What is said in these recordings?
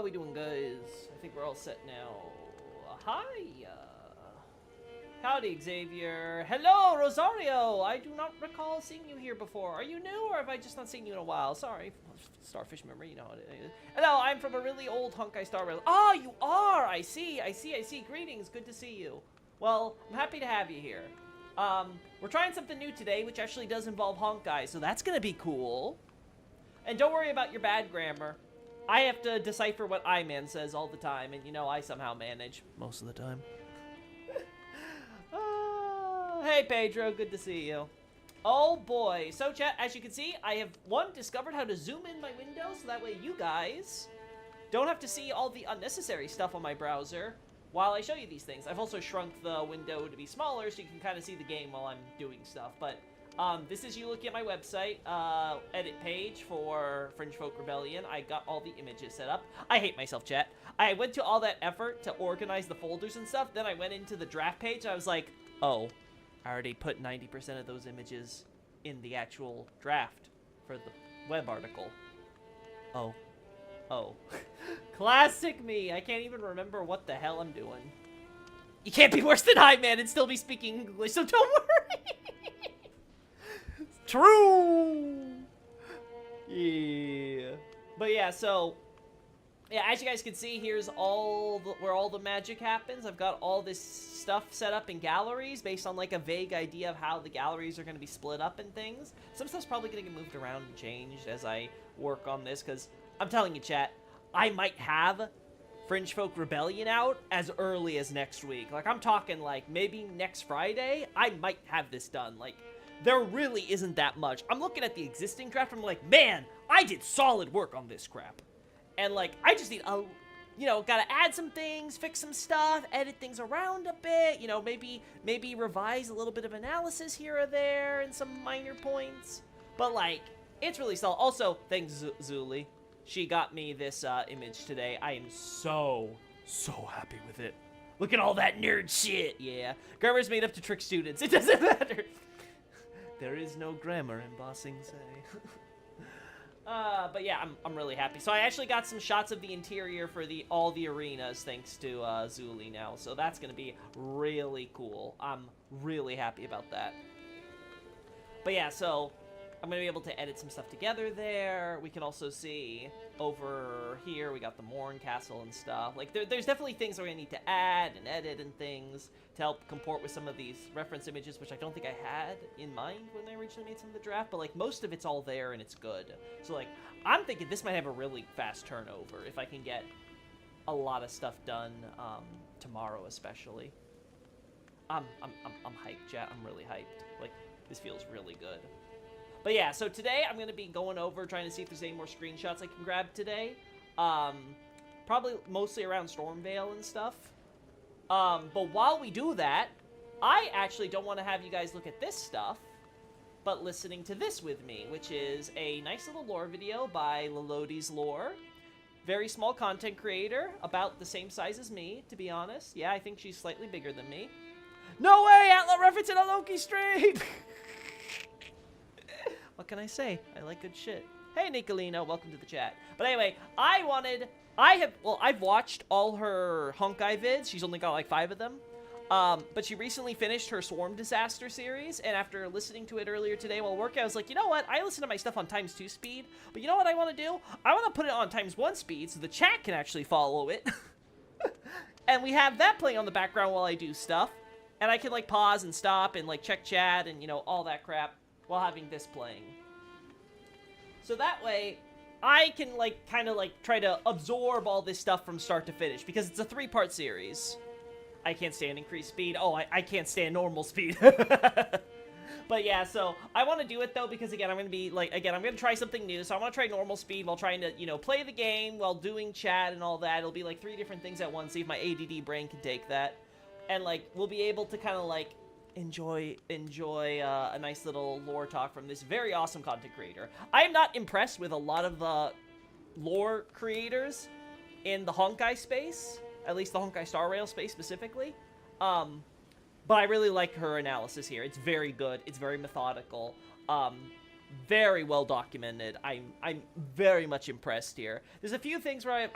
How we doing, guys? I think we're all set now. Hi. Howdy, Xavier. Hello, Rosario. I do not recall seeing you here before. Are you new, or have I just not seen you in a while? Sorry. Starfish memory, you know how it is. Hello, I'm from a really old Honkai Star Rail. Oh, you are! I see. Greetings. Good to see you. Well, I'm happy to have you here. We're trying something new today, which actually does involve Honkai, so that's gonna be cool. And don't worry about your bad grammar. I have to decipher what I-Man says all the time, and you know, I somehow manage most of the time. Hey, Pedro, good to see you. Oh, boy. So, chat, as you can see, I have, discovered how to zoom in my window, so that way you guys don't have to see all the unnecessary stuff on my browser while I show you these things. I've also shrunk the window to be smaller, so you can kind of see the game while I'm doing stuff, but this is you looking at my website, edit page for Fringe Folk Rebellion. I got all the images set up. I hate myself, chat. I went to all that effort to organize the folders and stuff, then I went into the draft page, and I was like, oh, I already put 90% of those images in the actual draft for the web article. Oh. Classic me. I can't even remember what the hell I'm doing. You can't be worse than I, man, and still be speaking English, so don't worry. True. Yeah. But yeah, so yeah, as you guys can see, here's where all the magic happens. I've got all this stuff set up in galleries based on like a vague idea of how the galleries are going to be split up and things. Some stuff's probably going to get moved around and changed as I work on this, because I'm telling you, chat, I might have Fringe Folk Rebellion out as early as next week. Like, I'm talking like maybe next Friday, I might have this done. Like, there really isn't that much. I'm looking at the existing draft, I'm like, man, I did solid work on this crap. And, like, I just need a, you know, gotta add some things, fix some stuff, edit things around a bit, you know, maybe revise a little bit of analysis here or there and some minor points. But, like, it's really solid. Also, thanks, Zuli. She got me this image today. I am so happy with it. Look at all that nerd shit. Yeah. Grammar's made up to trick students. It doesn't matter. There is no grammar in Bossing Say. But yeah, I'm really happy. So I actually got some shots of the interior for all the arenas thanks to Zuli now. So that's going to be really cool. I'm really happy about that. But yeah, so I'm going to be able to edit some stuff together there. We can also see over here, we got the Morn Castle and stuff. Like, there's definitely things we're going to need to add and edit and things to help comport with some of these reference images, which I don't think I had in mind when I originally made some of the draft, but, like, most of it's all there and it's good. So, like, I'm thinking this might have a really fast turnover if I can get a lot of stuff done tomorrow, especially. I'm hyped, chat. I'm really hyped. Like, this feels really good. But yeah, so today I'm going to be going over, trying to see if there's any more screenshots I can grab today. Probably mostly around Stormvale and stuff. But while we do that, I actually don't want to have you guys look at this stuff, but listening to this with me, which is a nice little lore video by Lelodi's Lore. Very small content creator, about the same size as me, to be honest. Yeah, I think she's slightly bigger than me. No way! Outlaw reference in a Lokey stream! What can I say? I like good shit. Hey, Nicolino, welcome to the chat. But anyway, I've watched all her Honkai vids. She's only got like 5 of them. But she recently finished her Swarm Disaster series, and after listening to it earlier today while working, I was like, you know what? I listen to my stuff on ×2 speed, but you know what I want to do? I want to put it on ×1 speed so the chat can actually follow it. And we have that playing on the background while I do stuff. And I can, like, pause and stop and, like, check chat and, you know, all that crap while having this playing. So that way, I can, like, kind of, like, try to absorb all this stuff from start to finish, because it's a 3-part series. I can't stand increased speed. Oh, I can't stand normal speed. But yeah, so I want to do it, though, because, again, I'm going to be, like, I'm going to try something new. So I want to try normal speed while trying to, you know, play the game while doing chat and all that. It'll be, like, 3 different things at once, see if my ADD brain can take that. And, like, we'll be able to kind of, like, enjoy a nice little lore talk from this very awesome content creator. I am not impressed with a lot of the lore creators in the Honkai space, at least the Honkai Star Rail space specifically. But I really like her analysis here. It's very good. It's very methodical. very well documented. I'm very much impressed here. There's a few things where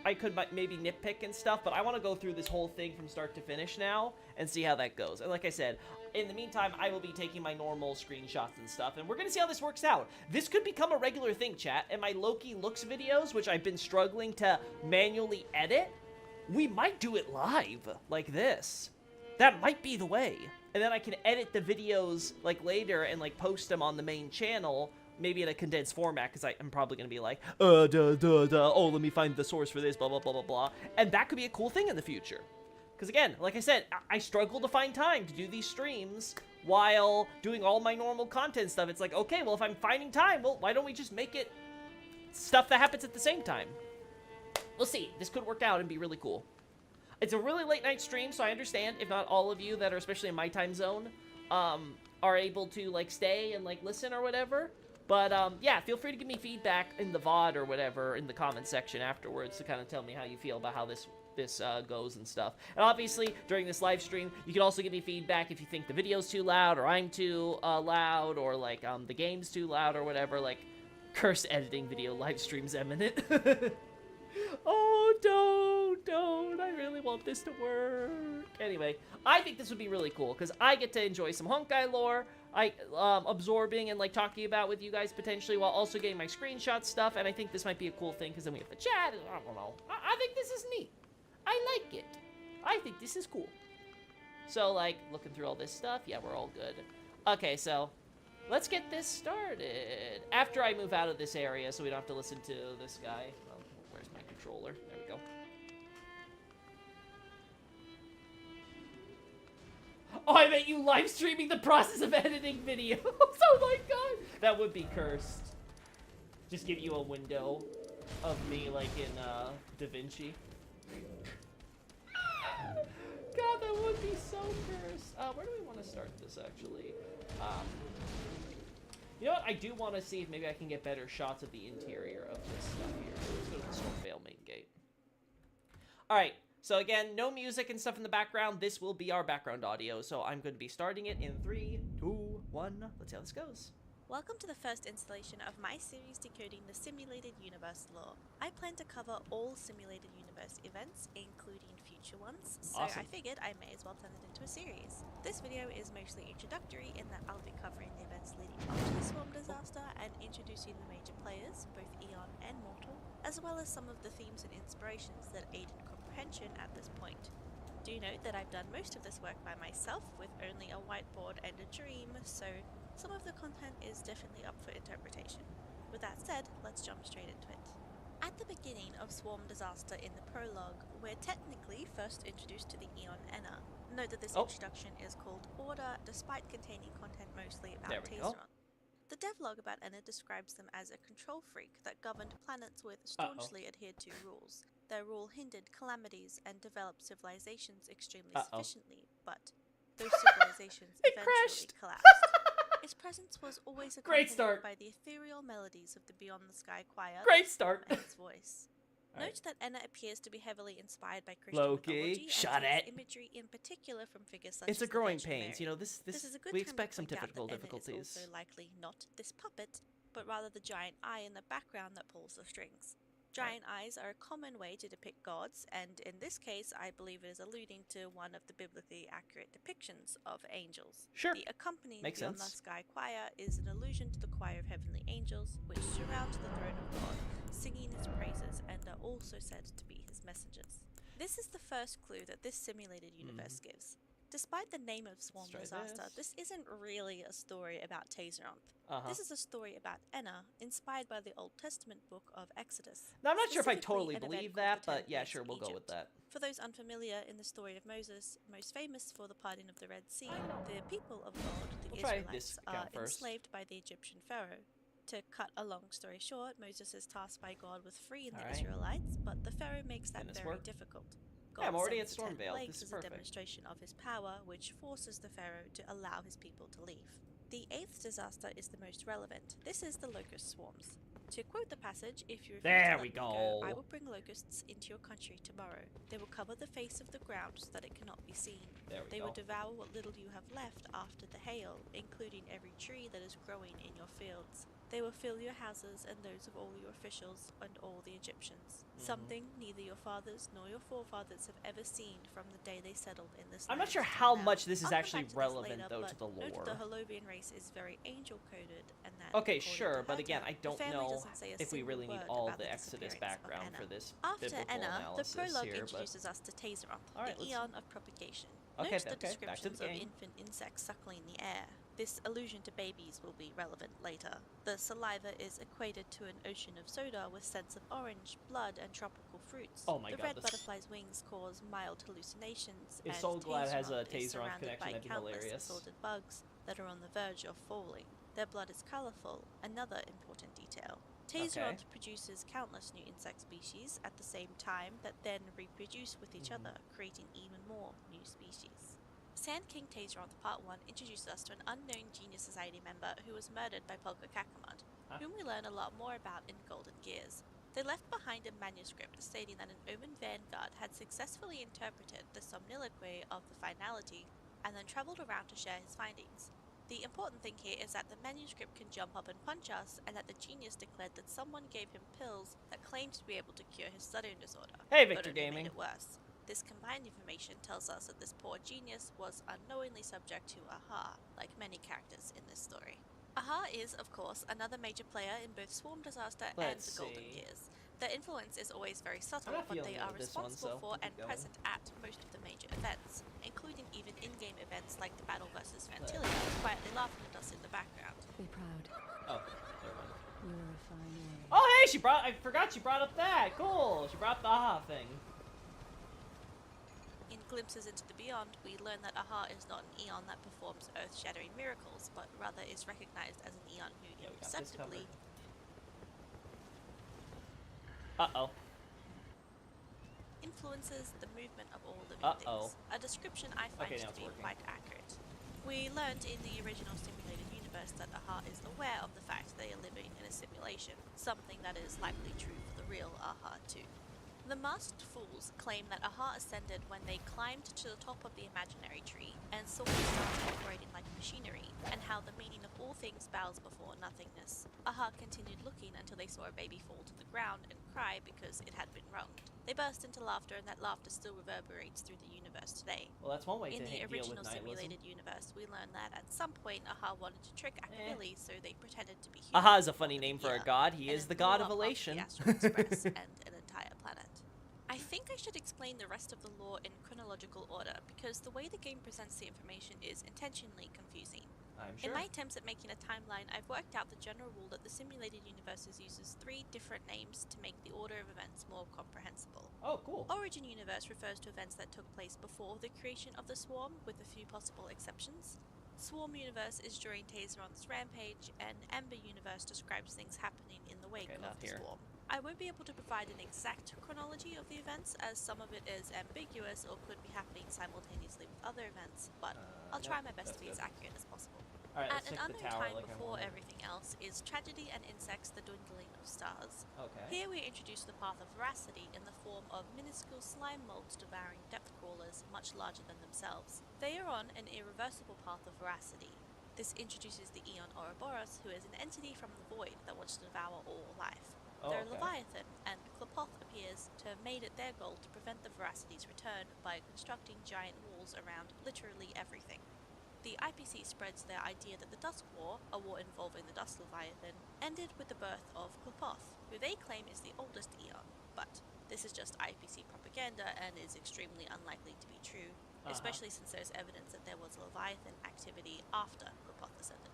I could maybe nitpick and stuff, but I want to go through this whole thing from start to finish now and see how that goes. And like I said, in the meantime, I will be taking my normal screenshots and stuff, and we're gonna see how this works out. This could become a regular thing, chat. And my Loki looks videos, which I've been struggling to manually edit, we might do it live like this. That might be the way. And then I can edit the videos, like, later and, like, post them on the main channel, maybe in a condensed format, because I'm probably going to be like, oh, let me find the source for this, blah, blah, blah, blah, blah. And that could be a cool thing in the future. Because, again, like I said, I struggle to find time to do these streams while doing all my normal content stuff. It's like, okay, well, if I'm finding time, well, why don't we just make it stuff that happens at the same time? We'll see. This could work out and be really cool. It's a really late night stream, so I understand if not all of you that are especially in my time zone are able to, like, stay and, like, listen or whatever. But, yeah, feel free to give me feedback in the VOD or whatever in the comment section afterwards to kind of tell me how you feel about how this goes and stuff. And obviously, during this live stream, you can also give me feedback if you think the video's too loud or I'm too loud or, like, the game's too loud or whatever. Like, cursed editing video live streams eminent. Oh, don't. I really want this to work. Anyway, I think this would be really cool, because I get to enjoy some Honkai lore, absorbing and, like, talking about with you guys potentially, while also getting my screenshot stuff, and I think this might be a cool thing, because then we have the chat, and I don't know. I think this is neat. I like it. I think this is cool. So, like, looking through all this stuff, yeah, we're all good. Okay, so, let's get this started. After I move out of this area, so we don't have to listen to this guy. Controller. There we go. Oh, I bet you live streaming the process of editing videos. Oh my god. That would be cursed. Just give you a window of me like in DaVinci. God, that would be so cursed. Where do we want to start this actually? You know what? I do want to see if maybe I can get better shots of the interior of this stuff here. Let's go to the Stormvale main gate. Alright, so again, no music and stuff in the background. This will be our background audio, so I'm going to be starting it in 3, 2, 1. Let's see how this goes. Welcome to the first installation of my series decoding the Simulated Universe lore. I plan to cover all Simulated Universe events, including future ones, so Awesome. I figured I may as well turn it into a series. This video is mostly introductory in that I'll be covering the events leading up to the Swarm disaster and introducing the major players, both Eon and Mortal, as well as some of the themes and inspirations that aid in comprehension at this point. Do note that I've done most of this work by myself with only a whiteboard and a dream, so some of the content is definitely up for interpretation. With that said, let's jump straight into it. At the beginning of Swarm Disaster in the prologue, we're technically first introduced to the Eon Enna. Note that this introduction is called Order, despite containing content mostly about Tazeron. The devlog about Enna describes them as a control freak that governed planets with staunchly adhered to rules. Their rule hindered calamities and developed civilizations extremely sufficiently, but those civilizations eventually collapsed. Its presence was always accompanied by the ethereal melodies of the Beyond the Sky choir. Great start. And its voice. Note that Enna appears to be heavily inspired by Christian Lokey, mythology shut and it. Imagery in particular from figures such It's as a growing the Virgin pains. Mary. You know, this is a good we time expect to some point out technical that Enna difficulties. is also likely not this puppet, but rather the giant eye in the background that pulls the strings. Giant eyes are a common way to depict gods, and in this case, I believe it is alluding to one of the biblically accurate depictions of angels. Sure. The accompanying Makes Beyond sense. the Sky choir is an allusion to the choir of heavenly angels, which surround the throne of God, singing his praises, and are also said to be his messengers. This is the first clue that this simulated universe gives. Despite the name of Swarm Disaster, this isn't really a story about Tazeron. This is a story about Enna, inspired by the Old Testament book of Exodus. Now, I'm not sure if I Specifically, totally an event believe called that, the 10 but yeah, Plagues sure, of we'll go Egypt. with that. For those unfamiliar, in the story of Moses, most famous for the parting of the Red Sea, the people of God, the Israelites, are enslaved by the Egyptian pharaoh. To cut a long story short, Moses is tasked by God with freeing the Israelites, but the pharaoh makes that very difficult. God I'm already at sends the 10 Stormvale. plagues This is as a perfect. demonstration of his power, which forces the pharaoh to allow his people to leave. The 8th disaster is the most relevant. This is the locust swarms. To quote the passage, if you refuse There to we let me go, I go. will bring locusts into your country tomorrow. They will cover the face of the ground so that it cannot be seen. There we They go. will devour what little you have left after the hail, including every tree that is growing in your fields. They will fill your houses and those of all your officials and all the Egyptians. Something neither your fathers nor your forefathers have ever seen from the day they settled in this I'm land not sure till how now. much this is I'll come actually back to this relevant, later, though, but to the note lore. that the Holobian race is very angel-coded, and that, Okay, according sure, to but again, Herta, I don't the family know doesn't say a if we single really need word all about the the Exodus disappearance of background Enna. for this After biblical Enna, the analysis prologue here, but... introduces us to Tazeroth, Alright, the let's... Eon of Propagation. Okay, Note the okay, back to the descriptions of game. infant insects suckling the air. This allusion to babies will be relevant later. The saliva is equated to an ocean of soda with scents of orange, blood, and tropical fruits. Oh my The god, red this... butterfly's wings cause mild hallucinations, If and Soul Glad has a Tazeroth is Tazeroth surrounded connection, by that'd be countless hilarious. assorted bugs that are on the verge of falling. Their blood is colourful, another important detail. Tazeroth produces countless new insect species at the same time that then reproduce with each other, creating even more new species. Sand King Tazeroth Part 1 introduces us to an unknown Genius Society member who was murdered by Polka Kakamud, whom we learn a lot more about in Golden Gears. They left behind a manuscript stating that an Omen Vanguard had successfully interpreted the somniloquy of the finality and then travelled around to share his findings. The important thing here is that the manuscript can jump up and punch us, and that the genius declared that someone gave him pills that claimed to be able to cure his stuttering disorder, Hey, but Victor only Gaming. made it worse. This combined information tells us that this poor genius was unknowingly subject to Aha, like many characters in this story. Aha is, of course, another major player in both Swarm Disaster and the Golden Gears. Their influence is always very subtle, but they are responsible for and present at most of the major events, including even in-game events like the battle versus Fantilia, quietly laughing at us in the background. Be proud. Oh, never mind. You're a fine warrior. Oh, hey, I forgot she brought up that. Cool. She brought up the Aha thing. In Glimpses into the Beyond, we learn that Aha is not an Eon that performs earth-shattering miracles, but rather is recognized as an Eon who imperceptibly influences the movement of all living things. A description I find to be quite accurate. We learned in the original simulated universe that Aha is aware of the fact they are living in a simulation, something that is likely true for the real Aha too. The Masked Fools claim that Aha ascended when they climbed to the top of the imaginary tree and saw the stars operating like machinery, and how the meaning of all things bows before nothingness. Aha continued looking until they saw a baby fall to the ground and cry because it had been wronged. They burst into laughter, and that laughter still reverberates through the universe today. Well, that's one way in to the deal original with simulated universe, we learned that at some point Aha wanted to trick Akavili, so they pretended to be human. Aha is a funny name for a god. He is the god of elation. The Astral Express and an entire planet. I think I should explain the rest of the lore in chronological order, because the way the game presents the information is intentionally confusing. I'm sure. In my attempts at making a timeline, I've worked out the general rule that the simulated universes uses 3 different names to make the order of events more comprehensible. Oh, cool. Origin Universe refers to events that took place before the creation of the Swarm, with a few possible exceptions. Swarm Universe is during Tazeroth's rampage, and Ember Universe describes things happening in the wake of the Swarm. I won't be able to provide an exact chronology of the events, as some of it is ambiguous or could be happening simultaneously with other events, but I'll try my best to be as accurate as possible. Right, at an unknown time before everything else is Tragedy and Insects, the Dwindling of Stars. Okay. Here we introduce the path of veracity in the form of minuscule slime molds devouring depth crawlers much larger than themselves. They are on an irreversible path of veracity. This introduces the Eon Ouroboros, who is an entity from the void that wants to devour all life. They're Leviathan, and Klopoth appears to have made it their goal to prevent the Veracity's return by constructing giant walls around literally everything. The IPC spreads their idea that the Dusk War, a war involving the Dusk Leviathan, ended with the birth of Klopoth, who they claim is the oldest Eon, but this is just IPC propaganda and is extremely unlikely to be true, especially since there's evidence that there was Leviathan activity after Klopoth ascended.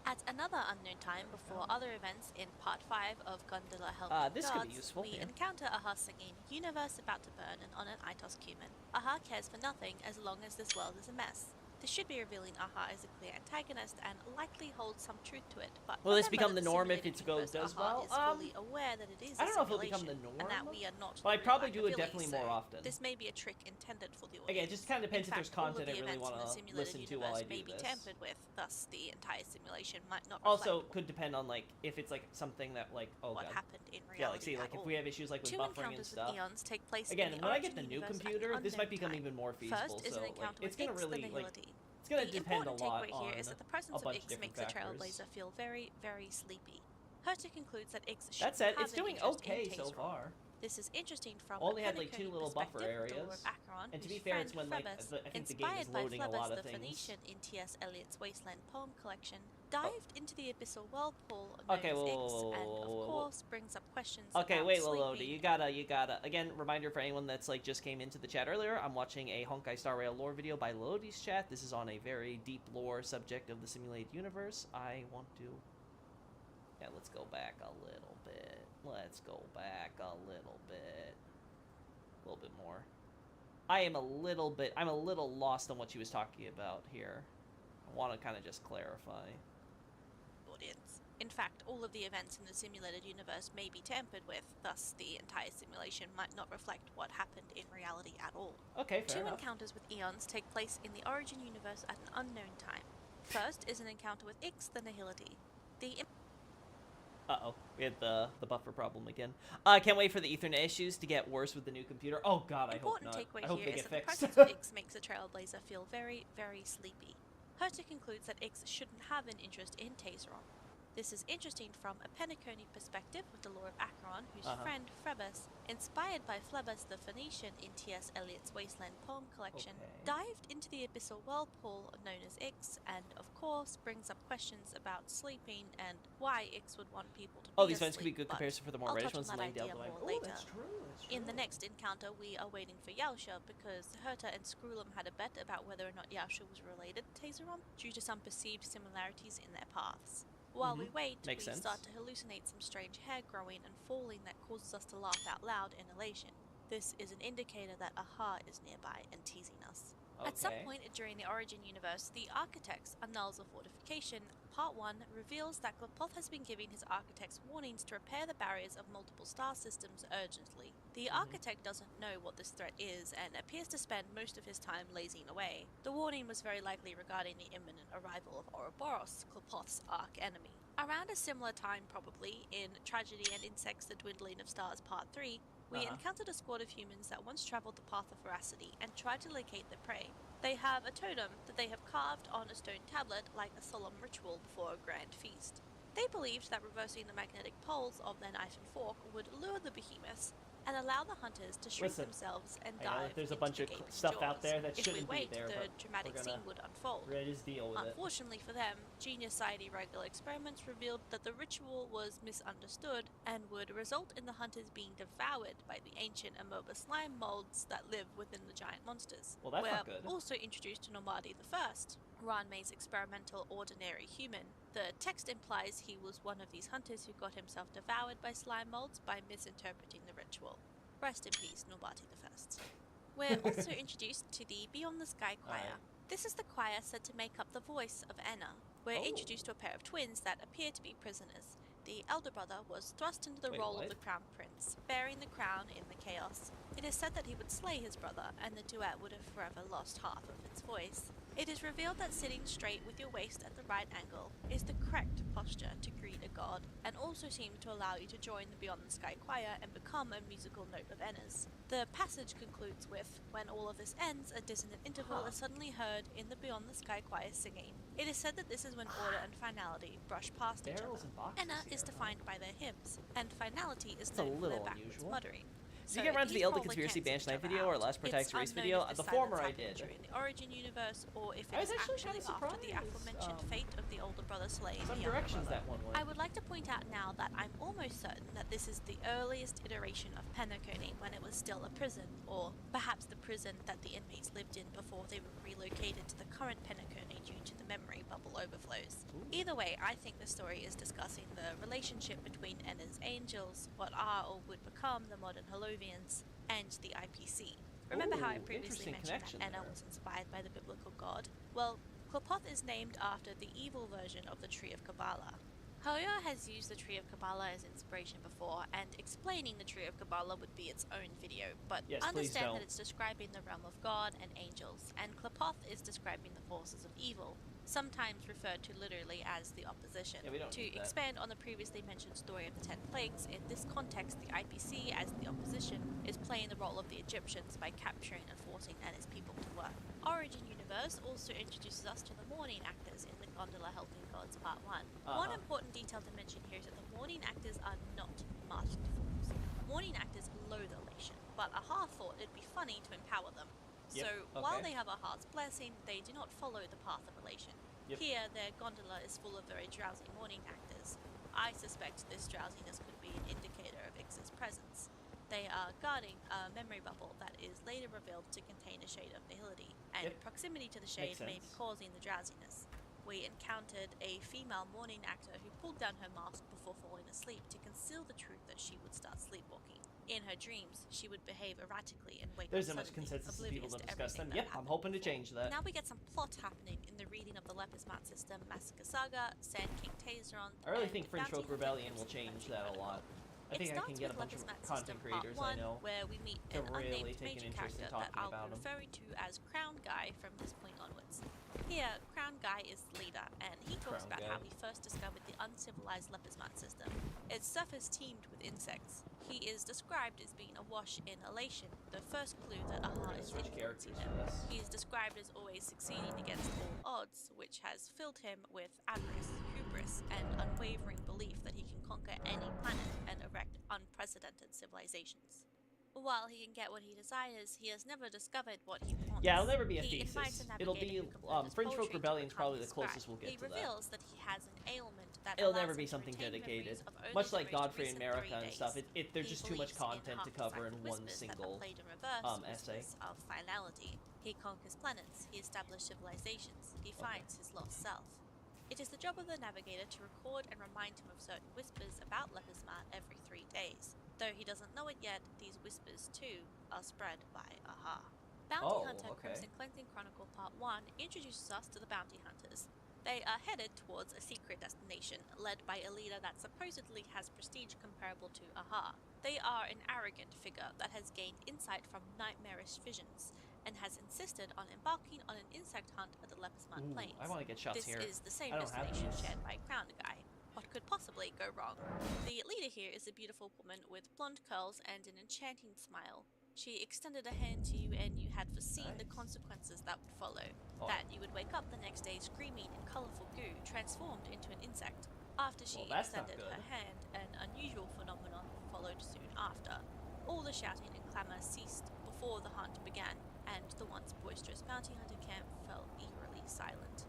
At another unknown time before other events in Part 5 of Gondola Help this Gods, could be useful, we encounter Aha singing Universe About to Burn and on an Itos Cumin. Aha cares for nothing as long as this world is a mess. This should be revealing Aha as a clear antagonist and likely holds some truth to it, but Will this remember become that the norm if simulated it universe does Aha well? is fully aware that it is I a don't know if it'll become simulation, the norm, and that we are not but the I'd real probably do it Machiavelli, definitely more so often. this may be a trick intended for the audience. Again, it just kind of depends In if there's fact, all of content I the really events want in the to simulated listen to while I universe do may be this. tampered with, thus the entire simulation might not reflect Also, could depend on like if it's like something that like what god. happened in reality. Yeah, like see, like at if all. we have issues like with Two buffering and encounters stuff. with eons take place Again, in the when I get origin the new universe at an computer, this might unknown become time. even more feasible. First is So an like, encounter it's with gonna Ix, really the like Nihility. it's gonna The depend a important lot takeaway on here is that the presence a of bunch Ix of different makes the factors. Trailblazer feel very, very sleepy. Herta concludes that Ix That shouldn't said, have it's an doing interest okay in so Taser. far. This is interesting from Only a had like 2 Penacony little buffer perspective with the areas. lore of Acheron, And to be whose fair, friend it's when like Phlebas, I think the game is inspired by loading a lot Phlebas of the things. Phoenician in T.S. Eliot's Wasteland poem collection, dived into the abyssal whirlpool known Okay, as whoa, Ix, whoa, whoa, and whoa, of whoa, whoa. course brings up questions Okay, about wait, sleeping. Lodi, you gotta. Again, reminder for anyone that's like just came into the chat earlier. I'm watching a Honkai Star Rail lore video by Lodi's chat. This is on a very deep lore subject of the simulated universe. I want to. Yeah, let's go back a little bit. Let's go back a little bit. A little bit more. I'm a little lost on what she was talking about here. I want to kind of just clarify. Audience. In fact, all of the events in the simulated universe may be tampered with, thus the entire simulation might not reflect what happened in reality at all. Okay, fair Two enough. encounters with eons take place in the origin universe at an unknown time. First is an encounter with Ix, the Nihility. The Uh-oh, we had the buffer problem again. I can't wait for the Ethernet issues to get worse with the new computer. Oh god, I hope important not. takeaway I hope here they is get that the fixed. presence of Ix makes the Trailblazer feel very, very sleepy. Herta concludes that Ix shouldn't have an interest in Taseron. This is interesting from a Penacony perspective with the lore of Acheron, whose friend Phlebas, inspired by Phlebas the Phoenician in T.S. Eliot's Wasteland poem collection, dived into the abyssal whirlpool known as Ix, and of course brings up questions about sleeping and why Ix would want people to be Oh, these events could be asleep, good but comparison for the more I'll Reddish touch ones on laying that down idea the more later. that's true. In the next encounter, we are waiting for Yausha because Herta and Skrullum had a bet about whether or not Yausha was related to Taseron due to some perceived similarities in their paths. While we wait, Makes we sense. start to hallucinate some strange hair growing and falling that causes us to laugh out loud in elation. This is an indicator that Aha is nearby and teasing us. At some point during the Origin universe, the Architects annuls a fortification. Part 1 reveals that Glopoth has been giving his Architects warnings to repair the barriers of multiple star systems urgently. The Architect doesn't know what this threat is and appears to spend most of his time lazing away. The warning was very likely regarding the imminent arrival of Ouroboros, Glopoth's arch-enemy. Around a similar time probably, in Tragedy and Insects the Dwindling of Stars Part 3, we encountered a squad of humans that once travelled the path of veracity and tried to locate their prey. They have a totem that they have carved on a stone tablet like a solemn ritual before a grand feast. They believed that reversing the magnetic poles of their knife and fork would lure the behemoths and allow the hunters to shrink themselves and dive there's a into bunch the of gaping stuff out jaws. there that If shouldn't we wait, be there, the but dramatic we're scene gonna would unfold. just deal with it. Unfortunately for them, Genius Society regular experiments revealed that the ritual was misunderstood and would result in the hunters being devoured by the ancient amoeba slime molds that live within the giant monsters. Well, that's We're not good. also introduced to Normadi I, Ranmei's experimental ordinary human. The text implies he was one of these hunters who got himself devoured by slime molds by misinterpreting the ritual. Rest in peace, Normadi I. We're also introduced to the Beyond the Sky Choir. This is the choir said to make up the voice of Enna. We're introduced to a pair of twins that appear to be prisoners. The elder brother was thrust into the role of the crown prince, bearing the crown in the chaos. It is said that he would slay his brother, and the duet would have forever lost half of its voice. It is revealed that sitting straight with your waist at the right angle is the correct posture to greet a god, and also seems to allow you to join the Beyond the Sky Choir and become a musical note of Enna's. The passage concludes with, when all of this ends, a dissonant interval is suddenly heard in the Beyond the Sky Choir singing. It is said that this is when order and finality brush past each other. Enna is defined by their hymns, and finality is known for their backwards muttering. Did you get around to the Elder Conspiracy Banch Night video or Last Protects Race video? The former I did. During the Origin universe, or if it is actually after the aforementioned fate of the older brother slaying the younger brother. That one went. I would like to point out now that I'm almost certain that this is the earliest iteration of Penacony when it was still a prison, or perhaps the prison that the inmates lived in before they were relocated to the current Penacony due to the memory bubble overflows. Either way, I think the story is discussing the relationship between Enna's angels, what are or would become the modern Holovians, and the IPC. Remember how I Ooh, previously interesting mentioned connection that Enna there. was inspired by the biblical god? Well, Qliphoth is named after the evil version of the Tree of Kabbalah. Hoya has used the Tree of Kabbalah as inspiration before, and explaining the Tree of Kabbalah would be its own video, but Yes, please understand don't. that it's describing the realm of God and angels, and Qliphoth is describing the forces of evil, sometimes referred to literally as the opposition. Yeah, we don't To need that. expand on the previously mentioned story of the 10 plagues, in this context the IPC, as the opposition, is playing the role of the Egyptians by capturing and forcing Enna's people to work. Origin Universe also introduces us to the mourning actors in the Gondola Helping Gods Part 1. One important detail to mention here is that the mourning actors are not masked fools. Mourning actors loathe elation, but Aha thought it'd be funny to empower them. Yep, So, okay. while they have Aha's blessing, they do not follow the path of elation. Yep. Here, their gondola is full of very drowsy mourning actors. I suspect this drowsiness could be an indicator of Ix's presence. They are guarding a memory bubble that is later revealed to contain a shade of nihility, and Yep. proximity to the shade Makes may be sense. causing the drowsiness. We encountered a female mourning actor who pulled down her mask before falling asleep to conceal the truth that she would start sleepwalking. In her dreams, she would behave erratically and wake There's up so much suddenly, consensus of people oblivious to to discuss them. everything that Yep, I'm happened hoping to before. change that. Now we get some plot happening in the reading of the Lepismat system, Massacre Saga, Sand King Taseron, I really and think Fringe Bounty Folk Hunter Rebellion will Crimson change Frenzy that a Chronicle. lot. I think I can get a bunch of Lepismat content System creators Part 1, I know where we meet to an really unnamed take an major interest in character that talking I'll about be them. referring to as Crown Guy from this point onwards. Here, Crown Guy is the leader, and he talks Crown about Guy. how he first discovered the uncivilized Lepismat system. Its surface teemed with insects. He is described as being awash in elation, the first clue that We're Aha gonna is switch influencing characters him. for this. He is described as always succeeding against all odds, which has filled him with avarice, hubris, and unwavering belief that he can conquer any planet and erect unprecedented civilizations. While he can get what he desires, he has never discovered what he wants. Yeah, it'll never be a He thesis. invites a It'll navigator be who composes Fringe Folk poetry to Rebellion's become probably his the closest scribe. we'll get He to that. reveals that he has an ailment that It'll allows never him be to something retain dedicated. memories of only Much the like most Godfrey and recent America 3 and stuff, days. there's He just too much believes in content to cover in half-the one whispers single that are played in reverse, essay. whispers of finality. He conquers planets, he establishes civilizations, he finds his lost self. It is the job of the navigator to record and remind him of certain whispers about Lepismat every 3 days. Though he doesn't know it yet, these whispers too are spread by Aha. Bounty Hunter Crimson Cleansing Chronicle Part 1 introduces us to the Bounty Hunters. They are headed towards a secret destination, led by a leader that supposedly has prestige comparable to Aha. They are an arrogant figure that has gained insight from nightmarish visions, and has insisted on embarking on an insect hunt at the Lepismat Plains. I want to get shots This here. is the same I don't have destination these. shared by Crown Guy. What could possibly go wrong? The leader here is a beautiful woman with blonde curls and an enchanting smile. She extended a hand to you, and you had foreseen the consequences that would follow. That you would wake up the next day screaming in colourful goo, transformed into an insect. After she extended her hand, an unusual phenomenon followed soon after. All the shouting and clamour ceased before the hunt began, and the once boisterous bounty hunter camp fell eerily silent.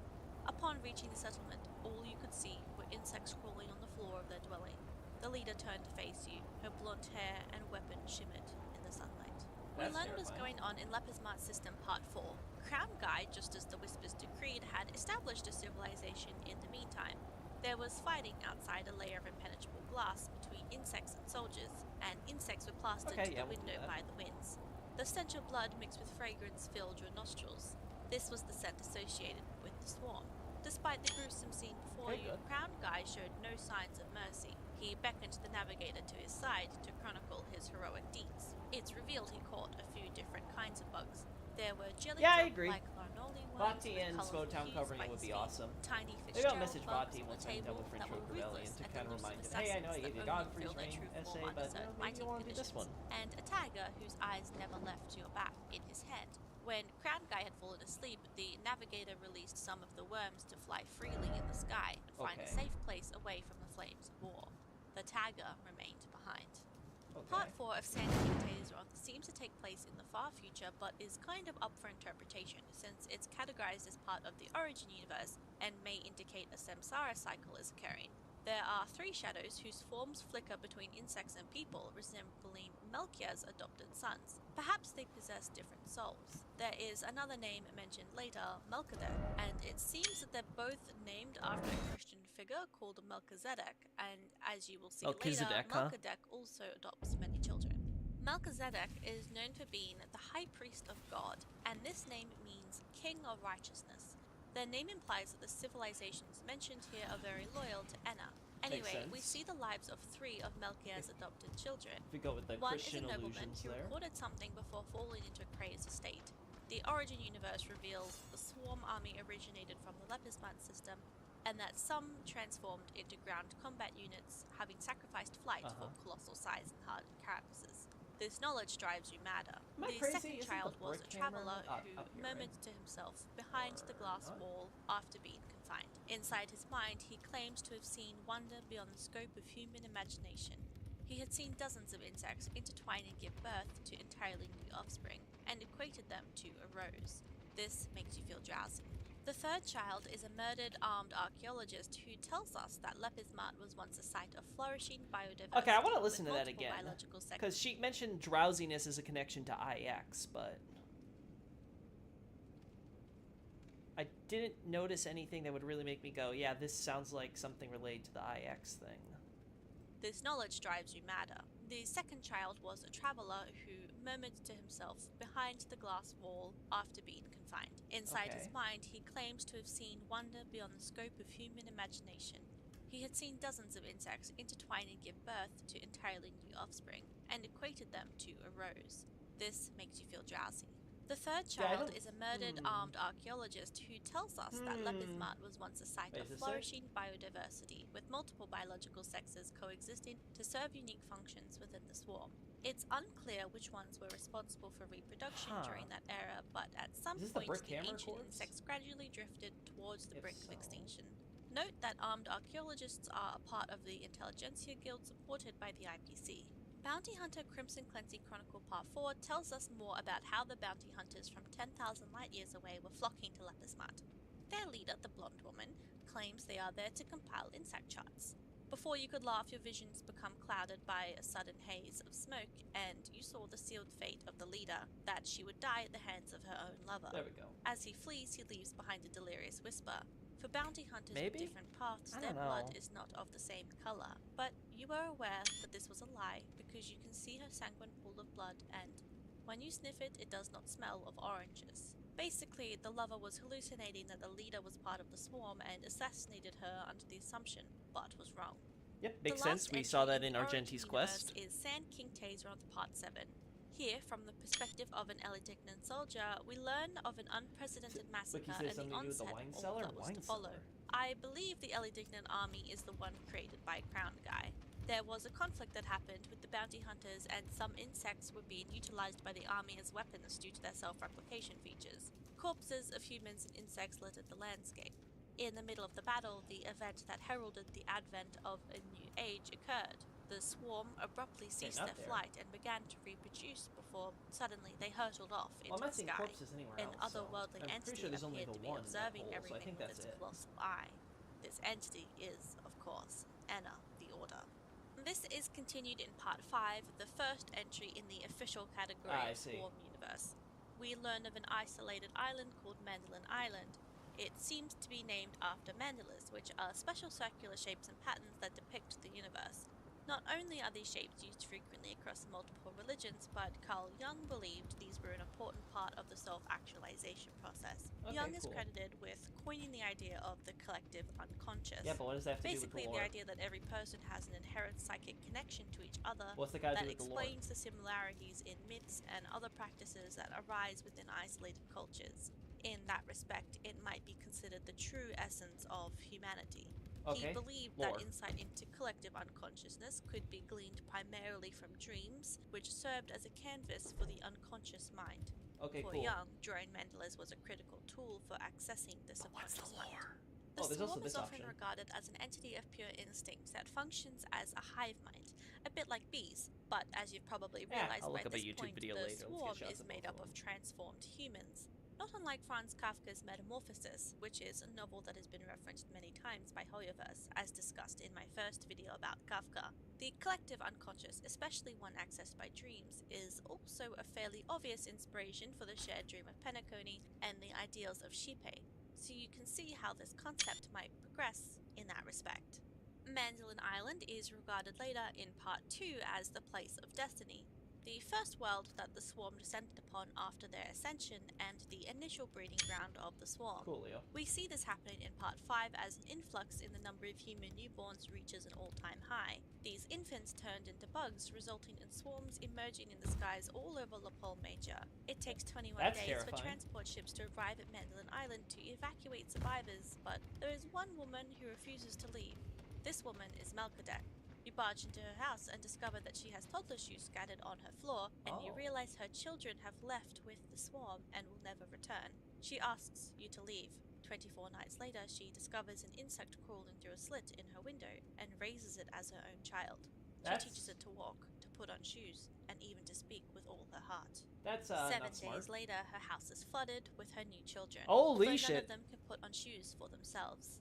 Upon reaching the settlement, all you could see were insects crawling on the floor of their dwelling. The leader turned to face you, her blonde hair and weapon shimmered in the sunlight. We learned what was going on in Lepismat System Part 4. Crown Guy, just as the Whispers decreed, had established a civilization in the meantime. There was fighting outside a layer of impenetrable glass between insects and soldiers, and insects were plastered to the window by the winds. The stench of blood mixed with fragrance filled your nostrils. This was the scent associated with the swarm. Despite the gruesome scene before you, Crown Guy showed no signs of mercy. He beckoned the navigator to his side to chronicle his heroic deeds. It's revealed he caught a few different kinds of bugs. There were jelly-like Larnoli worms Bati with and colourful Slowtown hues covering by it would his be feet, awesome. tiny Maybe I'll Fitzgerald message bugs Bati on once the I'm done table with that Fringe were Folk Rebellion ruthless to and kind of elusive remind him, hey, I know I assassins gave you that only Godfrey's reveal their ring true form essay, under but certain maybe lighting you want to do this conditions, one. and a tiger whose eyes never left your back in his head. When Crown Guy had fallen asleep, the navigator released some of the worms to fly freely in the sky and find a safe place away from the flames of war. The tiger remained behind. Part 4 of Sand King Taseron seems to take place in the far future, but is kind of up for interpretation since it's categorized as part of the Origin universe and may indicate a samsara cycle is occurring. There are 3 shadows whose forms flicker between insects and people, resembling Melchior's adopted sons. Perhaps they possess different souls. There is another name mentioned later, Melchizedek, and it seems that they're both named after a Christian figure called Melchizedek, and as you will see later, Melchizedek also adopts many children. Melchizedek is known for being the high priest of God, and this name means king of righteousness. Their name implies that the civilizations mentioned here are very loyal to Enna. Anyway, we see the lives of 3 of Melchior's adopted children. If we go with the One Christian is a nobleman illusions who there. recorded something before falling into a crazed state. The Origin universe reveals the Swarm army originated from the Lepismart system, and that some transformed into ground combat units, having sacrificed flight for colossal size and hardened carapaces. This knowledge drives you madder. Am I The crazy? second Isn't child the was a brick hammer traveller up who here, murmured right? to himself behind the glass Or not? wall after being confined. Inside his mind, he claims to have seen wonder beyond the scope of human imagination. He had seen dozens of insects intertwine and give birth to entirely new offspring, and equated them to a rose. This makes you feel drowsy. The third child is a murdered armed archaeologist who tells us that Lepismart was once a site of flourishing biodiversity. Okay, I want to listen with to that multiple again. biological sectors. Because she mentioned drowsiness as a connection to IX, but I didn't notice anything that would really make me go, yeah, this sounds like something related to the IX thing. This knowledge drives you madder. The second child was a traveller who murmured to himself behind the glass wall after being confined. Inside his mind, he claims to have seen wonder beyond the scope of human imagination. He had seen dozens of insects intertwine and give birth to entirely new offspring, and equated them to a rose. This makes you feel drowsy. The third child is a murdered armed archaeologist who tells us that Lepismart was once a site of flourishing biodiversity, with multiple biological sexes coexisting to serve unique functions within the swarm. It's unclear which ones were responsible for reproduction during that era, but at some point the ancient insects gradually drifted towards the brink of extinction. Note that armed archaeologists are a part of the Intelligentsia Guild supported by the IPC. Bounty Hunter Crimson Cleansing Chronicle Part 4 tells us more about how the bounty hunters from 10,000 light years away were flocking to Lepismart. Their leader, the blonde woman, claims they are there to compile insect charts. Before you could laugh, your visions become clouded by a sudden haze of smoke, and you saw the sealed fate of the leader, that she would die at the hands of her own lover. There we go. As he flees, he leaves behind a delirious whisper. For bounty hunters with different paths, their blood is not of the same color, but you are aware that this was a lie because you can see her sanguine pool of blood, and when you sniff it, it does not smell of oranges. Basically, the lover was hallucinating that the leader was part of the swarm and assassinated her under the assumption, but was wrong. Yep, makes sense. We saw that in Argenti's quest. Is Sand King Tazeroth Part 7. Here, from the perspective of an Eligdignan soldier, we learn of an unprecedented massacre and the onset of all that was to follow. I believe the Eligdignan army is the one created by Crown Guy. There was a conflict that happened with the bounty hunters, and some insects were being utilized by the army as weapons due to their self-replication features. Corpses of humans and insects littered the landscape. In the middle of the battle, the event that heralded the advent of a new age occurred. The swarm abruptly ceased their flight and began to reproduce before suddenly they hurtled off into the sky. An otherworldly entity appeared to be observing everything with its colossal eye. This entity is, of course, Enna, the Order. This is continued in Part 5, the first entry in the official category of Swarm universe. We learn of an isolated island called Mandolin Island. It seems to be named after mandalas, which are special circular shapes and patterns that depict the universe. Not only are these shapes used frequently across multiple religions, but Carl Jung believed these were an important part of the self-actualization process. Jung is credited with coining the idea of the collective unconscious. Yeah, but what does that have to do with the lore? Basically, the idea that every person has an inherent psychic connection to each other that explains the similarities in myths and other practices that arise within isolated cultures. In that respect, it might be considered the true essence of humanity. He believed that insight into collective unconsciousness could be gleaned primarily from dreams, which served as a canvas for the unconscious mind. For Jung, drawing mandalas was a critical tool for accessing the subconscious mind. The swarm is often regarded as an entity of pure instinct that functions as a hive mind, a bit like bees, but as you've probably realized by this point, the swarm is made up of transformed humans. Not unlike Franz Kafka's Metamorphosis, which is a novel that has been referenced many times by Hoyoverse, as discussed in my first video about Kafka. The collective unconscious, especially one accessed by dreams, is also a fairly obvious inspiration for the shared dream of Penacony and the ideals of Shipe, so you can see how this concept might progress in that respect. Mandolin Island is regarded later in Part 2 as the place of destiny. the first world that the swarm descended upon after their ascension and the initial breeding ground of the swarm. Coolio. We see this happening in Part 5 as an influx in the number of human newborns reaches an all-time high. These infants turned into bugs, resulting in swarms emerging in the skies all over La Pole Major. It takes 21 That's days terrifying. for transport ships to arrive at Mandolin Island to evacuate survivors, but there is one woman who refuses to leave. This woman is Melchizedek. You barge into her house and discover that she has toddler shoes scattered on her floor, and you realize her children have left with the swarm and will never return. She asks you to leave. 24 nights later, she discovers an insect crawling through a slit in her window and raises it as her own child. She teaches it to walk, to put on shoes, and even to speak with all her heart. That's 7 not smart. days later, her house is flooded with her new children. Holy None shit. of them can put on shoes for themselves.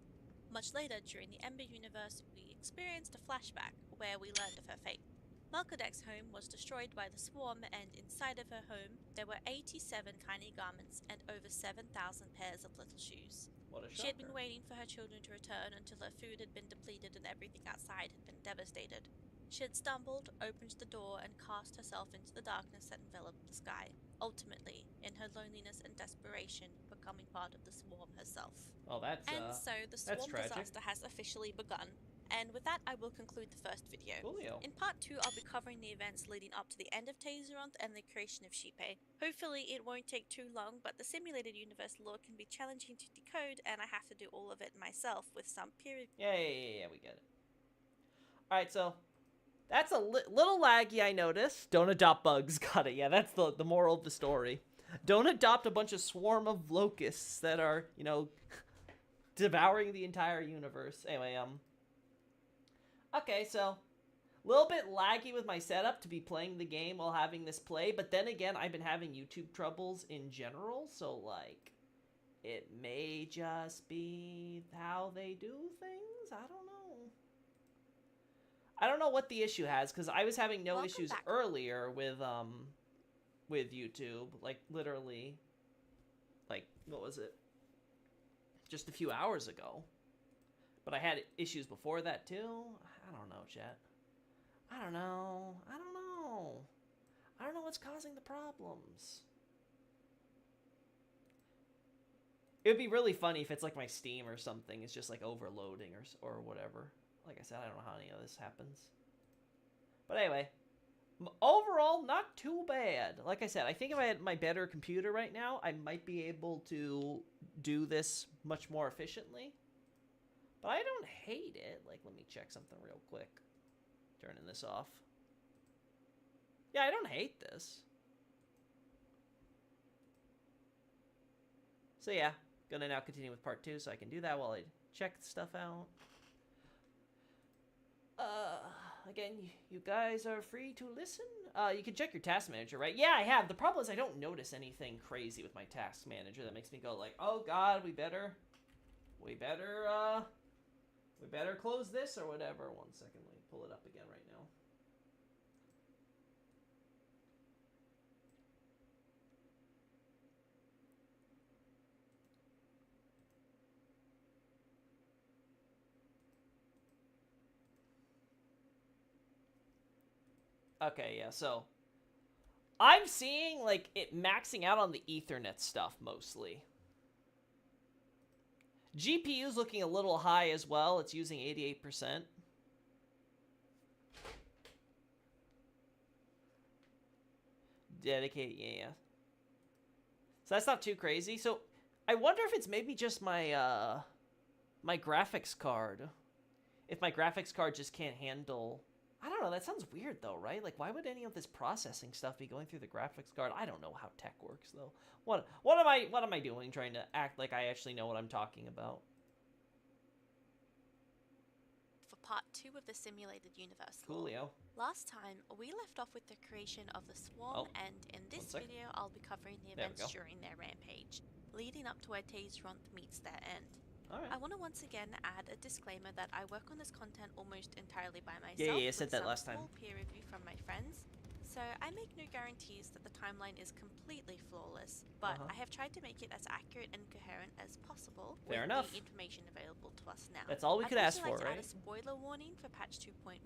Much later, during the Ember universe, we experienced a flashback where we learned of her fate. Melchizedek's home was destroyed by the swarm, and inside of her home, there were 87 tiny garments and over 7,000 pairs of little shoes. What a shocker. She had been waiting for her children to return until her food had been depleted and everything outside had been devastated. She had stumbled, opened the door, and cast herself into the darkness that enveloped the sky, ultimately, in her loneliness and desperation, becoming part of the swarm herself. Oh, that's And so the swarm tragic. disaster has officially begun. And with that, I will conclude the first video. Coolio. In part 2, I'll be covering the events leading up to the end of Tazeronth and the creation of Sheepay. Hopefully it won't take too long, but the simulated universe lore can be challenging to decode, and I have to do all of it myself with some period. Yeah, we get it. Alright, so that's a little laggy, I noticed. Don't adopt bugs. Got it. Yeah, that's the moral of the story. Don't adopt a bunch of swarm of locusts that are, you know, devouring the entire universe. Anyway, okay, so a little bit laggy with my setup to be playing the game while having this play, but then again, I've been having YouTube troubles in general, so, like, it may just be how they do things? I don't know. I don't know what the issue has, because I was having no issues earlier with YouTube, like, literally, like, what was it? Just a few hours ago. But I had issues before that, too. I don't know, chat. I don't know. I don't know what's causing the problems. It would be really funny if it's like my Steam or something. It's just like overloading or whatever. Like I said, I don't know how any of this happens. But anyway, overall, not too bad. Like I said, I think if I had my better computer right now, I might be able to do this much more efficiently. But I don't hate it. Like, let me check something real quick. Turning this off. Yeah, I don't hate this. So yeah, gonna now continue with part 2 so I can do that while I check stuff out. Again, you guys are free to listen. You can check your task manager, right? Yeah, I have. The problem is I don't notice anything crazy with my task manager that makes me go like, oh god, we better close this or whatever. 1 second, let me pull it up again right now. Okay, yeah, so I'm seeing, like, it maxing out on the Ethernet stuff, mostly. GPU's looking a little high as well. It's using 88%. Dedicate, yeah. So that's not too crazy. So I wonder if it's maybe just my, my graphics card. If my graphics card just can't handle... I don't know, that sounds weird though, right? Like, why would any of this processing stuff be going through the graphics card? I don't know how tech works though. What am I doing trying to act like I actually know what I'm talking about? For part 2 of the simulated universe. Coolio. Last time, we left off with the creation of the swarm, and in this video, I'll be covering the events during their rampage, leading up to where Tazeronth meets their end. Alright. I want to once again add a disclaimer that I work on this content almost entirely by myself. Yeah, I said that last time. Peer review from my friends. So So, I make no guarantees that the timeline is completely flawless, but I have tried to make it as accurate and coherent as possible Fair with enough. the information available to us now. That's all we could ask I'd for, like to add right? a spoiler warning for patch 2.1.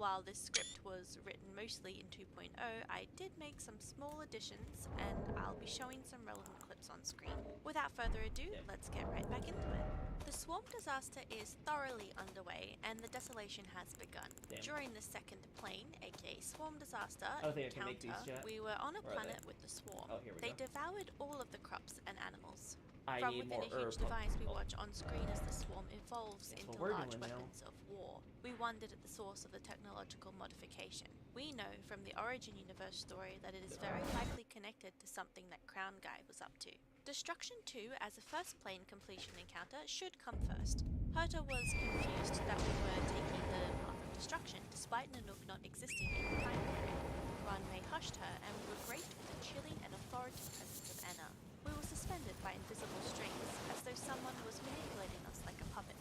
While this script was written mostly in 2.0, I did make some small additions, and I'll be showing some relevant clips on screen. Without further ado, let's get right back into it. The swarm disaster is thoroughly underway, and the desolation has begun. During the second plane, aka swarm disaster encounter, we were on a planet with the swarm. They devoured all of the crops and animals. From within a huge device we watch on screen as the swarm evolves into large weapons of war. We wondered at the source of the technological modification. We know from the Origin Universe story that it is very likely connected to something that Crown Guy was up to. Destruction 2 as a first plane completion encounter should come first. Herta was confused that we were taking the path of destruction despite Nanook not existing in the time period. Ranmei hushed her, and we were greeted with the chilling and authoritative presence of Enna. We were suspended by invisible strings, as though someone was manipulating us like a puppet.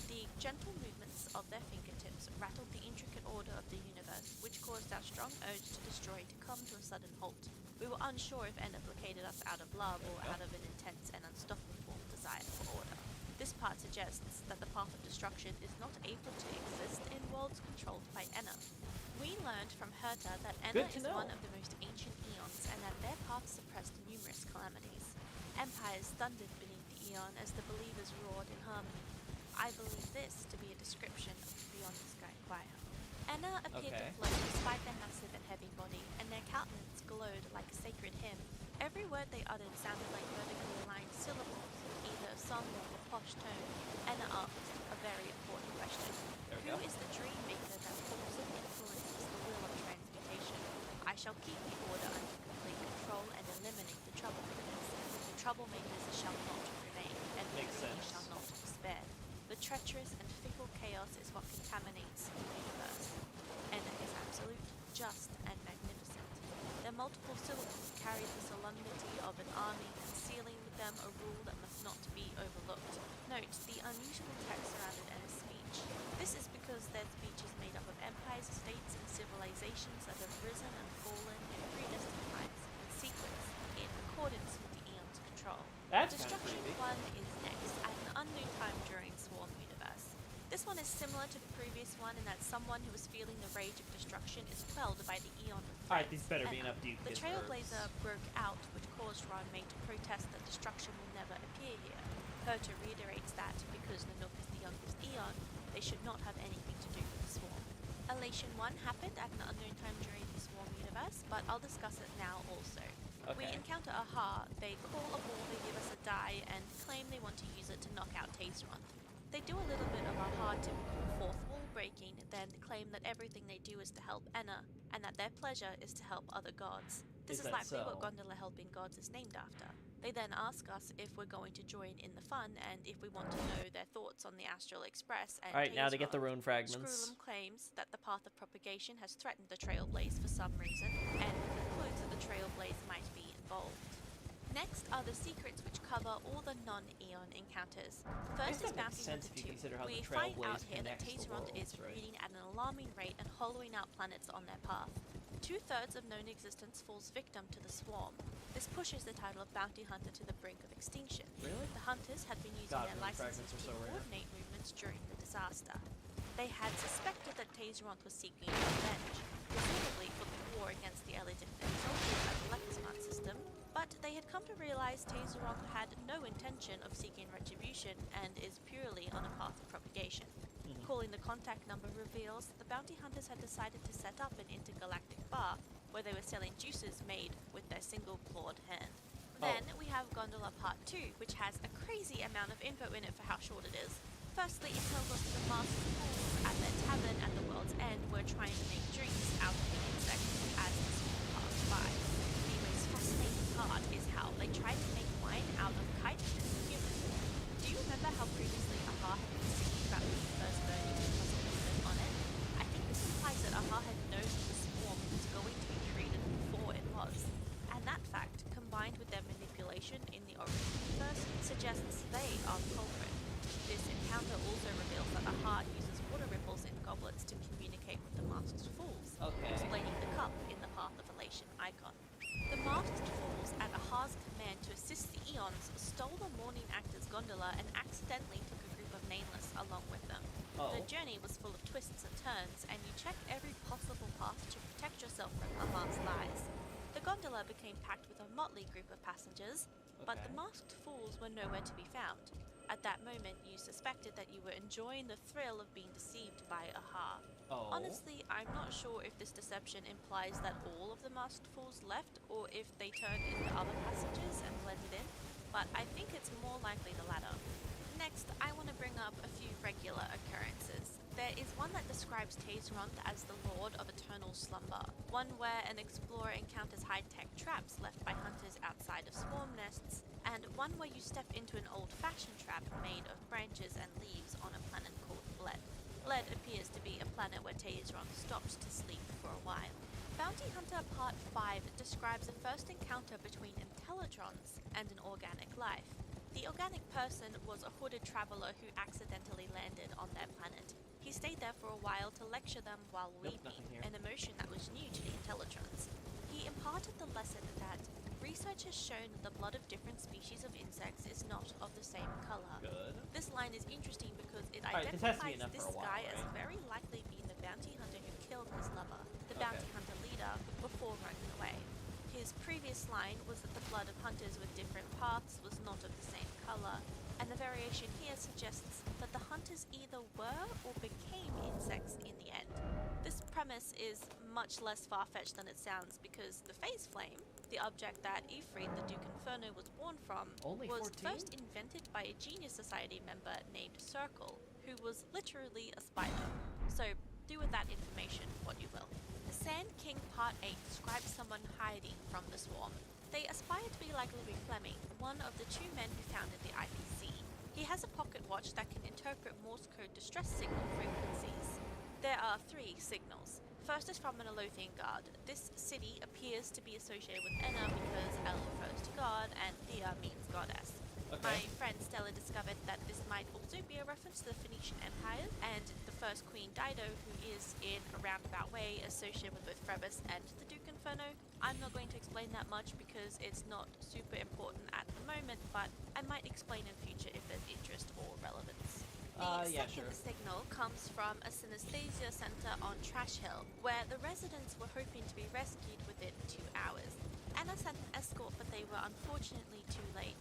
The gentle movements of their fingertips rattled the intricate order of the universe, which caused our strong urge to destroy to come to a sudden halt. We were unsure if Enna placated us out of love or out of an intense and unstoppable desire for order. This part suggests that the path of destruction is not able to exist in worlds controlled by Enna. We learned from Herta that Enna is one of the most ancient eons, and that their path suppressed numerous calamities. Empires thundered beneath the eon as the believers roared in harmony. I believe this to be a description of the Beyond the Sky Choir. Enna appeared to float despite their massive and heavy body, and their countenance glowed like a sacred hymn. Every word they uttered sounded like vertically aligned syllables, either a song or a posh tone. Enna asked a very important question. Who is the dream maker that pulls and influences the will of transmutation? I shall keep the order under complete control and eliminate the troublemakers. The troublemakers shall not remain, and the shall not be spared. The treacherous and fickle chaos is what contaminates the universe. Enna is absolute, just, and magnificent. Their multiple syllables carry the solemnity of an army, concealing with them a rule that must not be overlooked. Note the unusual text surrounded Enna's speech. This is because their speech is made up of empires, states, and civilizations that have risen and fallen in predestined times and sequence in accordance with the eon's control. Destruction 1 is next, at an unknown time during Swarm Universe. This one is similar to the previous one in that someone who is feeling the rage of destruction is quelled by the eon with Alright, these better be enough dude. The Trailblazer broke out, which caused Ranmei to protest that destruction will never appear here. Herta reiterates that because Nanook is the youngest eon, they should not have anything to do with the Swarm. Elation 1 happened at an unknown time during the Swarm Universe, but I'll discuss it now also. We encounter Aha, they call a ball, they give us a die, and claim they want to use it to knock out Tazeronth. They do a little bit of Aha typical fourth wall breaking, then claim that everything they do is to help Enna, and that their pleasure is to help other gods. This is likely what Gondola Helping Gods is named after. They then ask us if we're going to join in the fun, and if we want to know their thoughts on the Astral Express and Alright, now to get the rune fragments. Scroolum claims that the path of propagation has threatened the Trailblaze for some reason, and concludes that the Trailblaze might be involved. Next are the secrets which cover all the non-Eon encounters. First is Bounty Hunter 2. We find out here that Tazeronth is breeding at an alarming rate and hollowing out planets on their path. 2/3 of known existence falls victim to the swarm. This pushes the title of Bounty Hunter to the brink of extinction. The hunters had been using their licenses to coordinate movements during the disaster. They had suspected that Tazeronth was seeking revenge, presumably for the war against the Elidith and soldiers at the Lexman system, but they had come to realize Tazeronth had no intention of seeking retribution and is purely on a path of propagation. Calling the contact number reveals the bounty hunters had decided to set up an intergalactic bar where they were selling juices made with their single clawed hand. Then we have Gondola Part 2, which has a crazy amount of info in it for how short it is. Firstly, it tells us the master fools at their tavern at the world's end were trying to make drinks out of the insects as the swarm passed by. The most fascinating part is how they tried to make wine out of chitin and humans. Do you remember how previously Aha had been singing about the first burning because of human on it? I think this implies that Aha had known that the swarm was going to be created before it was. And that fact, combined with their manipulation in the Origin Universe, suggests they are the culprit. This encounter also reveals that Aha uses water ripples in goblets to communicate with the masked fools, Okay. explaining the cup in the Path of Elation icon. The masked fools, at Ahar's command to assist the Eons, stole the Morning Actor's gondola and accidentally took a group of Nameless along with them. Oh. The journey was full of twists and turns, and you checked every possible path to protect yourself from Ahar's lies. The gondola became packed with a motley group of passengers, but the masked fools were nowhere to be found. At that moment, you suspected that you were enjoying the thrill of being deceived by Ahar. Oh. Honestly, I'm not sure if this deception implies that all of the masked fools left, or if they turned into other passengers and blended in, but I think it's more likely the latter. Next, I want to bring up a few regular occurrences. There is one that describes Taseront as the Lord of Eternal Slumber, one where an explorer encounters high-tech traps left by hunters outside of swarm nests, and one where you step into an old-fashioned trap made of branches and leaves on a planet called Bled. Bled appears to be a planet where Taseront stopped to sleep for a while. Bounty Hunter Part 5 describes the first encounter between Intellitrons and an organic life. The organic person was a hooded traveler who accidentally landed on their planet. He stayed there for a while to lecture them while weeping, an emotion that was new to the Intellitrons. He imparted the lesson that research has shown that the blood of different species of insects is not of the same color. Good. This line is interesting because it Alright, this has to be identifies enough this for a while, guy as right? very likely being the bounty hunter who killed his lover, the Okay. bounty hunter leader, before running away. His previous line was that the blood of hunters with different paths was not of the same color, and the variation here suggests that the hunters either were or became insects in the end. This premise is much less far-fetched than it sounds because the phase flame, the object that Ifrit the Duke Inferno was born from, Only was 14? first invented by a Genius Society member named Circle, who was literally a spider. So do with that information what you will. Sand King Part 8 describes someone hiding from the swarm. They aspire to be like Louis Fleming, one of the two men who founded the IPC. He has a pocket watch that can interpret Morse code distress signal frequencies. There are 3 signals. First is from an Elothian god. This city appears to be associated with Enna because El refers to God and Thea means goddess. Okay. My friend Stella discovered that this might also be a reference to the Phoenician Empire and the first Queen Dido, who is in a roundabout way associated with both Phoebus and the Duke Inferno. I'm not going to explain that much because it's not super important at the moment, but I might explain in future if there's interest or relevance. The Yeah, second sure. signal comes from a synesthesia center on Trash Hill, where the residents were hoping to be rescued within 2 hours. Anna sent an escort, but they were unfortunately too late.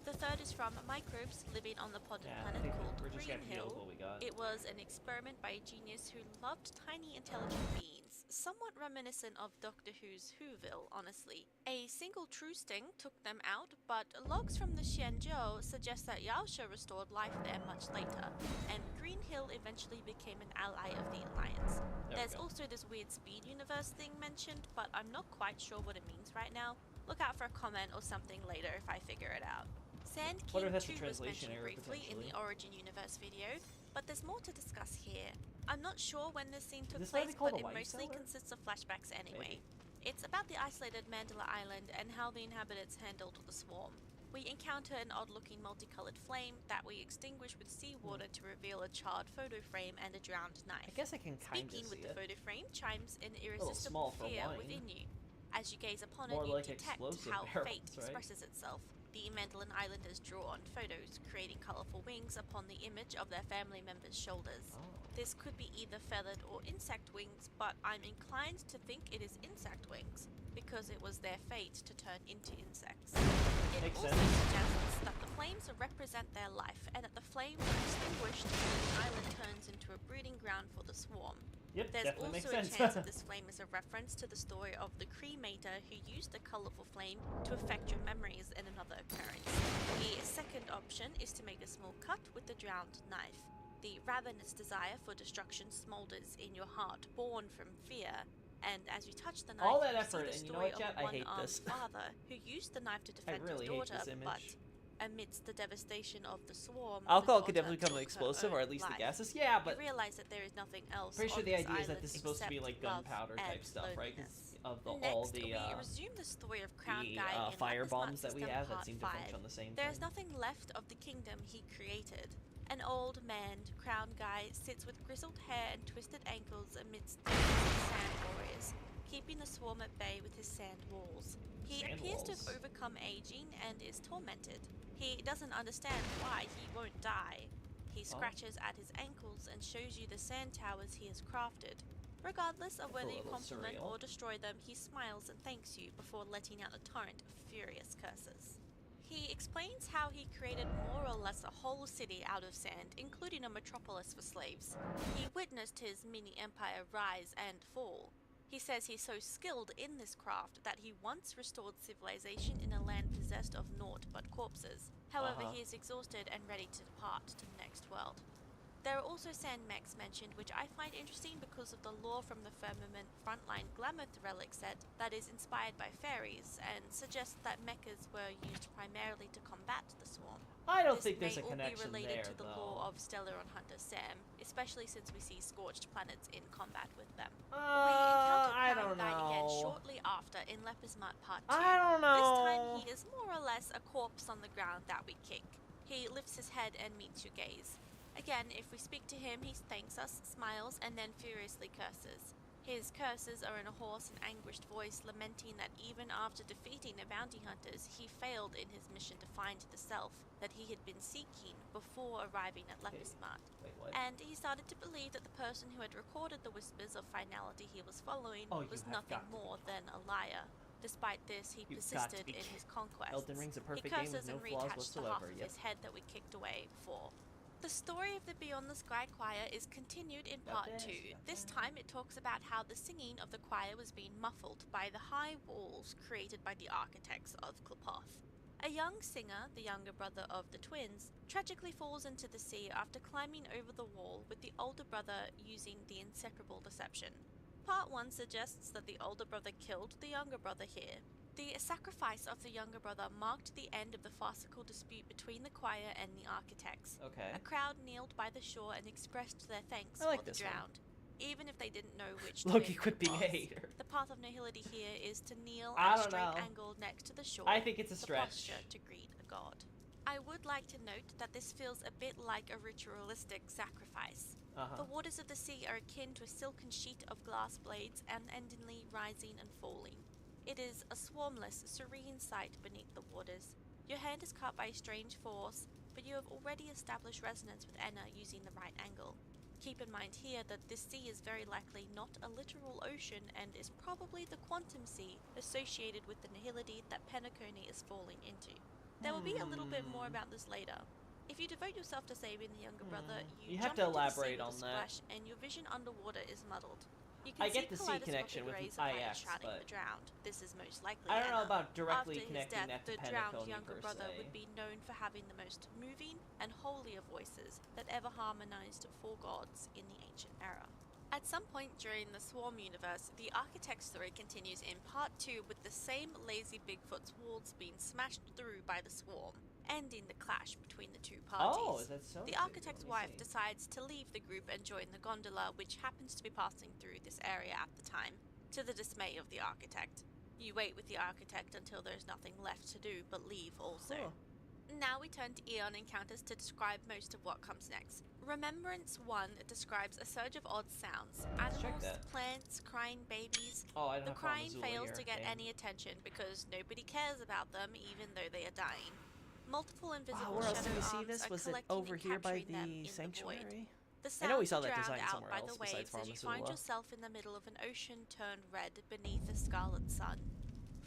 The third is from microbes living on the podded Yeah, I planet think called we're just Green gonna deal with Hill. what we got. It was an experiment by a genius who loved tiny intelligent beings, somewhat reminiscent of Doctor Who's Whoville, honestly. A single true sting took them out, but logs from the Xianzhou suggest that Yaosha restored life there much later, and Green Hill eventually became an ally of the Alliance. There's also this weird speed universe thing mentioned, but I'm not quite sure what it means right now. Look out for a comment or something later if I figure it out. Sand What King if that's a 2 was translation mentioned error, briefly in the potentially? Origin Universe video, but there's more to discuss here. I'm not sure when this scene took This might be place, called but a it wife mostly seller? consists of flashbacks anyway. Maybe. It's about the isolated Mandala Island and how the inhabitants handled the swarm. We encounter an odd-looking multicolored flame that we extinguish with seawater to reveal a charred photo frame and a drowned knife. I guess I can kind of Speaking see with the it. photo frame chimes an small irresistible for fear wine. within you. As you gaze upon More it, you like detect explosive how barrels, fate right? expresses itself. The Mandolin Islanders draw on photos, creating colorful wings upon the image of their family members' shoulders. Oh. This could be either feathered or insect wings, but I'm inclined to think it is insect wings, because it was their fate to turn into insects. It Makes also sense. suggests that the flames represent their life, and that the flames are extinguished when the island turns into a breeding ground for the swarm. Yep, There's definitely also makes a sense. chance that this flame is a reference to the story of the cremator who used the colorful flame to affect your memories in another occurrence. The second option is to make a small cut with the drowned knife. The ravenous desire for destruction smolders in your heart, born from fear, and as you touch the knife, All that you effort, see and the you know story what, chat? of I a hate one-armed this. father who used the knife to defend really his hate daughter, this image. but amidst the devastation of the swarm, Alcohol the could definitely daughter become an took her explosive, or own at least the life. gases. Yeah, but You realize that there is nothing else pretty sure on the this idea is that island this is supposed to be like except love gunpowder type and stuff, right? Because loneliness. of all Next, the we resume the story of Crown Guy in fire Lapis bombs that we System have that Part seem to 5. function on the same There is thing. nothing left of the kingdom he created. An old man, Crown Guy, sits with grizzled hair and twisted ankles amidst the sand warriors, keeping the swarm at bay with his sand walls. He Sand appears to walls. have overcome aging and is tormented. He doesn't understand why he won't die. He scratches at his ankles and shows you the sand towers he has crafted. Regardless of That's a whether you little compliment surreal. or destroy them, he smiles and thanks you before letting out a torrent of furious curses. He explains how he created more or less a whole city out of sand, including a metropolis for slaves. He witnessed his mini empire rise and fall. He says he's so skilled in this craft that he once restored civilization in a land possessed of naught but corpses. However, he is exhausted and ready to depart to the next world. There are also sand mechs mentioned, which I find interesting because of the lore from the Firmament Frontline Glamour Relic set that is inspired by fairies and suggests that mechas were used primarily to combat the swarm. I don't This think there's a may all be connection related there, to the though. lore of Stellar on Hunter Sam, especially since we see scorched planets in combat with them. We I encounter don't Crown Guy again know. shortly after in Lepismart Part 2. I don't know. This time he is more or less a corpse on the ground that we kick. He lifts his head and meets your gaze. Again, if we speak to him, he thanks us, smiles, and then furiously curses. His curses are in a hoarse and anguished voice, lamenting that even after defeating the bounty hunters, he failed in his mission to find the self that he had been seeking before arriving at Lepismart. Wait, what? And he started to believe that the person who had recorded the whispers of finality he was following was nothing more than a liar. Despite this, he persisted in his conquest. Elden Ring's a perfect he game with curses no and flaws reattached the half whatsoever. of his head that we kicked away before. The story of the Beyond the Sky Choir is continued in Part 2. This time it talks about how the singing of the choir was being muffled by the high walls created by the architects of Klapoth. A young singer, the younger brother of the twins, tragically falls into the sea after climbing over the wall with the older brother using the inseparable deception. Part 1 suggests that the older brother killed the younger brother here. The sacrifice of the younger brother marked the end of the farcical dispute between the choir and the architects. Okay. A crowd kneeled by the shore and expressed their thanks I like for the this one. drowned, even if they didn't know which Lokey twin quit it being a was. hater. The path of nihility here is to kneel I at a don't straight know. angle next to the shore. I think it's a the stretch. posture to greet a god. I would like to note that this feels a bit like a ritualistic sacrifice. The waters of the sea are akin to a silken sheet of glass blades, unendingly rising and falling. It is a swarmless, serene sight beneath the waters. Your hand is caught by a strange force, but you have already established resonance with Enna using the right angle. Keep in mind here that this sea is very likely not a literal ocean and is probably the quantum sea associated with the nihility that Penacony is falling into. There will be a little bit more about this later. If you devote yourself to saving the younger brother, you have jump to into the sea elaborate with on a that. splash, and your vision underwater is muddled. You can I see get the sea kaleidoscopic connection with rays of light IX, shrouding but the drowned. This is most likely I don't know Enna. about directly After his connecting death, that to the drowned Penacony younger per brother se. would be known for having the most moving and holier voices that ever harmonized four gods in the ancient era. At some point during the Swarm universe, the architect's story continues in Part 2 with the same lazy Bigfoot's walls being smashed through by the Swarm, ending the clash between the two parties. Oh, is that so? The architect's wife decides to leave the group and join the gondola, which happens to be passing through this area at the time, to the dismay of the architect. You wait with the architect until there's nothing left to do but leave also. Now we turn to Eon Encounters to describe most of what comes next. Remembrance 1 describes a surge of odd sounds. Animals, plants, crying babies. Oh, I don't The have crying Farmazula fails here. to get Damn. any attention because nobody cares about them even though they are dying. Multiple invisible Where else shadow did we see arms this? are Was it collecting over and here by capturing them the in sanctuary? The void. The I know we sounds saw that drowned design out somewhere by else the besides waves as you find Farmazula. yourself in the middle of an ocean turned red beneath a scarlet sun.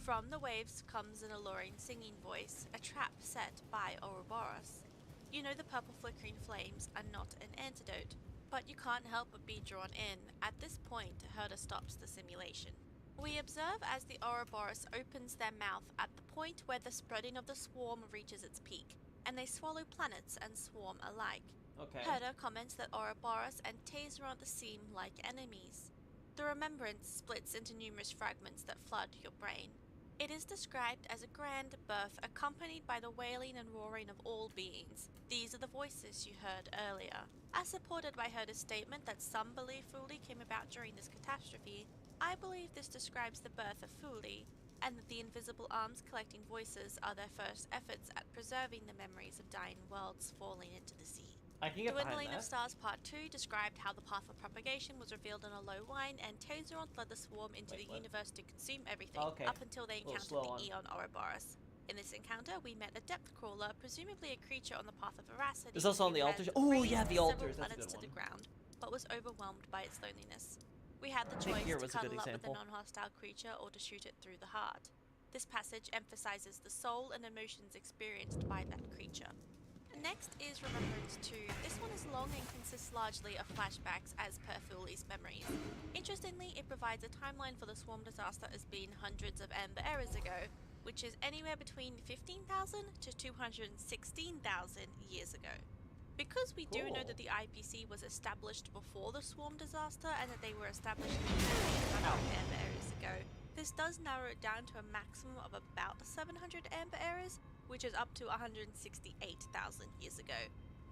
From the waves comes an alluring singing voice, a trap set by Ouroboros. You know the purple flickering flames are not an antidote, but you can't help but be drawn in. At this point, Herda stops the simulation. We observe as the Ouroboros opens their mouth at the point where the spreading of the swarm reaches its peak, and they swallow planets and swarm alike. Okay. Herda comments that Ouroboros and Taseront seem like enemies. The remembrance splits into numerous fragments that flood your brain. It is described as a grand birth accompanied by the wailing and roaring of all beings. These are the voices you heard earlier. As supported by Herda's statement that some believe Fuli came about during this catastrophe, I believe this describes the birth of Fuli, and that the invisible arms collecting voices are their first efforts at preserving the memories of dying worlds falling into the sea. I can get behind Dwindling that. of Stars Part 2 described how the path of propagation was revealed on a low line, and Tazeronth led the swarm into the universe to consume everything, Okay. up until they encountered slow the on. Eon Ouroboros. In this encounter, we met a depth crawler, presumably a creature on the path of veracity. There's also on the who altars. had Oh raised yeah, the several altars. That's a planets good to the one. ground, but was overwhelmed by its loneliness. We had the I think choice here to was a good cuddle up with a example. non-hostile creature or to shoot it through the heart. This passage emphasizes the soul and emotions experienced by that creature. Next is Remembrance 2. This one is long and consists largely of flashbacks as per Fuli's memories. Interestingly, it provides a timeline for the swarm disaster as being hundreds of Amber Eras ago, which is anywhere between 15,000 to 216,000 years ago. Because we do know that the IPC was established before the swarm disaster and that they were established 1500 Amber Eras ago, this does narrow it down to a maximum of about 700 Amber Eras, which is up to 168,000 years ago.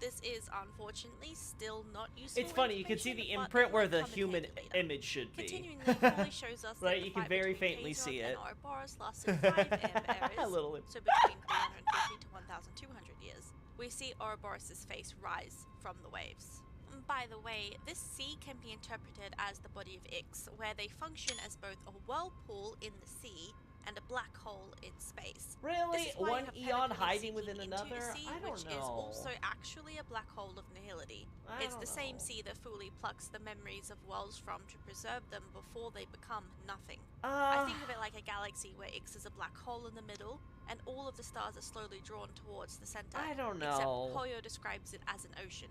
This is unfortunately still not useful. It's funny, you can see the imprint where the human image should be. Continuingly, Fully shows us right, that you the can fight very between faintly Tazeroth see and it. Ouroboros lasted 5 Amber Eras, so between 350 to 1,200 years. We see Ouroboros' face rise from the waves. By the way, this sea can be interpreted as the body of Ix, where they function as both a whirlpool in the sea and a black hole in space. Really? One eon hiding within Sea, another? I don't know. Which is also actually a black hole of nihility. It's the same sea that Fuli plucks the memories of worlds from to preserve them before they become nothing. I think of it like a galaxy where Ix is a black hole in the middle, and all of the stars are slowly drawn towards the center. I don't know. Except Poyo describes it as an ocean.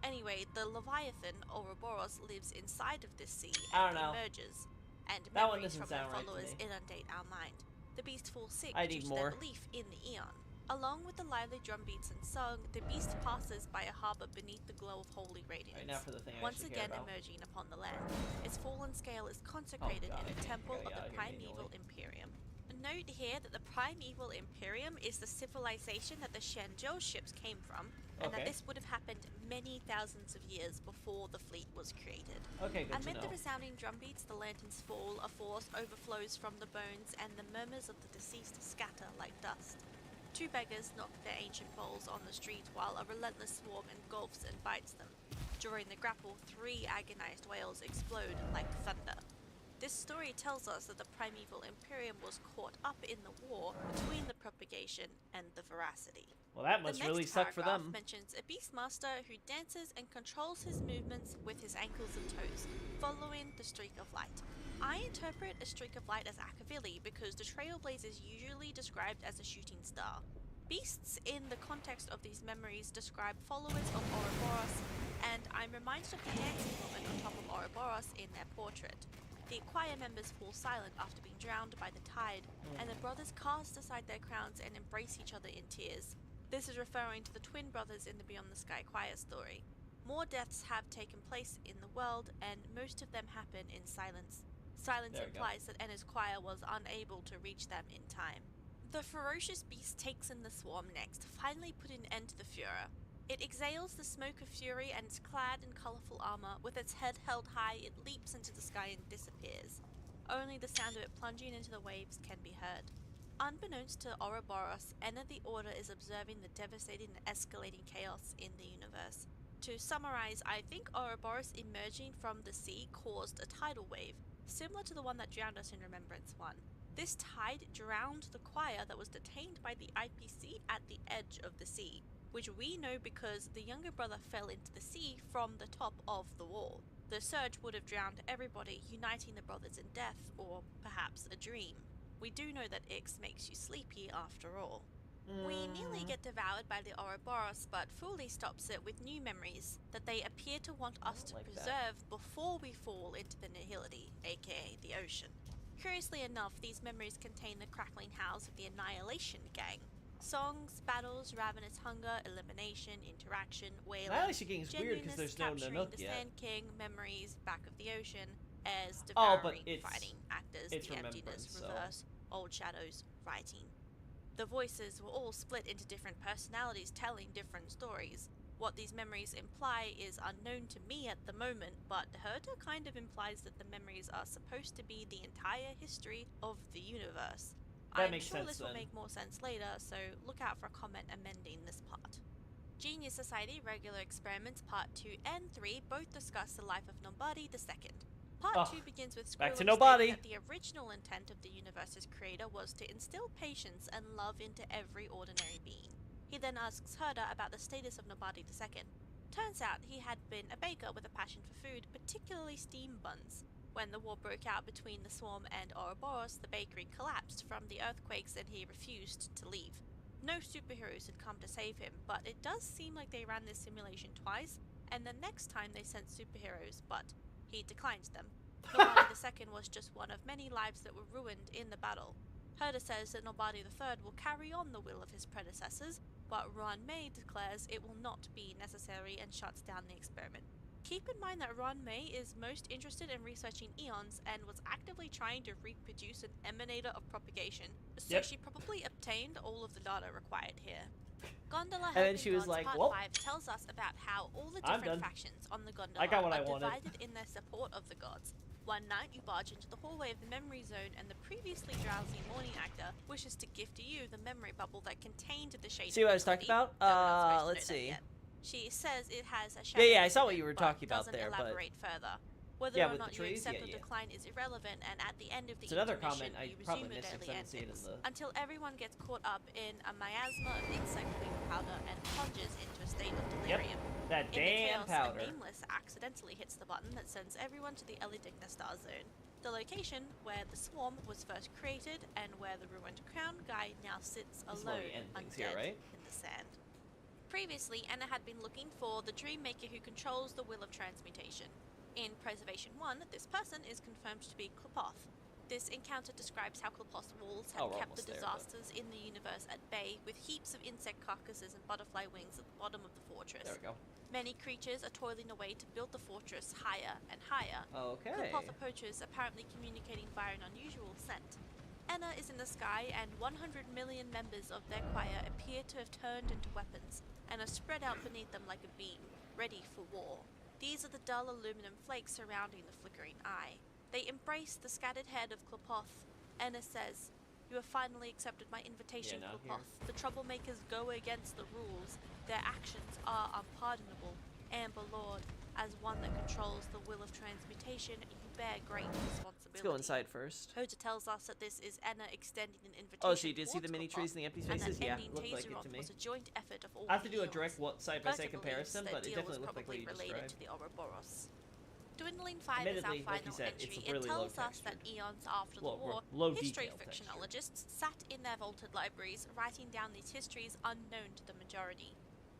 Anyway, the Leviathan, Ouroboros, lives inside of this sea and emerges, and memories from their followers inundate our mind. The beast falls sick due to their belief in the Eon. Along with the lively drum beats and song, the beast passes by a harbor beneath the glow of holy radiance, once again emerging upon the land. Its fallen scale is consecrated in a temple of the primeval Imperium. Note here that the primeval Imperium is the civilization that the Shanzhou ships came from, and that this would have happened many thousands of years before the fleet was created. Amid the resounding drumbeats, the lanterns fall, a force overflows from the bones, and the murmurs of the deceased scatter like dust. Two beggars knock their ancient bowls on the street while a relentless swarm engulfs and bites them. During the grapple, 3 agonized whales explode like thunder. This story tells us that the primeval Imperium was caught up in the war between the propagation and the veracity. Well, that must really suck for them. The next paragraph mentions a beastmaster who dances and controls his movements with his ankles and toes, following the streak of light. I interpret a streak of light as Akavili because the Trailblazer is usually described as a shooting star. Beasts in the context of these memories describe followers of Ouroboros, and I'm reminded of the dancing woman on top of Ouroboros in their portrait. The choir members fall silent after being drowned by the tide, and the brothers cast aside their crowns and embrace each other in tears. This is referring to the twin brothers in the Beyond the Sky choir story. More deaths have taken place in the world, and most of them happen in silence. Silence implies that Enna's choir was unable to reach them in time. The ferocious beast takes in the swarm next, finally putting an end to the furor. It exhales the smoke of fury and is clad in colourful armour. With its head held high, it leaps into the sky and disappears. Only the sound of it plunging into the waves can be heard. Unbeknownst to Ouroboros, Enna the Order is observing the devastating and escalating chaos in the universe. To summarise, I think Ouroboros emerging from the sea caused a tidal wave, similar to the one that drowned us in Remembrance 1. This tide drowned the choir that was detained by the IPC at the edge of the sea, which we know because the younger brother fell into the sea from the top of the wall. The surge would have drowned everybody, uniting the brothers in death, or perhaps a dream. We do know that Ix makes you sleepy after all. We nearly get devoured by the Ouroboros, but Fuli stops it with new memories that they appear to want us to preserve before we fall into the nihility, aka the ocean. Curiously enough, these memories contain the crackling howls of the Annihilation Gang. Songs, battles, ravenous hunger, elimination, interaction, wailing, Annihilation Gang is weird because there's no capturing Nanook the yet. Sand King, memories, back of the ocean, as devouring, but fighting, actors, it's the emptiness, so. reverse, old shadows, writing. The voices were all split into different personalities telling different stories. What these memories imply is unknown to me at the moment, but Herder kind of implies that the memories are supposed to be the entire history of the universe. That I'm makes sure sense this then. will make more sense later, so look out for a comment amending this part. Genius Society Regular Experiments Part 2 and 3 both discuss the life of Nobody II. Part 2 begins with back to Squirrel Nobody. stating that the original intent of the universe's creator was to instill patience and love into every ordinary being. He then asks Herder about the status of Nobody II. Turns out he had been a baker with a passion for food, particularly steam buns. When the war broke out between the Swarm and Ouroboros, the bakery collapsed from the earthquakes and he refused to leave. No superheroes had come to save him, but it does seem like they ran this simulation twice, and the next time they sent superheroes, but he declined them. Nobody II was just one of many lives that were ruined in the battle. Herder says that Nobody III will carry on the will of his predecessors, but Ron May declares it will not be necessary and shuts down the experiment. Keep in mind that Ron May is most interested in researching eons and was actively trying to reproduce an emanator of propagation, so she probably obtained all of the data required here. Gondola And then she was Gods like, Part well, 5 tells us about how all the I'm different done. factions on the gondola I got what are I wanted. divided in their support of the gods. One night you barge into the hallway of the memory zone and the previously drowsy morning actor wishes to gift to you the memory bubble that contained the shade. See what I was talking about? No one else is supposed to Let's know that see. yet. She says it has a shadow. Yeah, I saw what you were but talking about doesn't there, but elaborate further. Whether yeah, or with not the you trees, accept yeah, or yeah. decline is irrelevant, and at the end of the It's another intermission, comment I you probably resume missed your because daily I didn't see it in antics, the- until everyone gets caught up in a miasma of insect wing powder and plunges into a state of delirium. That In the damn chaos, powder. a nameless accidentally hits the button that sends everyone to the Elidigna Star Zone, the location where the Swarm was first created and where the ruined Crown Guy now sits This is where alone, we end things undead, here, right? in the sand. Previously, Anna had been looking for the Dream Maker who controls the will of transmutation. In Preservation 1, this person is confirmed to be Klopoth. This encounter describes how Klopoth's walls had Oh, we're kept the almost there, disasters in the universe at bay, with heaps of insect carcasses and butterfly wings at the bottom of the fortress. There we go. Many creatures are toiling away to build the fortress higher and higher. Okay. Klopoth approaches, apparently communicating via an unusual scent. Enna is in the sky, and 100 million members of their choir appear to have turned into weapons, and are spread out beneath them like a beam, ready for war. These are the dull aluminum flakes surrounding the flickering eye. They embrace the scattered head of Klopoth. Enna says, "You have finally accepted my invitation, Yeah, now Klopoth. The troublemakers go against the rules. Their actions are unpardonable. Amber Lord, as one that controls the will of transmutation, you bear great responsibility." Let's go inside first. Hoja tells us that this is Enna extending an invitation. Oh, so you did see the towards mini Klopoth, trees and the empty and spaces? that Yeah, ending looked like it to Tazeroth me. was a joint effort of all I have to the do a eons. direct side-by-side Herta comparison, believes but that it deal definitely was looked like what probably you related described. to the Ouroboros. Dwindling 5 is our Admittedly, like you final said, it's entry. really It tells low us that textured. eons after the Well, war, low history detail texture. fictionologists sat in their vaulted libraries writing down these histories unknown to the majority.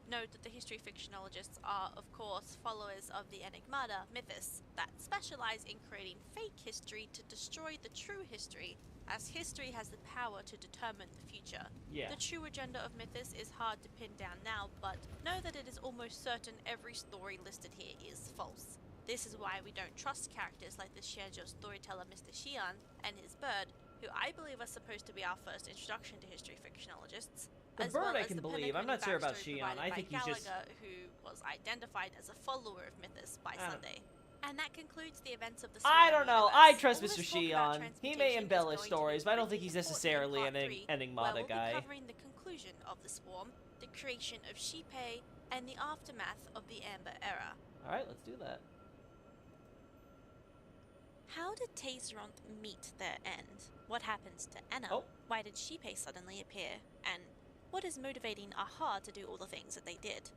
Note that the history fictionologists are, of course, followers of the Enigmata mythos that specialize in creating fake history to destroy the true history, as history has the power to determine the future. Yeah. The true agenda of mythos is hard to pin down now, but know that it is almost certain every story listed here is false. This is why we don't trust characters like the Shenzhou storyteller Mr. Xian and his bird, who I believe are supposed to be our first introduction to history fictionologists. The as bird well I as can the believe. I'm Penacony not sure about backstory Xian. provided I by think he's just... Gallagher, who was identified as a follower of Mythos by I don't Sunday. And that concludes the events of the I Swarm don't know. universe. I trust All Mr. this talk about Xian. He transmutation may is embellish going to be stories, but I don't think really he's important necessarily in an Part 3, Enigmata where guy. we'll be covering the conclusion of the Swarm, the creation of Sheepei, and the aftermath of the Amber Era. Alright, let's do that. How did Tazeroth meet their end? What happens to Anna? Oh. Why did Sheepei suddenly appear? And what is motivating Aha to do all the things that they did?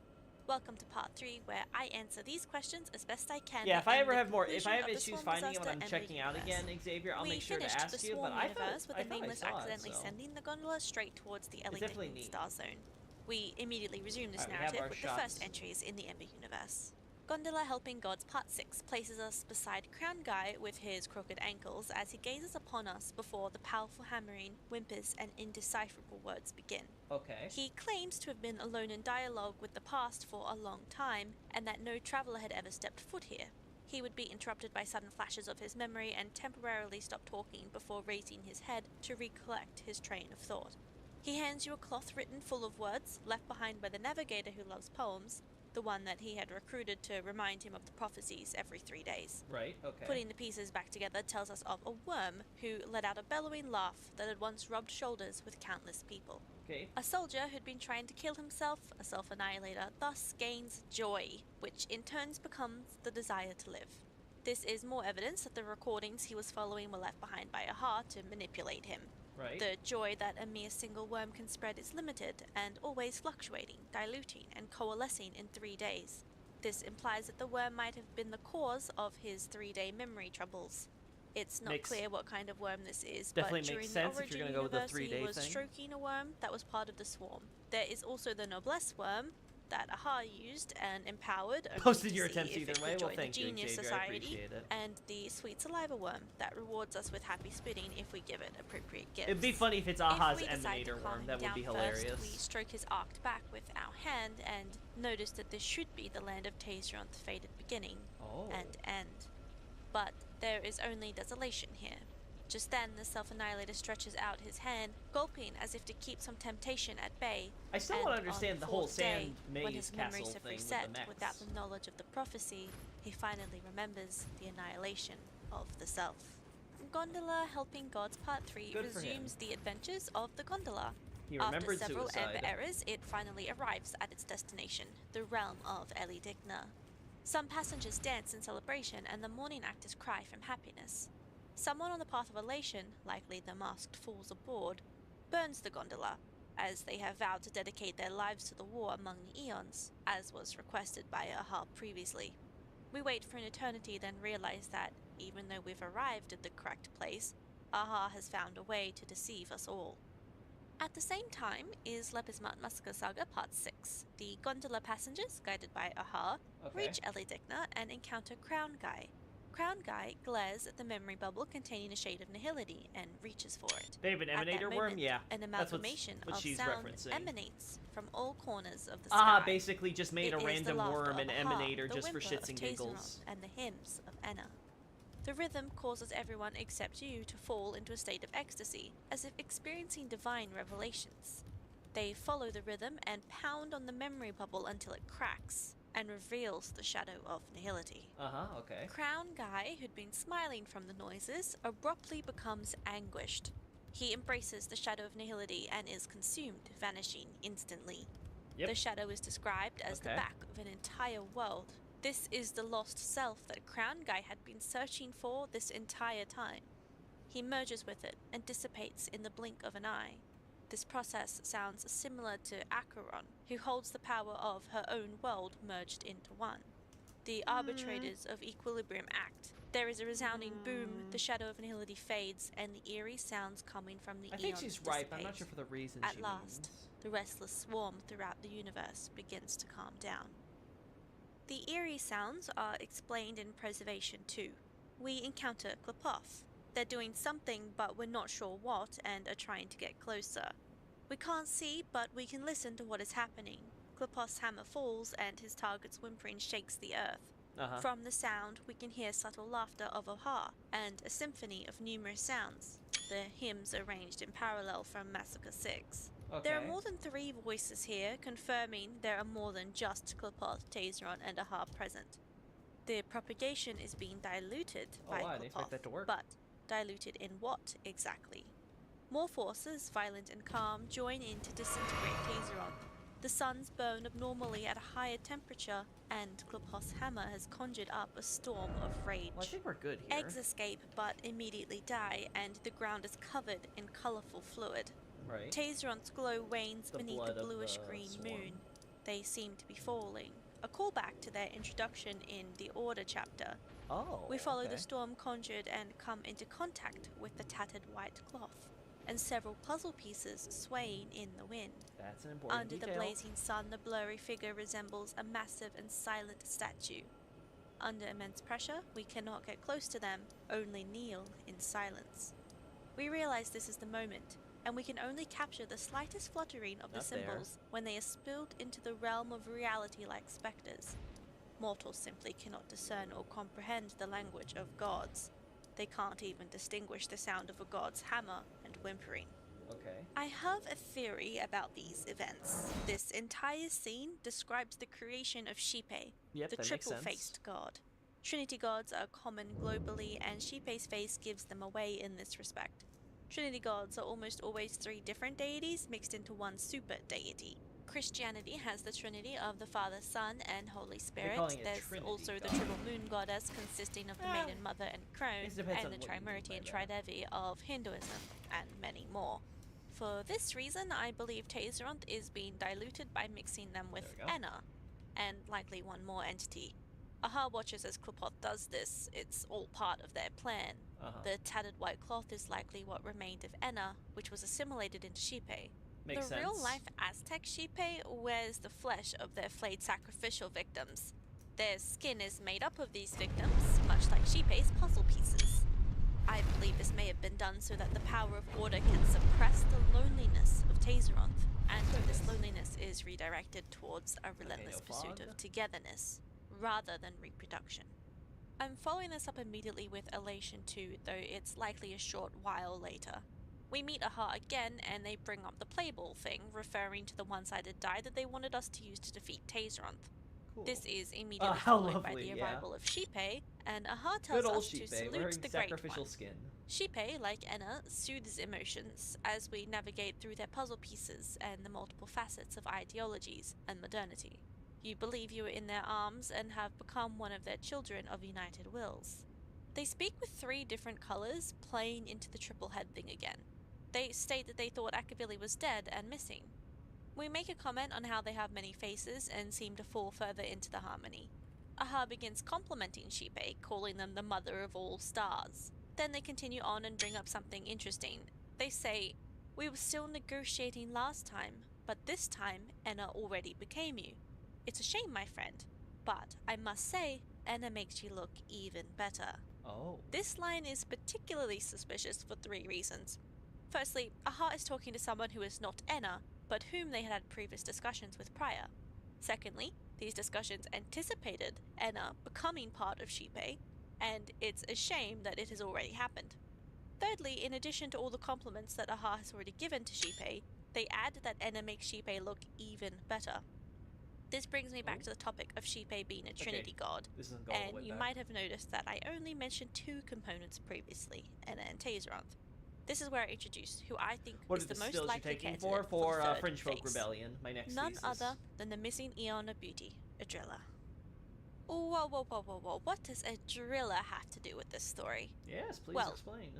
Welcome to part 3, where I answer these questions as best I can. Yeah, if I in ever the have more... If conclusion I have of the issues Swarm finding it when disaster I'm and checking the out universe. again, Xavier, I'll We make sure to finished ask the you, but Swarm I universe with thought the nameless I saw it, accidentally so... sending the gondola straight towards the definitely Elidigna neat. Star Zone. We immediately resume this Alright, we have narrative our with shots. the first entries in the Ember universe. Gondola Helping Gods Part 6 places us beside Crown Guy with his crooked ankles as he gazes upon us before the powerful hammering, whimpers, and indecipherable words begin. Okay. He claims to have been alone in dialogue with the past for a long time, and that no traveller had ever stepped foot here. He would be interrupted by sudden flashes of his memory and temporarily stop talking before raising his head to recollect his train of thought. He hands you a cloth written full of words, left behind by the navigator who loves poems, the one that he had recruited to remind him of the prophecies every 3 days. Right, okay. Putting the pieces back together tells us of a worm who let out a bellowing laugh that had once rubbed shoulders with countless people. Okay. A soldier who'd been trying to kill himself, a self-annihilator, thus gains joy, which in turn becomes the desire to live. This is more evidence that the recordings he was following were left behind by Aha to manipulate him. Right. The joy that a mere single worm can spread is limited and always fluctuating, diluting, and coalescing in 3 days. This implies that the worm might have been the cause of his 3-day memory troubles. It's not clear what kind of worm this is, but during the Origin universe, he was stroking a worm that was part of the swarm. There is also the Noblesse worm that Aha used and empowered. Posted your attempts either way. Well, thank you, Genius Xavier. Society, I appreciate it. and the Sweet Saliva worm that rewards us with happy spitting if we give it appropriate gifts. It'd be funny if it's Aha's If we decide to Emanator calm worm. him That would down be first, hilarious. we stroke his arced back with our hand and notice that this should be the land of Tazeron's fated beginning and end. But there is only desolation here. Just then, the self-annihilator stretches out his hand, gulping as if to keep some temptation at bay. I still want to understand the whole sand maze when his castle memories have thing reset with the mechs. without the knowledge of the prophecy, he finally remembers the annihilation of the self. Gondola Helping Gods Part 3 Good for him. resumes the adventures of the gondola. He After remembered several suicide. amber errors, it finally arrives at its destination, the realm of Digna. Some passengers dance in celebration and the morning actors cry from happiness. Someone on the path of elation, likely the masked fools aboard, burns the gondola, as they have vowed to dedicate their lives to the war among the eons, as was requested by Aha previously. We wait for an eternity, then realize that, even though we've arrived at the correct place, Aha has found a way to deceive us all. At the same time is Lepismat Massacre Saga Part 6. The gondola passengers, guided by Aha, reach Digna and encounter Crown Guy. Crown Guy glares at the memory bubble containing a shade of nihility and reaches for it. They have an Emanator worm? Yeah. An amalgamation what of she's sound referencing. emanates from all corners of the sky. Aha basically just made a It is random the laughter worm of an Aha, Emanator the just for whimper shits of and Tazeron, giggles. and the hymns of Enna. The rhythm causes everyone except you to fall into a state of ecstasy, as if experiencing divine revelations. They follow the rhythm and pound on the memory bubble until it cracks and reveals the shadow of nihility. Okay. Crown Guy, who'd been smiling from the noises, abruptly becomes anguished. He embraces the shadow of nihility and is consumed, vanishing instantly. Yep. The shadow is described as the back of an entire world. This is the lost self that Crown Guy had been searching for this entire time. He merges with it and dissipates in the blink of an eye. This process sounds similar to Acheron, who holds the power of her own world merged into one. The arbitrators of equilibrium act. There is a resounding boom, the shadow of nihility fades, and the eerie sounds coming from the eons I think she's right, but I'm not dissipate. sure for the reason At she last, means. the restless swarm throughout the universe begins to calm down. The eerie sounds are explained in Preservation 2. We encounter Klapoth. They're doing something, but we're not sure what, and are trying to get closer. We can't see, but we can listen to what is happening. Klapoth's hammer falls, and his target's whimpering shakes the earth. From the sound, we can hear subtle laughter of Aha, and a symphony of numerous sounds. The hymns arranged in parallel from Massacre 6. There are more than 3 voices here, confirming there are more than just Klapoth, Tazeron, and Aha present. The propagation is being diluted by I didn't expect Klapoth, that to work. but diluted in what exactly? More forces, violent and calm, join in to disintegrate Tazeron. The suns burn abnormally at a higher temperature, and Klapoth's hammer has conjured up a storm of rage. Well, I think we're good here. Eggs escape but immediately die, and the ground is covered in colorful fluid. Right. Tazeron's glow wanes beneath blood the of bluish-green swarm. moon. They seem to be falling. A callback to their introduction in the Order chapter. We follow the storm conjured and come into contact with the tattered white cloth, and several puzzle pieces swaying in the wind. That's an important Under detail. the blazing sun, the blurry figure resembles a massive and silent statue. Under immense pressure, we cannot get close to them, only kneel in silence. We realize this is the moment, and we can only capture the slightest fluttering of the Not there. symbols when they are spilled into the realm of reality like specters. Mortals simply cannot discern or comprehend the language of gods. They can't even distinguish the sound of a god's hammer and whimpering. Okay. I have a theory about these events. This entire scene describes the creation of Shipe, Yep, the that makes sense. triple-faced god. Trinity gods are common globally, and Shipe's face gives them away in this respect. Trinity gods are almost always three different deities mixed into one super deity. Christianity has the Trinity of the Father, Son, and Holy Spirit. calling it There's Trinity also the God. Triple Moon Goddess, consisting of the Maiden Mother and Crone, It depends and on the what you mean Trimurti and by that. Tridevi of Hinduism, and many more. For this reason, I believe Tazeronth is being diluted by mixing them with There we go. Enna, and likely one more entity. Aha watches as Klopoth does this, it's all part of their plan. The tattered white cloth is likely what remained of Enna, which was assimilated into Shipe. Makes The sense. real-life Aztec Shipe wears the flesh of their flayed sacrificial victims. Their skin is made up of these victims, much like Shipe's puzzle pieces. I believe this may have been done so that the power of order can suppress the loneliness of Tazeronth, and this loneliness is redirected towards a relentless pursuit of togetherness, rather than reproduction. I'm following this up immediately with Elation 2, though it's likely a short while later. We meet Aha again, and they bring up the playball thing, referring to the one-sided die that they wanted us to use to defeat Tazeronth. Cool. This is immediately how followed by lovely, the yeah. arrival of Shipe, and Aha tells Good old us to Shipe, salute wearing the Great sacrificial One. skin. Shipe, like Enna, soothes emotions as we navigate through their puzzle pieces and the multiple facets of ideologies and modernity. You believe you are in their arms and have become one of their children of united wills. They speak with three different colours, playing into the triple head thing again. They state that they thought Akavili was dead and missing. We make a comment on how they have many faces and seem to fall further into the harmony. Aha begins complimenting Shipe, calling them the mother of all stars. Then they continue on and bring up something interesting. They say, "We were still negotiating last time, but this time Enna already became you. It's a shame, my friend, but I must say, Enna makes you look even better." Oh. This line is particularly suspicious for three reasons. Firstly, Aha is talking to someone who is not Enna, but whom they had had previous discussions with prior. Secondly, these discussions anticipated Enna becoming part of Shipe, and it's a shame that it has already happened. Thirdly, in addition to all the compliments that Aha has already given to Shipe, they add that Enna makes Shipe look even better. This brings me back to the topic of Shipe being a Trinity god, This isn't going all the and way you back. might have noticed that I only mentioned two components previously, Enna and Tazeronth. This is where I introduce who I think What is are the the most stills you're likely taking candidate for the third Fringe Folk phase. Rebellion? My next None thesis. other than the missing Eon of Beauty, Adrilla. Whoa, whoa, whoa, whoa, whoa, what does Adrilla have to do with this story? Yes, please Well, explain.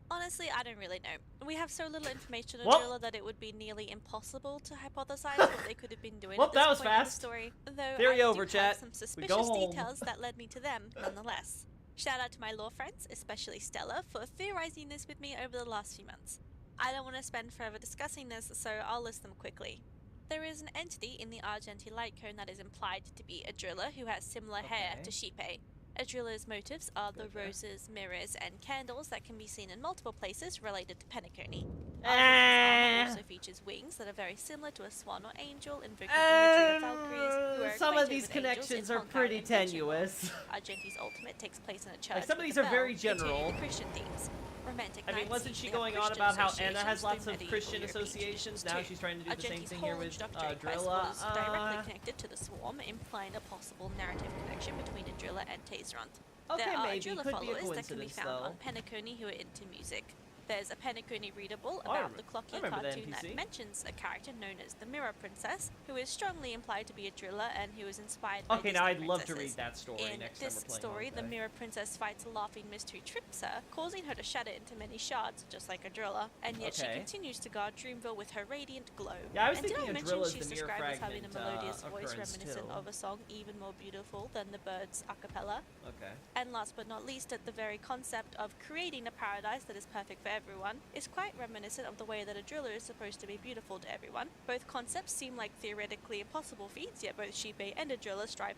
Honestly, I don't really know. We have so little information on Well- Adrilla that it would be nearly impossible to hypothesize what they could have been doing Well, at this that was point in the fast. story, though Theory I over, do chat. have some We suspicious go home. details that led me to them, nonetheless. Shout out to my lore friends, especially Stella, for theorizing this with me over the last few months. I don't want to spend forever discussing this, so I'll list them quickly. There is an entity in the Argenti light cone that is implied to be Adrilla, who has similar hair Okay. to Shipe. Adrilla's motifs are the Gotcha. roses, mirrors, and candles that can be seen in multiple places related to Penacony. Eh. Argenti's armor also features wings that are very similar to a swan or angel, invoking imagery of Valkyries, who are Some of equated these with connections angels in are Honkai pretty and Genshin lore. tenuous. Argenti's ultimate takes place in a church. some of with these a are very bell, continuing general. The Christian themes. Romantic I mean, nights wasn't she usually have going on Christian about how Anna has associations lots through of medieval Christian European associations? traditions Now too. she's trying to do the same Argenti's thing whole here with introductory quest Drilla. was directly connected to the Swarm, implying a possible narrative connection between Adrilla and Tazeronth. Okay, There are maybe. Adrilla Could be a followers that can be coincidence, found though. on Penacony who are into music. There's a Penacony readable Oh, I about the Clocky remember the cartoon that NPC. mentions a character known as the Mirror Princess, who is strongly implied to be Adrilla and who is inspired by Okay, now Disney I'd love to princesses. read that story In next time this we're playing story, the Honkai. Mirror Princess fights a laughing mist who trips her, causing her to shatter into many shards, just like Adrilla, and yet she Okay. continues to guard Dreamville with her radiant glow. Yeah, I was and did I thinking mention Adrilla's she's the mirror described as having a fragment, melodious voice occurrence, reminiscent too. of a song even more beautiful than the Birds a cappella? Okay. And last but not least, the very concept of creating a paradise that is perfect for everyone is quite reminiscent of the way that Adrilla is supposed to be beautiful to everyone. Both concepts seem like theoretically impossible feats, yet both Shipe and Adrilla strive.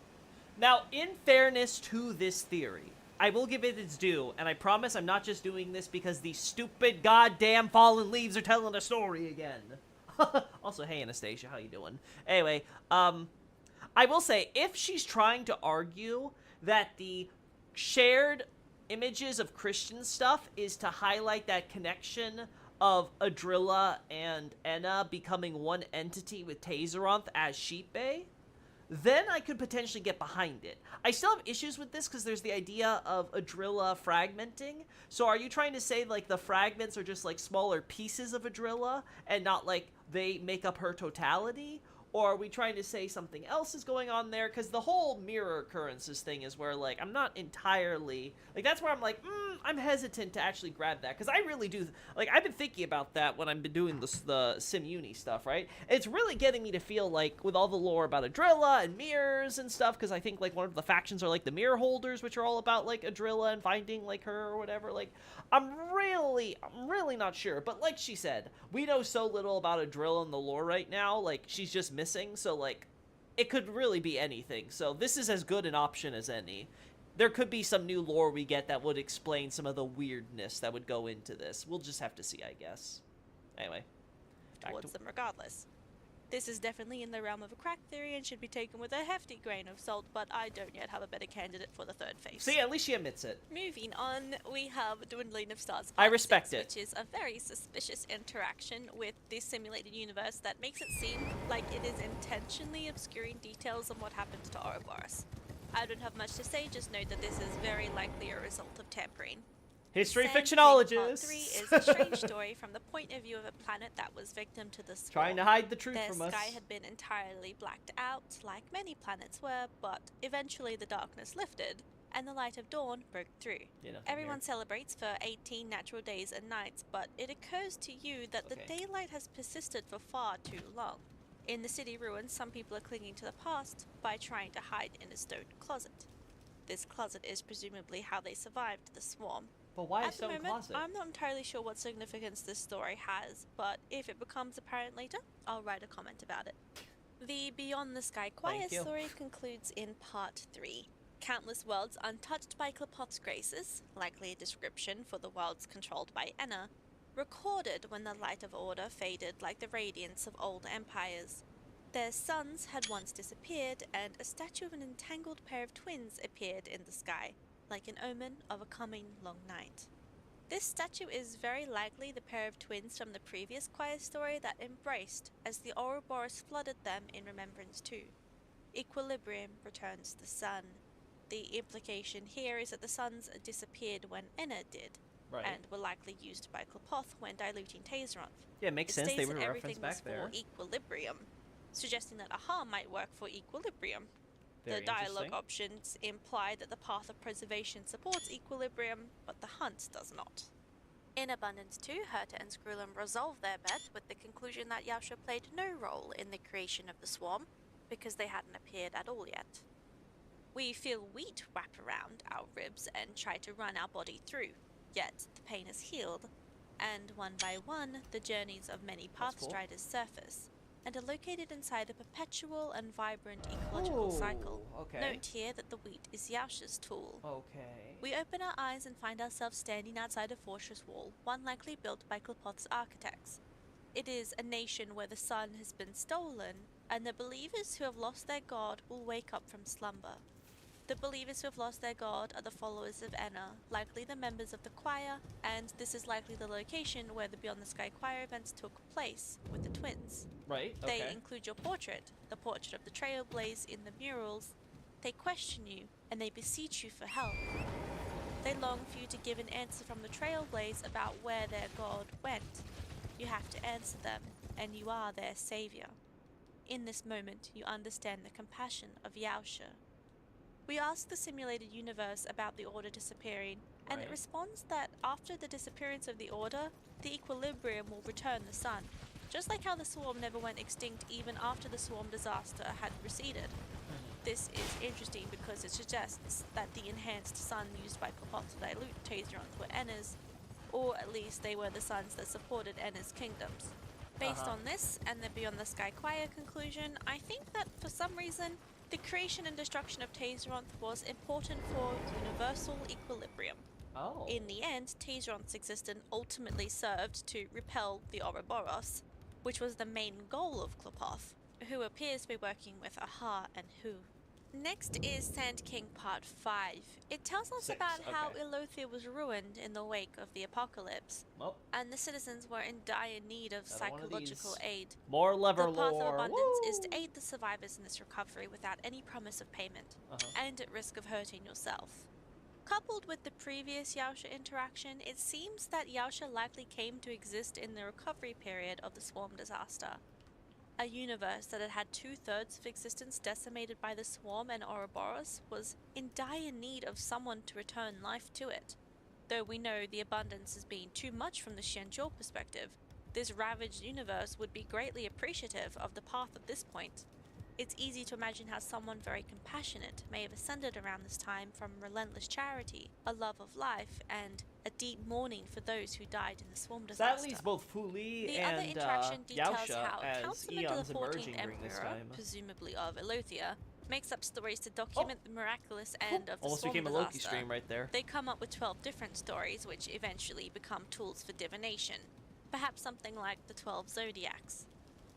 Now, in fairness to this theory, I will give it its due, and I promise I'm not just doing this because these stupid goddamn fallen leaves are telling a story again. Also, hey Anastasia, how you doing? Anyway, I will say, if she's trying to argue that the shared images of Christian stuff is to highlight that connection of Adrilla and Enna becoming one entity with Tazeronth as Sheep Bay, then I could potentially get behind it. I still have issues with this because there's the idea of Adrilla fragmenting. So are you trying to say, like, the fragments are just, like, smaller pieces of Adrilla and not, like, they make up her totality? Or are we trying to say something else is going on there? Because the whole mirror occurrences thing is where, like, I'm not entirely... Like, that's where I'm like, I'm hesitant to actually grab that. Because I really do... Like, I've been thinking about that when I've been doing the SimUni stuff, right? It's really getting me to feel like, with all the lore about Adrilla and mirrors and stuff, because I think, like, one of the factions are, like, the mirror holders, which are all about, like, Adrilla and finding, like, her or whatever. Like, I'm really not sure. But like she said, we know so little about Adrilla in the lore right now. Like, she's just missing, so, like, it could really be anything. So this is as good an option as any. There could be some new lore we get that would explain some of the weirdness that would go into this. We'll just have to see, I guess. Anyway. Towards them regardless. This is definitely in the realm of a crack theory and should be taken with a hefty grain of salt, but I don't yet have a better candidate for the third phase. See, at least she admits it. Moving on, we have Dwindling of Stars I respect 6, it. which is a very suspicious interaction with this simulated universe that makes it seem like it is intentionally obscuring details on what happened to Ouroboros. I don't have much to say, just note that this is very likely a result of tampering. History Sand fictionologists. Part 3 is a strange story from the point of view of a planet that was victim to the storm. Trying to hide the truth Their from us. sky had been entirely blacked out, like many planets were, but eventually the darkness lifted, and the light of dawn broke through. Everyone celebrates for 18 natural days and nights, but it occurs to you that the daylight has persisted for far too long. In the city ruins, some people are clinging to the past by trying to hide in a stone closet. This closet is presumably how they survived the swarm. But why a At the stone moment, closet? I'm not entirely sure what significance this story has, but if it becomes apparent later, I'll write a comment about it. The Beyond the Sky Choir story concludes in Part 3. Countless worlds untouched by Klapoth's graces, likely a description for the worlds controlled by Enna, recorded when the light of order faded like the radiance of old empires. Their suns had once disappeared, and a statue of an entangled pair of twins appeared in the sky, like an omen of a coming long night. This statue is very likely the pair of twins from the previous choir story that embraced as the Ouroboros flooded them in remembrance too. Equilibrium returns the sun. The implication here is that the suns disappeared when Enna did, and were likely used by Klapoth when diluting Tazeronth. Yeah, it makes sense. They were referenced referenced back there. For equilibrium, suggesting that Aha might work for equilibrium. Very The dialogue interesting. options imply that the path of preservation supports equilibrium, but the hunt does not. In Abundance 2, Herta and Skrulum resolve their bet with the conclusion that Yausha played no role in the creation of the swarm, because they hadn't appeared at all yet. We feel wheat wrap around our ribs and try to run our body through, yet the pain is healed, and one by one, the journeys of many Pathstriders surface, and are located inside a perpetual and vibrant ecological cycle. Note here that the wheat is Yausha's tool. We open our eyes and find ourselves standing outside a fortress wall, one likely built by Klapoth's architects. It is a nation where the sun has been stolen, and the believers who have lost their god will wake up from slumber. The believers who have lost their god are the followers of Enna, likely the members of the choir, and this is likely the location where the Beyond the Sky choir events took place with the twins. They include your portrait, the portrait of the Trailblaze in the murals. They question you, and they beseech you for help. They long for you to give an answer from the Trailblaze about where their god went. You have to answer them, and you are their savior. In this moment, you understand the compassion of Yausha. We ask the simulated universe about the Order disappearing, and it responds that after the disappearance of the Order, the equilibrium will return the sun, just like how the swarm never went extinct even after the swarm disaster had receded. This is interesting because it suggests that the enhanced sun used by Klapoth to dilute Tazeronth were Enna's, or at least they were the suns that supported Enna's kingdoms. Based on this and the Beyond the Sky Choir conclusion, I think that for some reason, the creation and destruction of Tazeronth was important for universal equilibrium. In the end, Tazeronth's existence ultimately served to repel the Ouroboros, which was the main goal of Klapoth, who appears to be working with Aha and Hu. Next is Sand King Part 5. It tells us 6, about how okay. Ilothia was ruined in the wake of the apocalypse, Well, and the citizens were in dire need of another one of psychological these. aid. More lever The path of lore. abundance is to Woo! aid the survivors in this recovery without any promise of payment, Uh-huh. and at risk of hurting yourself. Coupled with the previous Yaosha interaction, it seems that Yaosha likely came to exist in the recovery period of the Swarm disaster. A universe that had had 2/3 of existence decimated by the Swarm and Ouroboros was in dire need of someone to return life to it. Though we know the abundance as being too much from the Xianzhou perspective, this ravaged universe would be greatly appreciative of the path at this point. It's easy to imagine how someone very compassionate may have ascended around this time from relentless charity, a love of life, and a deep mourning for those who died in the Swarm So that disaster. leaves both Fu Li The other and interaction details Yaosha how as Councilman to eons the 14th emerging during this Emperor, time. presumably of Ilothia, makes up stories to document the miraculous end of the Almost Swarm became a disaster. Lokey stream right there. They come up with 12 different stories, which eventually become tools for divination. Perhaps something like the 12 Zodiacs.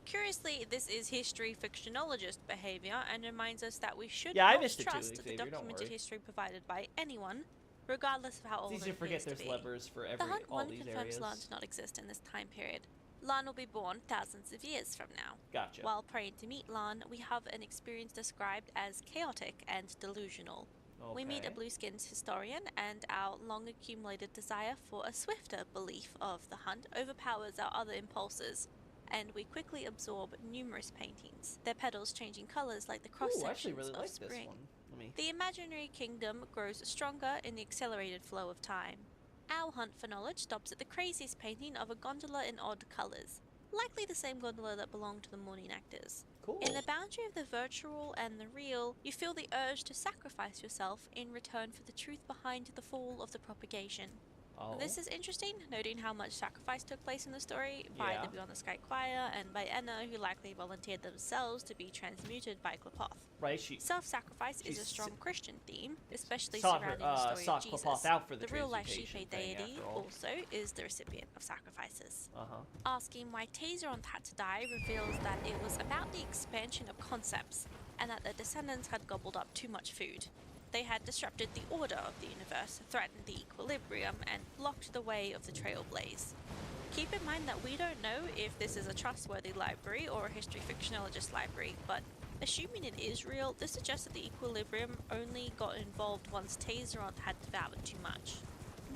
Curiously, this is history fictionologist behavior and reminds us that we should Yeah, I not missed it too, trust the Xavier, don't documented worry. history provided by anyone, regardless of how It's old easy it to forget appears to there's be. levers for The Hunt all One these confirms areas. Lan to not exist in this time period. Lan will be born thousands of years from now. Gotcha. While praying to meet Lan, we have an experience described as chaotic and delusional. Okay. We meet a blue-skinned historian, and our long-accumulated desire for a swifter belief of the hunt overpowers our other impulses, and we quickly absorb numerous paintings, their petals changing colors like the Ooh, I actually cross-sections really of like spring. this one. Let me... The imaginary kingdom grows stronger in the accelerated flow of time. Our hunt for knowledge stops at the craziest painting of a gondola in odd colours, likely the same gondola that belonged to the morning actors. Cool. In the boundary of the virtual and the real, you feel the urge to sacrifice yourself in return for the truth behind the fall of the propagation. Oh. This is interesting, noting how much sacrifice took place in the story by Yeah. the Beyond the Sky Choir and by Enna, who likely volunteered themselves to be transmuted by Klapoth. Right, she Self-sacrifice is a she's strong Christian theme, especially sought surrounding her, the story sought of Jesus. Klapoth out for the real-life transmutation Shipe thing, deity after all. also is the recipient of sacrifices. Uh-huh. Asking why Tazeronth had to die reveals that it was about the expansion of concepts, and that the descendants had gobbled up too much food. They had disrupted the order of the universe, threatened the equilibrium, and blocked the way of the Trailblaze. Keep in mind that we don't know if this is a trustworthy library or a history fictionologist library, but assuming it is real, this suggests that the equilibrium only got involved once Tazeronth had devoured too much.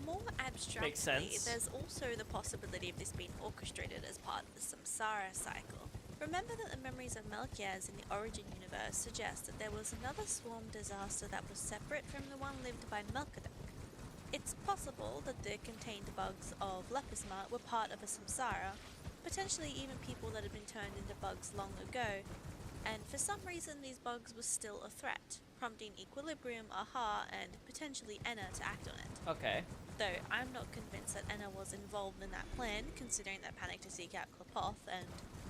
More abstractly, Makes sense. there's also the possibility of this being orchestrated as part of the samsara cycle. Remember that the memories of Melchias in the Origin universe suggest that there was another swarm disaster that was separate from the one lived by Melchizedek. It's possible that the contained bugs of Lepisma were part of a samsara, potentially even people that had been turned into bugs long ago, and for some reason these bugs were still a threat, prompting Equilibrium, Aha, and potentially Enna to act on it. Okay. Though I'm not convinced that Enna was involved in that plan, considering their panic to seek out Klapoth and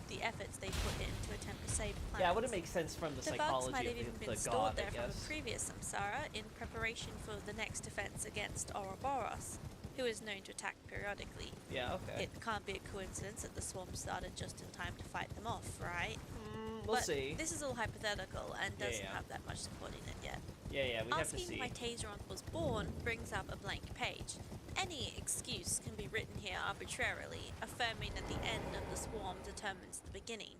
the efforts they put in to attempt to save the planet. Yeah, it wouldn't make sense from the The bugs psychology might of have even the been god, stored there I from a guess. previous samsara in preparation for the next defense against Ouroboros, who is known to attack periodically. Yeah, okay. It can't be a coincidence that the swarm started just in time to fight them off, right? We'll but see. This is all hypothetical and doesn't yeah. have that much support in it yet. Yeah, we have to Asking see. why Tazeronth was born brings up a blank page. Any excuse can be written here arbitrarily, affirming that the end of the swarm determines the beginning.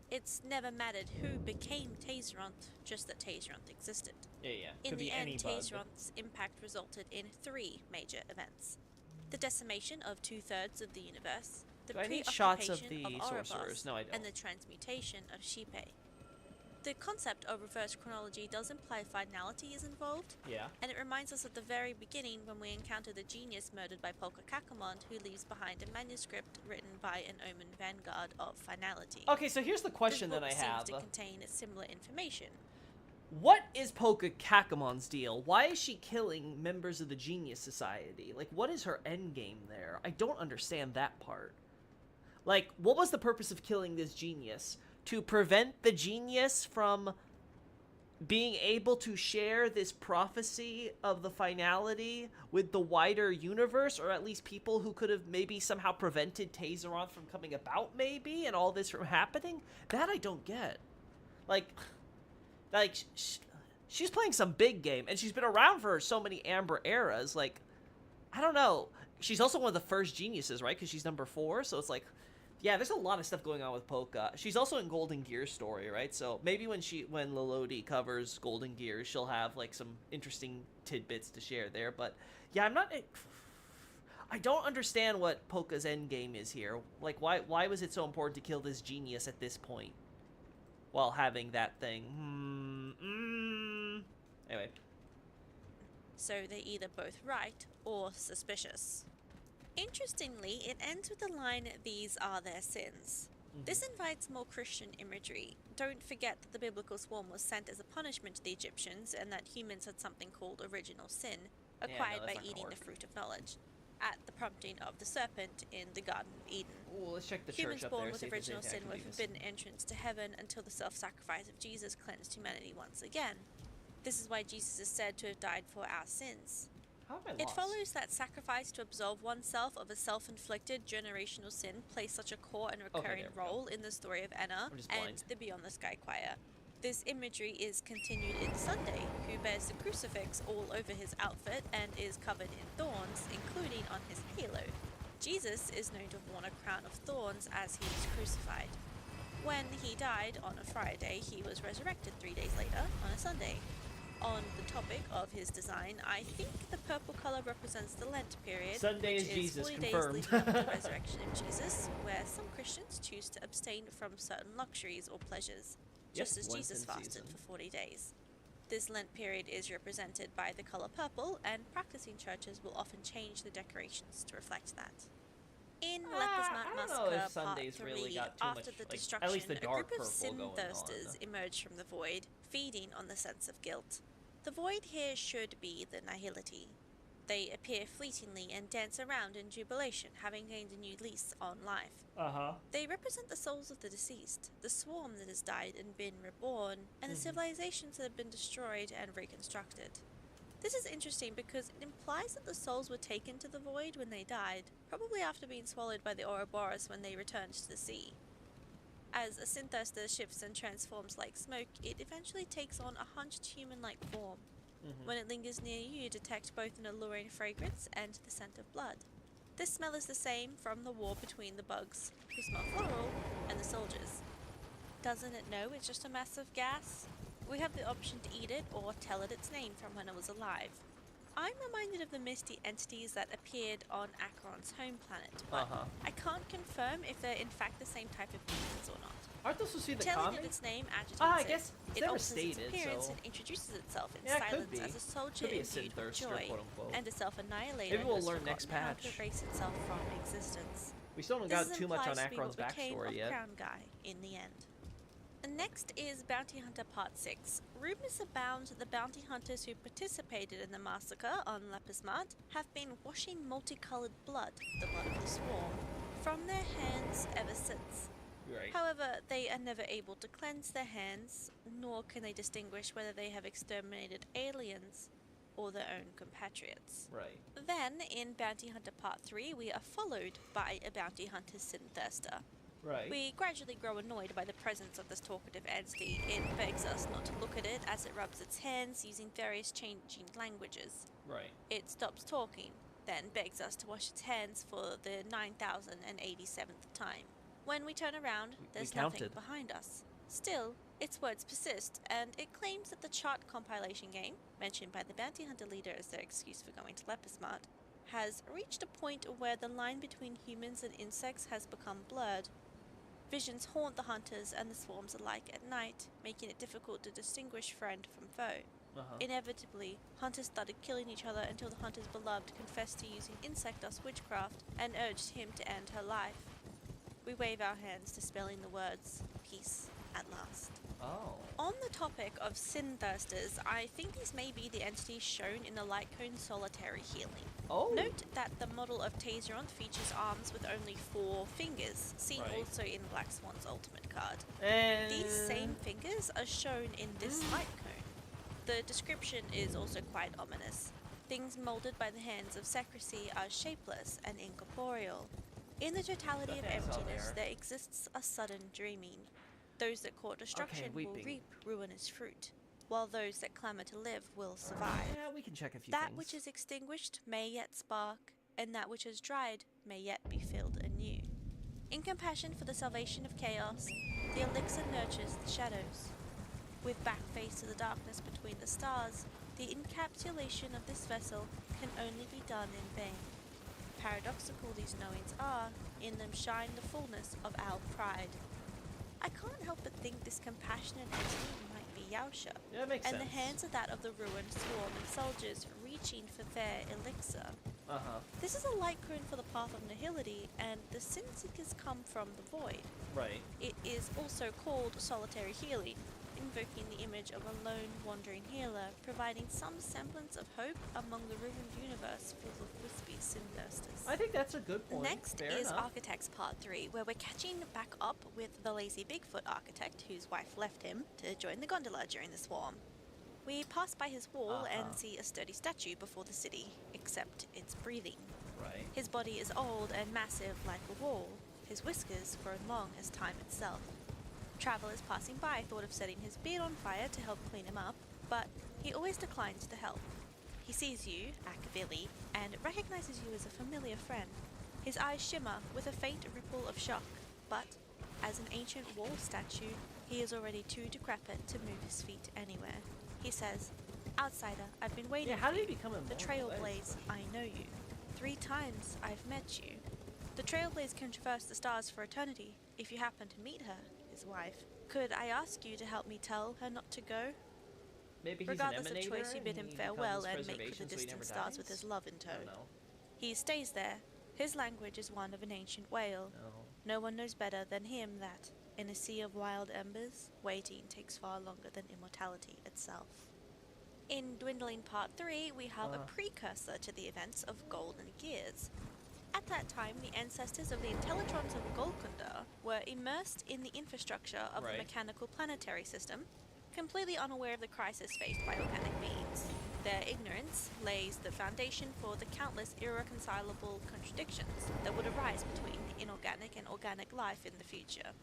It's never mattered who became Tazeronth, just that Tazeronth existed. Yeah. In Could the be end, any bug. Tazeronth's impact resulted in 3 major events. The decimation of 2/3 of the universe, the Do I need shots of preoccupation the Ouroboros, sorcerers? No, I don't. and the transmutation of Shipe. The concept of reverse chronology does imply finality is involved, Yeah. and it reminds us at the very beginning when we encounter the genius murdered by Polka Kakamond, who leaves behind a manuscript written by an Omen vanguard of finality. Okay, so here's the question this that I book have. seems to contain similar information. What is Polka Kakamon's deal? Why is she killing members of the Genius Society? Like, what is her endgame there? I don't understand that part. Like, what was the purpose of killing this genius? To prevent the genius from being able to share this prophecy of the finality with the wider universe, or at least people who could have maybe somehow prevented Tazeronth from coming about, maybe, and all this from happening? That I don't get. Like, she's playing some big game, and she's been around for so many Amber eras. Like, I don't know. She's also one of the first geniuses, right? Because she's number 4, so it's like, yeah, there's a lot of stuff going on with Polka. She's also in Golden Gear story, right? So maybe when Lolodi covers Golden Gear, she'll have like some interesting tidbits to share there. But yeah, I don't understand what Polka's end game is here. Like, why was it so important to kill this genius at this point while having that thing? Anyway. So they're either both right or suspicious. Interestingly, it ends with the line, "These are their sins." This invites more Christian imagery. Don't forget that the biblical swarm was sent as a punishment to the Egyptians, and that humans had something called original sin, acquired by eating the fruit of knowledge, at the prompting of the serpent in the Garden of Eden. Ooh, let's check the Humans church up born there. with original sin were forbidden entrance to heaven until the self-sacrifice of Jesus cleansed humanity once again. This is why Jesus is said to have died for our sins. It follows that sacrifice to absolve oneself of a self-inflicted generational sin plays such a core and recurring role in the story of Anna and the Beyond the Sky Choir. This imagery is continued in Sunday, who bears the crucifix all over his outfit and is covered in thorns, including on his halo. Jesus is known to have worn a crown of thorns as he was crucified. When he died on a Friday, he was resurrected 3 days later on a Sunday. On the topic of his design, I think the purple color represents the Lent period, Sunday which is Jesus, 40 confirmed. days leading up to the resurrection of Jesus, where some Christians choose to abstain from certain luxuries or pleasures, just as Jesus fasted for 40 days. This Lent period is represented by the color purple, and practicing churches will often change the decorations to reflect that. In Lepers Mount Massacre Part 3, after the destruction, a group of sin-thirsters emerge from the void, feeding on the sense of guilt. The void here should be the nihility. They appear fleetingly and dance around in jubilation, having gained a new lease on life. They represent the souls of the deceased, the swarm that has died and been reborn, and the civilizations that have been destroyed and reconstructed. This is interesting because it implies that the souls were taken to the void when they died, probably after being swallowed by the Ouroboros when they returned to the sea. As a sin-thirster shifts and transforms like smoke, it eventually takes on a hunched human-like form. When it lingers near you, you detect both an alluring fragrance and the scent of blood. This smell is the same from the war between the bugs, who smell floral, and the soldiers. Doesn't it know it's just a mass of gas? We have the option to eat it or tell it its name from when it was alive. I'm reminded of the misty entities that appeared on Acheron's home planet, but I can't confirm if they're in fact the same type of beings or not. Aren't those supposed to be the Telling comics? it its name agitates I guess it never alters stated, its appearance so... and introduces itself in Yeah, it could silence be. as a soldier Could be a imbued with sin-thirster, joy, quote-unquote. and a self-annihilator Maybe we'll who has learn next forgotten how patch. to erase itself from existence. We still haven't This got too much on implies to be Acheron's what became backstory of yet. Crown Guy in the end. And next is Bounty Hunter Part 6. Rumors abound that the bounty hunters who participated in the massacre on Lepers Mart have been washing multicolored blood, the blood of the swarm, from their hands ever since. Right. However, they are never able to cleanse their hands, nor can they distinguish whether they have exterminated aliens or their own compatriots. Right. Then, in Bounty Hunter Part 3, we are followed by a bounty hunter sin-thirster. Right. We gradually grow annoyed by the presence of this talkative entity. It begs us not to look at it as it rubs its hands using various changing languages. Right. It stops talking, then begs us to wash its hands for the 9,087th time. When we turn around, there's nothing behind us. Still, its words persist, and it claims that the chart compilation game, mentioned by the bounty hunter leader as their excuse for going to Lepers Mart, has reached a point where the line between humans and insects has become blurred. Visions haunt the hunters and the swarms alike at night, making it difficult to distinguish friend from foe. Inevitably, hunters started killing each other until the hunter's beloved confessed to using insect dust witchcraft and urged him to end her life. We wave our hands dispelling the words, peace at last. Oh. On the topic of sin-thirsters, I think these may be the entities shown in the Light Cone Solitary Healing. Oh. Note that the model of Taseron features arms with only 4 fingers, seen also in Black Swan's ultimate card. These same fingers are shown in this light cone. The description is also quite ominous. Things molded by the hands of secrecy are shapeless and incorporeal. In the totality of emptiness, there exists a sudden dreaming. Those that court destruction will reap ruinous fruit. while those that clamour to live will survive. Yeah, we can check a few That things. which is extinguished may yet spark, and that which has dried may yet be filled anew. In compassion for the salvation of chaos, the elixir nurtures the shadows. With back face to the darkness between the stars, the encapsulation of this vessel can only be done in vain. Paradoxical these knowings are, in them shine the fullness of our pride. I can't help but think this compassionate entity might be Yaosha, Yeah, that makes and sense. the hands are that of the ruined swarm of soldiers reaching for their elixir. This is a light rune for the path of nihility, and the sin seekers come from the void. Right. It is also called solitary healing, invoking the image of a lone wandering healer, providing some semblance of hope among the ruined universe full of wispy sin thirsters. I think that's a good point. Next Fair is enough. Architects Part 3, where we're catching back up with the lazy Bigfoot architect whose wife left him to join the gondola during the swarm. We pass by his wall and see a sturdy statue before the city, except it's breathing. Right. His body is old and massive like a wall, his whiskers grown long as time itself. Travelers passing by thought of setting his beard on fire to help clean him up, but he always declines to help. He sees you, Akavili, and recognizes you as a familiar friend. His eyes shimmer with a faint ripple of shock, but as an ancient wall statue, he is already too decrepit to move his feet anywhere. He says, "Outsider, I've been waiting Yeah, how for did you. he become The immortal? Trailblaze, I know you. 3 times I've met you. The Trailblaze can traverse the stars for eternity if you happen to meet her," his wife. "Could I ask you to help me tell her not to go?" Maybe he's Regardless an of emanator choice, you bid him and he farewell becomes and make for the preservation so he distant never stars with dies? his love in I tow. don't know. He stays there. His language is one of an ancient whale. No. No one knows better than him that, in a sea of wild embers, waiting takes far longer than immortality itself. In Dwindling Part 3, we have a precursor to the events of Golden Gears. At that time, the ancestors of the Intellitrons of Golconda were immersed in the infrastructure of the mechanical planetary system, completely unaware of the crisis faced by organic beings. Their ignorance lays the foundation for the countless irreconcilable contradictions that would arise between the inorganic and organic life in the future.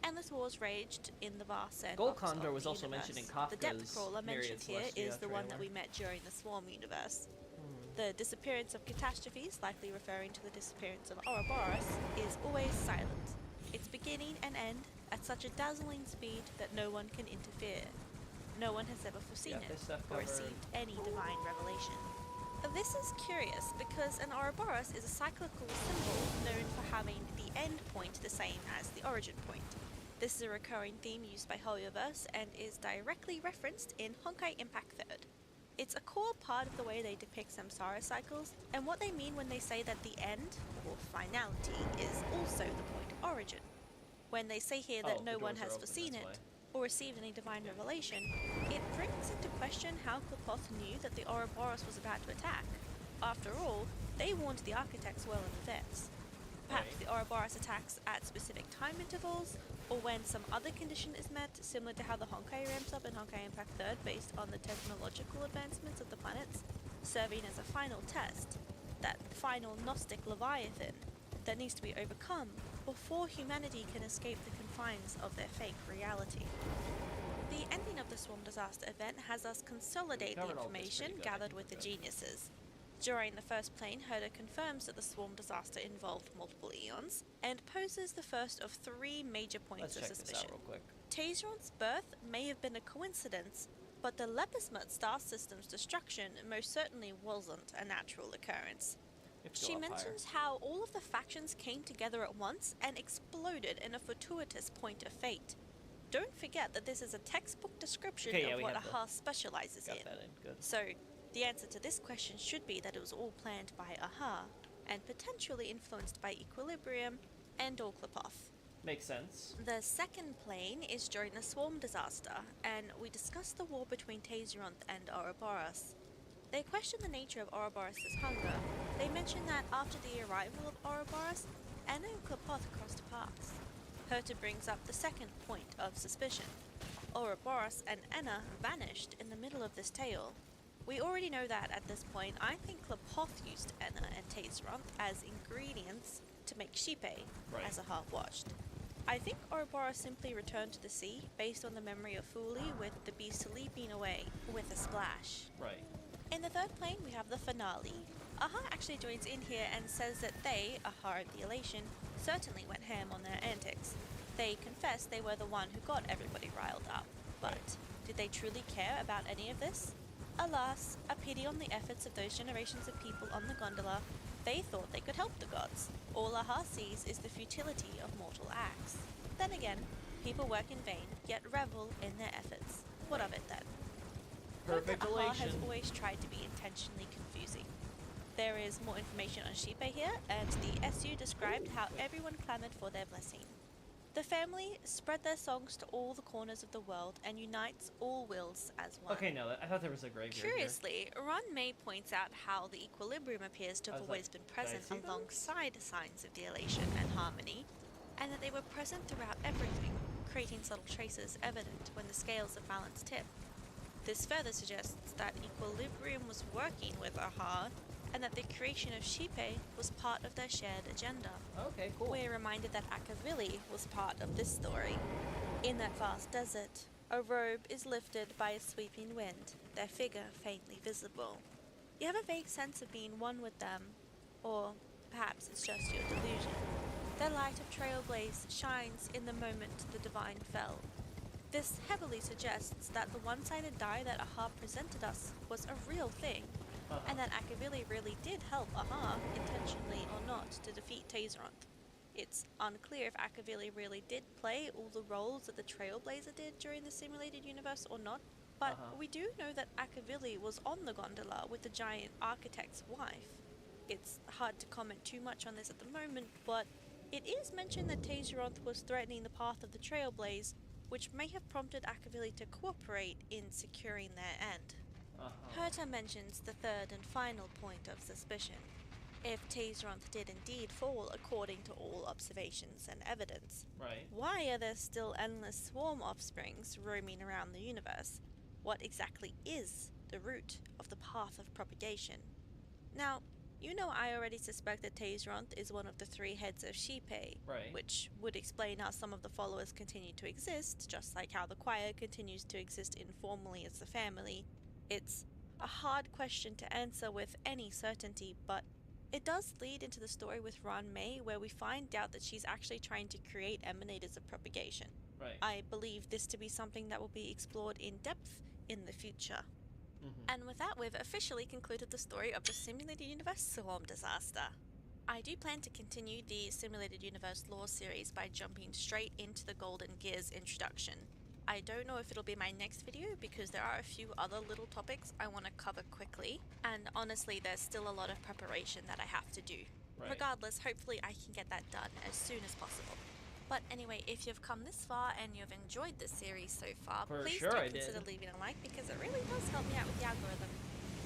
Endless wars raged in the vast sandbox Golconda of was the also universe. mentioned in The depth Kafka's crawler Myriad mentioned here Celestia is the one that trailer. we met during the Swarm universe. The disappearance of catastrophes, likely referring to the disappearance of Ouroboros, is always silent. Its beginning and end at such a dazzling speed that no one can interfere. No one has ever foreseen it or received any divine revelation. This is curious because an Ouroboros is a cyclical symbol known for having the end point the same as the origin point. This is a recurring theme used by Hoyoverse and is directly referenced in Honkai Impact 3rd. It's a core part of the way they depict samsara cycles, and what they mean when they say that the end, or finality, is also the point of origin. When they say here that no one has foreseen it, or received any divine revelation, it brings into question how Klapoth knew that the Ouroboros was about to attack. After all, they warned the architects well in advance. Perhaps the Ouroboros attacks at specific time intervals, or when some other condition is met, similar to how the Honkai ramps up in Honkai Impact 3rd based on the technological advancements of the planets, serving as a final test, that final Gnostic Leviathan that needs to be overcome before humanity can escape the confines of their fake reality. The ending of the Swarm Disaster event has us consolidate the information gathered with the geniuses. During the first plane, Herder confirms that the Swarm Disaster involved multiple eons, and poses the first of 3 major points of suspicion. Let's check this out real quick. Tazeron's birth may have been a coincidence, but the Lepusmut star system's destruction most certainly wasn't a natural occurrence. She mentions how all of the factions came together at once and exploded in a fortuitous point of fate. Don't forget that this is a textbook description of what Aha specializes in. Good. So, the answer to this question should be that it was all planned by Aha, and potentially influenced by Equilibrium and or Klapoth. Makes sense. The second plane is during the Swarm Disaster, and we discuss the war between Tazeronth and Ouroboros. They question the nature of Ouroboros' hunger. They mention that after the arrival of Ouroboros, Anna and Klapoth crossed paths. Herta brings up the second point of suspicion. Ouroboros and Anna vanished in the middle of this tale. We already know that at this point. I think Klapoth used Anna and Tazeronth as ingredients to make Shipe, as Aha watched. I think Ouroboros simply returned to the sea based on the memory of Fuli, with the beast leaping away with a splash. Right. In the third plane, we have the finale. Aha actually joins in here and says that they, Aha and the Elation, certainly went ham on their antics. They confess they were the one who got everybody riled up. But did they truly care about any of this? Alas, a pity on the efforts of those generations of people on the gondola. They thought they could help the gods. All Aha sees is the futility of mortal acts. Then again, people work in vain, yet revel in their efforts. What of it then? Perfect Aha elation. has always tried to be intentionally confusing. There is more information on Shipe here, and the SU described how everyone clamored for their blessing. The family spread their songs to all the corners of the world and unites all wills as one. Okay, no, I thought there was a graveyard here. Curiously, Ron May points out how the equilibrium appears to have always been present see those? alongside signs of dilation and harmony, and that they were present throughout everything, creating subtle traces evident when the scales of balance tip. This further suggests that equilibrium was working with Aha, and that the creation of Shipe was part of their shared agenda. Okay, cool. We're reminded that Akavili was part of this story. In that vast desert, a robe is lifted by a sweeping wind, their figure faintly visible. You have a vague sense of being one with them, or perhaps it's just your delusion. Their light of trailblaze shines in the moment the divine fell. This heavily suggests that the one-sided die that Aha presented us was a real thing, and that Akavili really did help Aha, intentionally or not, to defeat Tazeronth. It's unclear if Akavili really did play all the roles that the Trailblazer did during the simulated universe or not, but we do know that Akavili was on the gondola with the giant architect's wife. It's hard to comment too much on this at the moment, but it is mentioned that Tazeronth was threatening the path of the Trailblaze, which may have prompted Akavili to cooperate in securing their end. Herta mentions the third and final point of suspicion. If Tazeronth did indeed fall according to all observations and evidence, why are there still endless swarm offsprings roaming around the universe? What exactly is the root of the path of propagation? Now, you know I already suspect that Tazeronth is one of the three heads of Shipe, which would explain how some of the followers continue to exist, just like how the choir continues to exist informally as the family. It's a hard question to answer with any certainty, but it does lead into the story with Ron May, where we find out that she's actually trying to create emanators of propagation. I believe this to be something that will be explored in depth in the future. And with that, we've officially concluded the story of the Simulated Universe Swarm Disaster. I do plan to continue the Simulated Universe lore series by jumping straight into the Golden Gears introduction. I don't know if it'll be my next video because there are a few other little topics I want to cover quickly, and honestly there's still a lot of preparation that I have to do. Regardless, hopefully I can get that done as soon as possible. But anyway, if you've come this far and you've enjoyed this series so far, please do consider leaving a like because it really does help me out with the algorithm.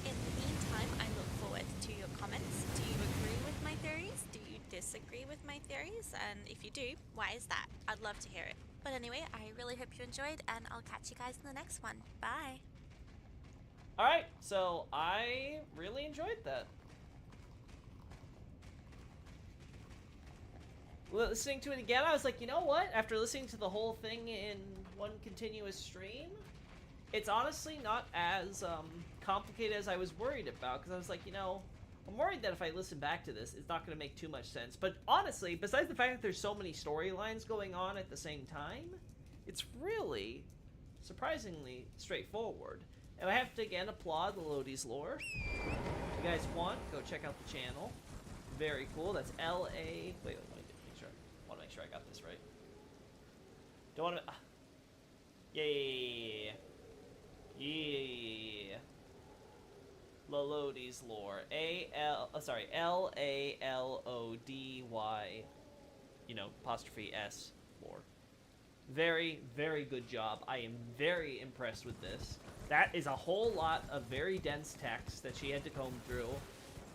In the meantime, I look forward to your comments. Do you agree with my theories? Do you disagree with my theories? And if you do, why is that? I'd love to hear it. But anyway, I really hope you enjoyed, and I'll catch you guys in the next one. Bye! Alright, so I really enjoyed that. Listening to it again, I was like, you know what? After listening to the whole thing in one continuous stream, it's honestly not as complicated as I was worried about, because I was like, you know, I'm worried that if I listen back to this, it's not going to make too much sense. But honestly, besides the fact that there's so many storylines going on at the same time, it's really surprisingly straightforward. And I have to again applaud the Lodi's lore. If you guys want, go check out the channel. Very cool. That's L-A... Wait, make sure. I want to make sure I got this right. Don't want to... Yeah. Lodi's lore. L-A-L-O-D-Y, apostrophe S lore. Very, very good job. I am very impressed with this. That is a whole lot of very dense text that she had to comb through.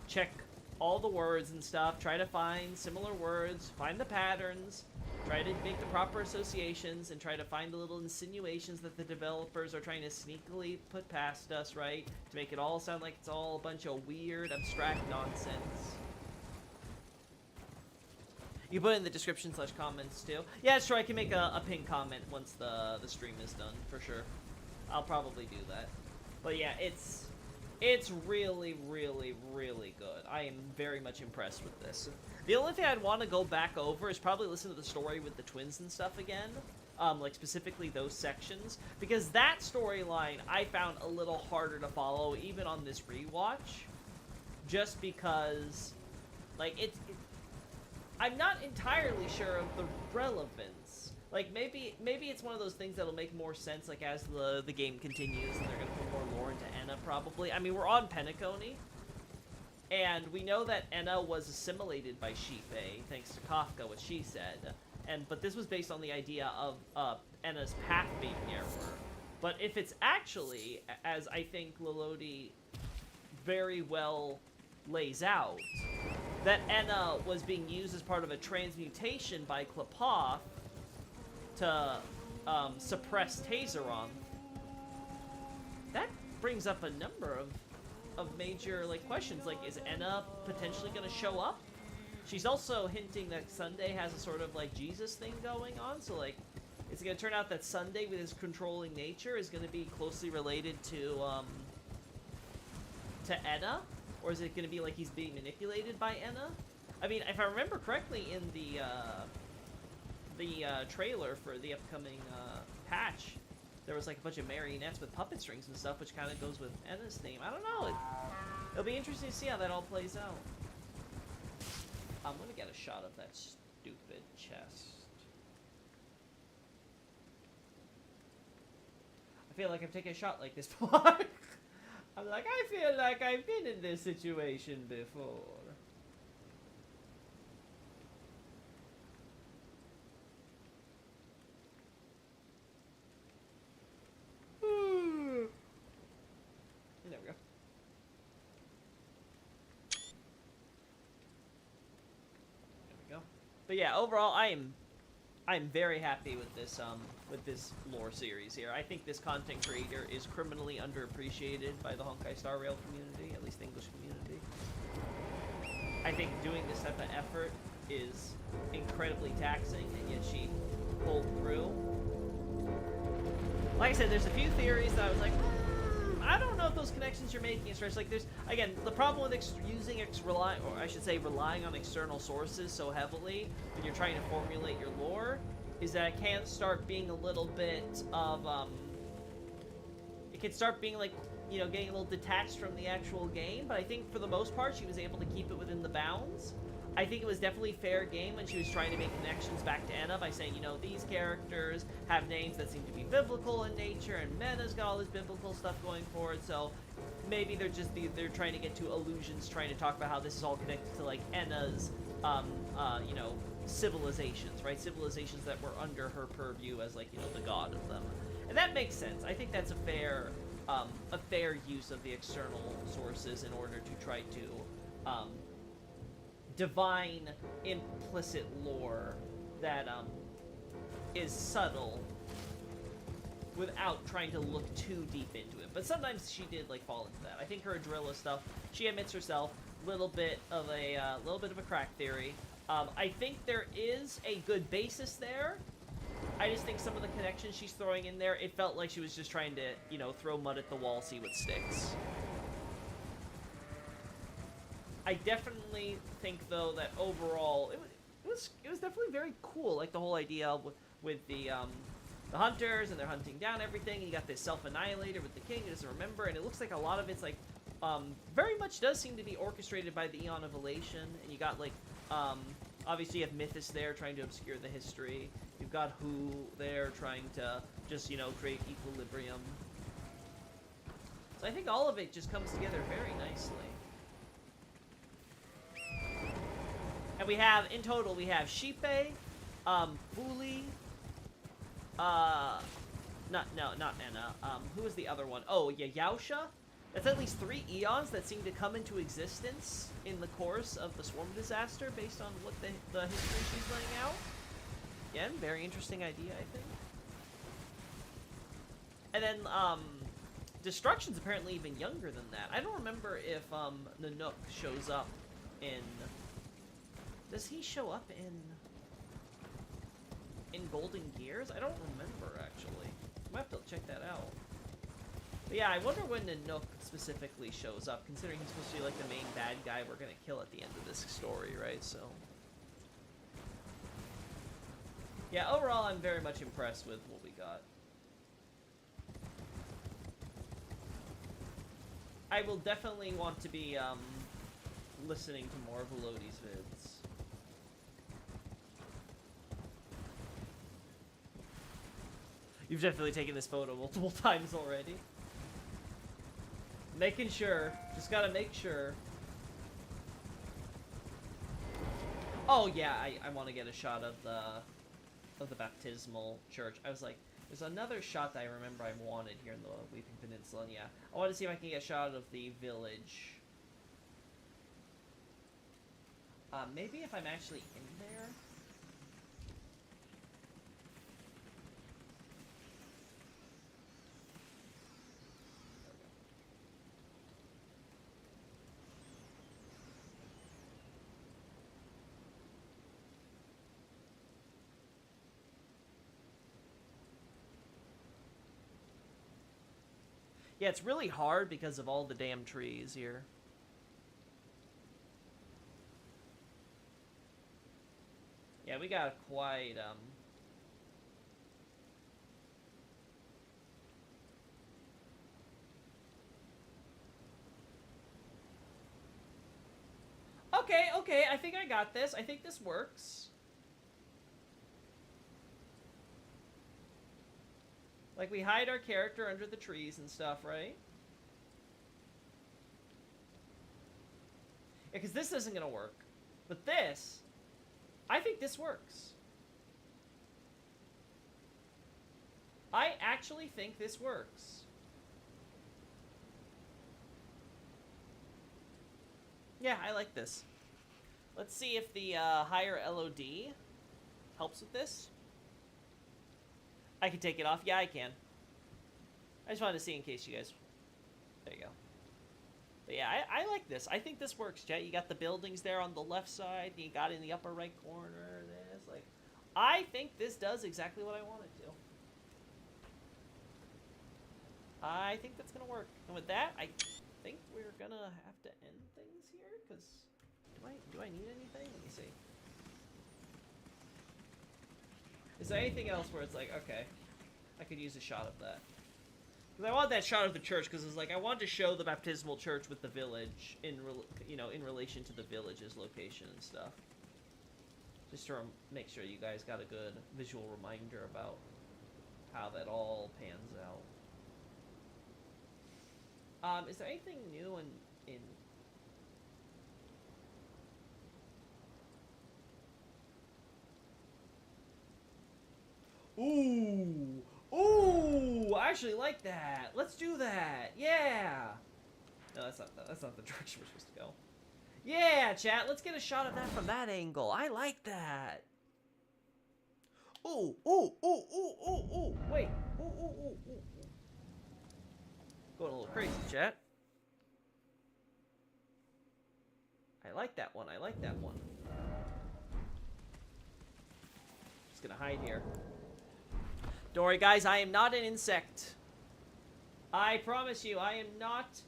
Check all the words and stuff. Try to find similar words. Find the patterns. Try to make the proper associations and try to find the little insinuations that the developers are trying to sneakily put past us, right? To make it all sound like it's all a bunch of weird, abstract nonsense. You put it in the description / comments too. Yeah, sure. I can make a pinned comment once the stream is done for sure. I'll probably do that. But yeah, it's really, really, really good. I am very much impressed with this. The only thing I'd want to go back over is probably listen to the story with the twins and stuff again. Like specifically those sections, because that storyline I found a little harder to follow even on this rewatch, just because, like, I'm not entirely sure of the relevance. Like, maybe it's one of those things that'll make more sense, like, as the game continues, and they're gonna put more lore into Enna, probably. I mean, we're on Penacony, and we know that Enna was assimilated by Shipe, thanks to Kafka, what she said. But this was based on the idea of Enna's path being narrower. But if it's actually, as I think Lolodi very well lays out, that Enna was being used as part of a transmutation by Klapoth to suppress Tazeron, that brings up a number of major, like, questions. Like, is Enna potentially going to show up? She's also hinting that Sunday has a sort of, like, Jesus thing going on, so, like, is it going to turn out that Sunday, with his controlling nature, is going to be closely related to Enna? Or is it going to be like he's being manipulated by Enna? I mean, if I remember correctly, in the trailer for the upcoming patch, there was, like, a bunch of marionettes with puppet strings and stuff, which kind of goes with Enna's theme. I don't know. It'll be interesting to see how that all plays out. I'm gonna get a shot of that stupid chest. I feel like I've taken a shot like this before. I'm like, I feel like I've been in this situation before. There we go. But yeah, overall, I'm very happy with this lore series here. I think this content creator is criminally underappreciated by the Honkai Star Rail community, at least the English community. I think doing this type of effort is incredibly taxing, and yet she pulled through. Like I said, there's a few theories that I was like, I don't know if those connections you're making is fresh. Like, there's, again, the problem with relying on external sources so heavily when you're trying to formulate your lore is that it can start being a little bit of, it can start being, like, you know, getting a little detached from the actual game, but I think for the most part she was able to keep it within the bounds. I think it was definitely fair game when she was trying to make connections back to Enna by saying, you know, these characters have names that seem to be biblical in nature, and Mena's got all this biblical stuff going for it, so maybe they're trying to get to allusions, trying to talk about how this is all connected to, like, Enna's, you know, civilizations, right? Civilizations that were under her purview as, like, you know, the god of them. And that makes sense. I think that's a fair use of the external sources in order to try to, divine implicit lore that is subtle without trying to look too deep into it. But sometimes she did, like, fall into that. I think her Adrilla stuff, she admits herself, little bit of a crack theory. I think there is a good basis there. I just think some of the connections she's throwing in there, it felt like she was just trying to, you know, throw mud at the wall, see what sticks. I definitely think, though, that overall it was definitely very cool. Like, the whole idea with the hunters, and they're hunting down everything, and you got this self-annihilator with the king who doesn't remember, and it looks like a lot of it's, like, very much does seem to be orchestrated by the Eon of Elation, and you got, like, obviously you have Mythos there trying to obscure the history. You've got Who there trying to just, you know, create equilibrium. So I think all of it just comes together very nicely. And we have, in total, we have Shipe, Fuli, not Enna, who was the other one? Oh, yeah, Yaosha. That's at least 3 eons that seem to come into existence in the course of the Swarm disaster based on what the history she's laying out. Again, very interesting idea, I think. And then, Destruction's apparently even younger than that. I don't remember if, Nanook shows up in... Does he show up in... in Golden Gears? I don't remember, actually. I might have to check that out. But yeah, I wonder when Nanook specifically shows up, considering he's supposed to be like the main bad guy we're gonna kill at the end of this story, right? So yeah, overall I'm very much impressed with what we got. I will definitely want to be listening to more of Elodie's vids. You've definitely taken this photo multiple times already. Making sure. Just gotta make sure. Oh yeah, I want to get a shot of the baptismal church. I was like, there's another shot that I remember I wanted here in the Weeping Peninsula, and yeah. I want to see if I can get a shot of the village. Maybe if I'm actually in there. Yeah, it's really hard because of all the damn trees here. Yeah, we got quite, Okay, I think I got this. I think this works. Like, we hide our character under the trees and stuff, right? Yeah, because this isn't gonna work. But this, I think this works. I actually think this works. Yeah, I like this. Let's see if the higher LOD helps with this. I can take it off. Yeah, I can. I just wanted to see in case you guys... There you go. But yeah, I like this. I think this works, chat. You got the buildings there on the left side. You got in the upper right corner. This, like... I think this does exactly what I want it to. I think that's gonna work. And with that, I think we're gonna have to end things here, because... Do I need anything? Let me see. Is there anything else where it's like, okay, I could use a shot of that? Because I want that shot of the church, because it's like, I want to show the baptismal church with the village, in relation to the village's location and stuff. Just to make sure you guys got a good visual reminder about how that all pans out. Is there anything new in... Ooh! Ooh! I actually like that! Let's do that! Yeah! No, that's not the direction we're supposed to go. Yeah, chat! Let's get a shot of that from that angle. I like that! Ooh! Ooh! Ooh! Ooh! Ooh! Ooh! Wait! Ooh! Ooh! Ooh! Ooh! Ooh! Going a little crazy, chat. I like that one. I like that one. Just gonna hide here. Don't worry, guys, I am not an insect. I promise you, I am not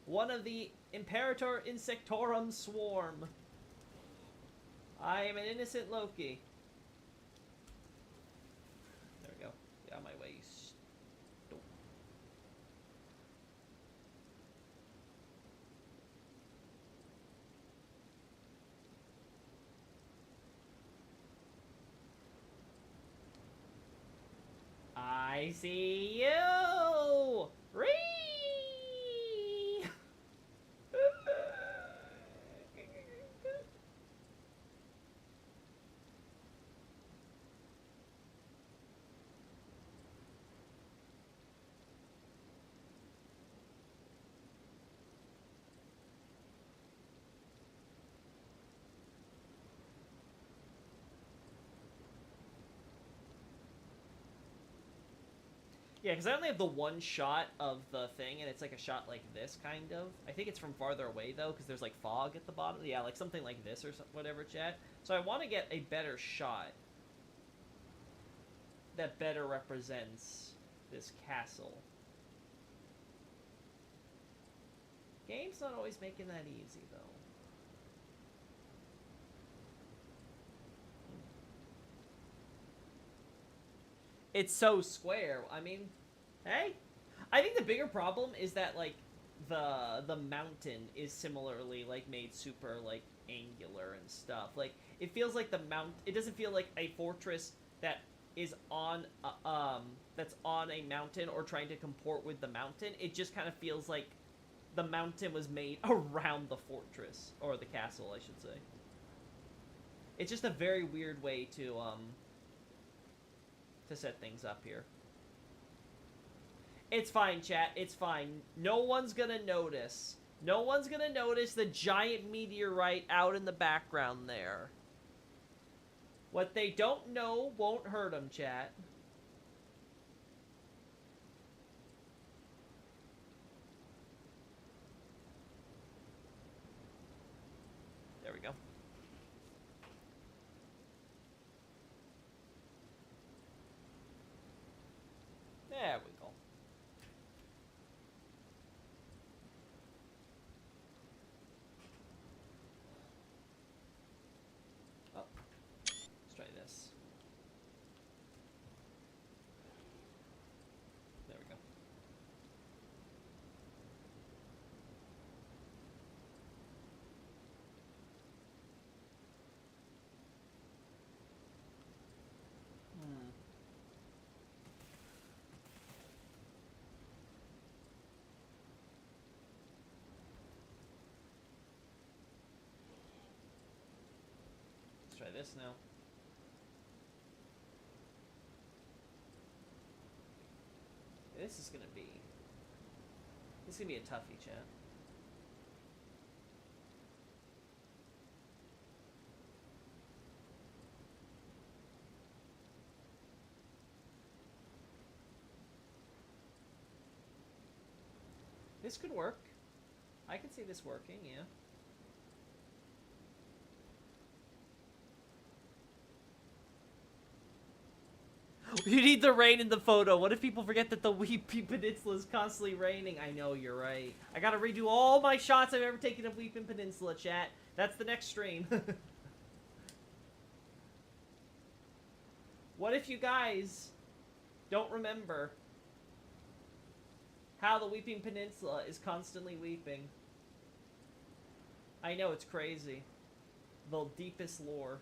one of the Imperator Insectorum swarm. I am an innocent Lokey. There we go. Get out of my way, you stupid. I see you! Ree! Yeah, because I only have the one shot of the thing, and it's like a shot like this, kind of. I think it's from farther away, though, because there's, like, fog at the bottom. Yeah, like something like this or whatever, chat. So I want to get a better shot. that better represents this castle. Game's not always making that easy, though. It's so square. I mean, hey, I think the bigger problem is that like the mountain is similarly like made super like angular and stuff. Like it feels like it doesn't feel like a fortress that is on that's on a mountain or trying to comport with the mountain. It just kind of feels like the mountain was made around the fortress or the castle, I should say. It's just a very weird way to set things up here. It's fine, chat. It's fine. No one's gonna notice. No one's gonna notice the giant meteorite out in the background there. What they don't know won't hurt them, chat. There we go. There we go. Oh, let's try this. There we go. Let's try this now. This is gonna be a toughie, chat. This could work. I can see this working, yeah. You need the rain in the photo. What if people forget that the Weeping Peninsula is constantly raining? I know, you're right. I gotta redo all my shots I've ever taken of Weeping Peninsula, chat. That's the next stream. What if you guys don't remember how the Weeping Peninsula is constantly weeping? I know, it's crazy. The deepest lore.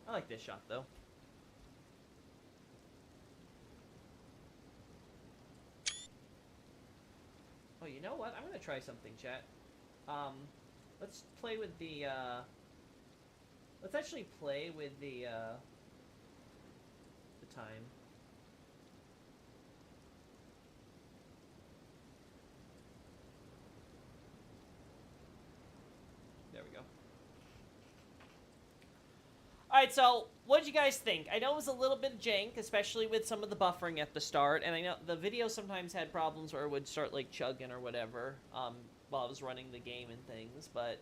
I like this shot, though. Oh, you know what? I'm gonna try something, chat. Let's play with the, let's actually play with the time. There we go. Alright, so, what did you guys think? I know it was a little bit jank, especially with some of the buffering at the start, and I know the video sometimes had problems where it would start, like, chugging or whatever, while I was running the game and things, but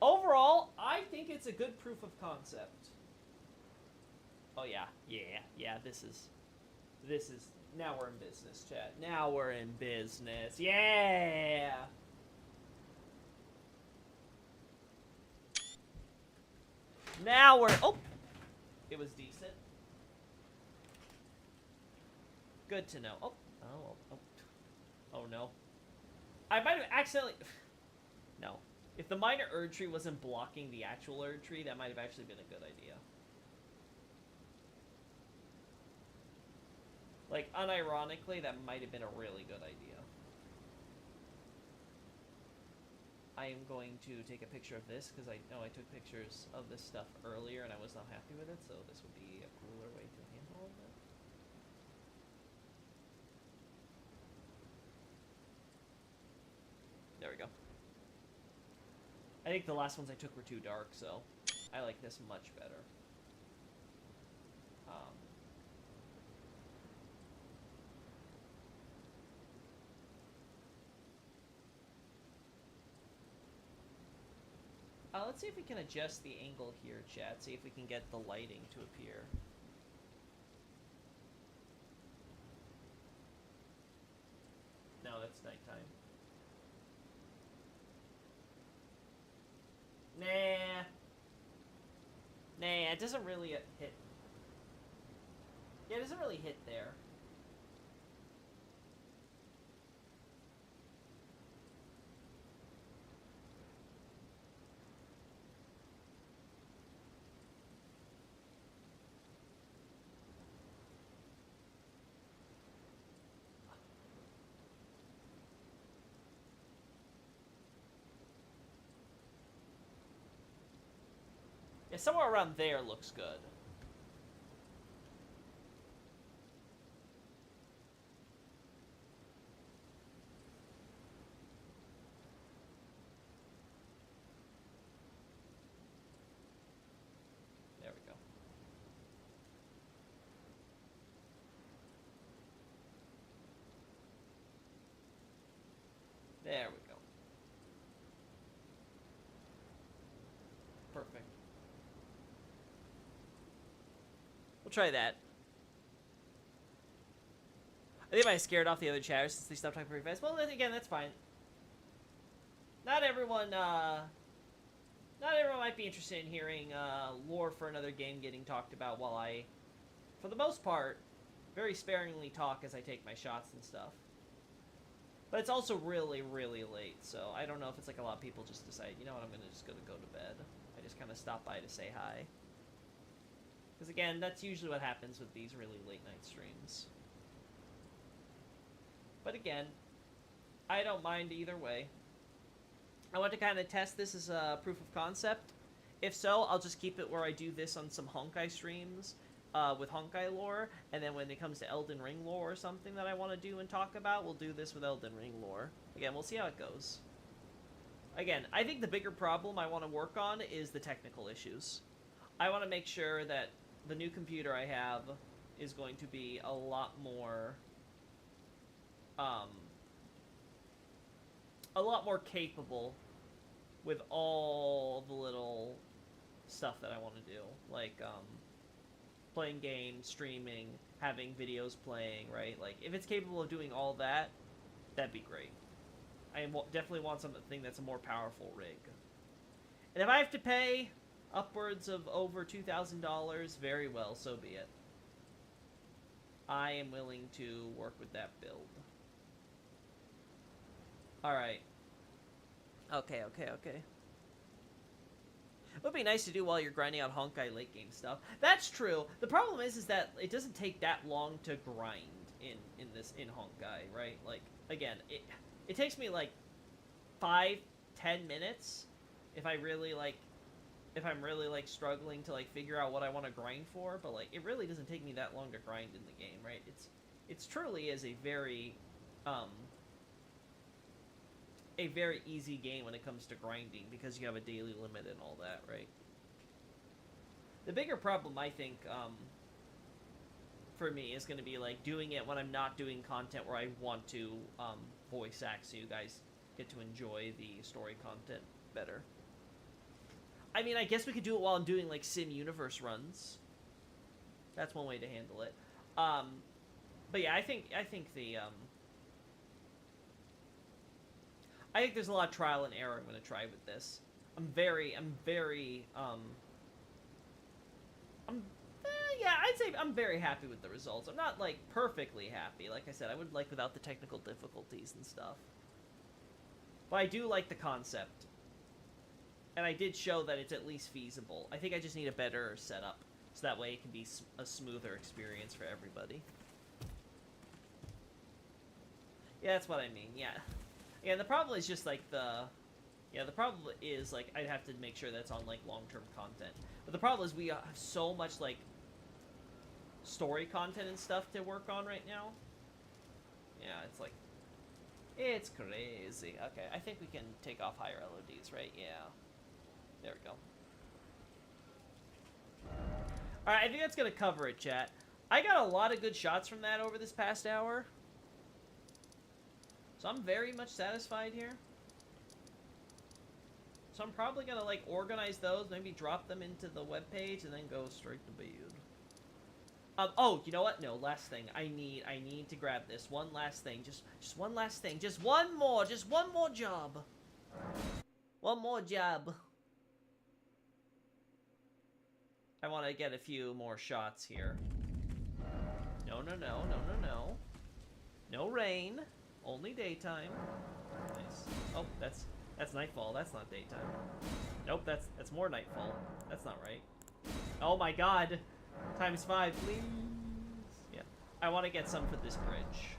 overall, I think it's a good proof of concept. Oh, yeah, this is, now we're in business, chat. Now we're in business, yeah! Now we're... Oh! It was decent. Good to know. Oh. Oh, no. I might have accidentally... No. If the minor Erd tree wasn't blocking the actual Erd tree, that might have actually been a good idea. Like, unironically, that might have been a really good idea. I am going to take a picture of this, because I know I took pictures of this stuff earlier and I was not happy with it, so this would be a cooler way to handle all of it. There we go. I think the last ones I took were too dark, so I like this much better. Let's see if we can adjust the angle here, chat. See if we can get the lighting to appear. No, that's nighttime. Nah. Nah, it doesn't really hit. Yeah, it doesn't really hit there. Yeah, somewhere around there looks good. There we go. There we go. Perfect. We'll try that. I think I scared off the other chatters since they stopped talking very fast. Well, then again, that's fine. Not everyone might be interested in hearing lore for another game getting talked about while I, for the most part, very sparingly talk as I take my shots and stuff. But it's also really, really late, so I don't know if it's like a lot of people just decide, you know what, I'm just gonna go to bed. I just kind of stop by to say hi. Because again, that's usually what happens with these really late night streams. But again, I don't mind either way. I want to kind of test this as a proof of concept. If so, I'll just keep it where I do this on some Honkai streams with Honkai lore, and then when it comes to Elden Ring lore or something that I want to do and talk about, we'll do this with Elden Ring lore. Again, we'll see how it goes. Again, I think the bigger problem I want to work on is the technical issues. I want to make sure that the new computer I have is going to be a lot more capable with all the little stuff that I want to do, like playing games, streaming, having videos playing, right? Like, if it's capable of doing all that, that'd be great. I definitely want something that's a more powerful rig. And if I have to pay upwards of over $2,000, very well, so be it. I am willing to work with that build. Alright. Okay. It would be nice to do while you're grinding out Honkai late game stuff. That's true. The problem is that it doesn't take that long to grind in Honkai, right? Like, again, it takes me like 5-10 minutes if I'm really like struggling to like figure out what I want to grind for, but like it really doesn't take me that long to grind in the game, right? It's truly is a very easy game when it comes to grinding because you have a daily limit and all that, right? The bigger problem, I think, for me is going to be like doing it when I'm not doing content where I want to voice act so you guys get to enjoy the story content better. I mean, I guess we could do it while I'm doing like Sim Universe runs. That's one way to handle it. But yeah, I think there's a lot of trial and error I'm going to try with this. I'd say I'm very happy with the results. I'm not, like, perfectly happy. Like I said, I would like without the technical difficulties and stuff. But I do like the concept. And I did show that it's at least feasible. I think I just need a better setup, so that way it can be a smoother experience for everybody. Yeah, that's what I mean, yeah. Yeah, the problem is just, like, the problem is, like, I'd have to make sure that's on, like, long-term content. But the problem is we have so much, like, story content and stuff to work on right now. Yeah, it's, like, it's crazy. Okay, I think we can take off higher LODs, right? Yeah. There we go. Alright, I think that's gonna cover it, chat. I got a lot of good shots from that over this past hour. So I'm very much satisfied here. So I'm probably gonna like organize those, maybe drop them into the webpage, and then go straight to bed. Oh, you know what? No, last thing. I need to grab this. One last thing. Just one last thing. Just one more job. One more job. I want to get a few more shots here. No. No rain. Only daytime. Nice. Oh, that's nightfall. That's not daytime. Nope, that's more nightfall. That's not right. Oh my god. Times 5, please. Yeah. I want to get some for this bridge.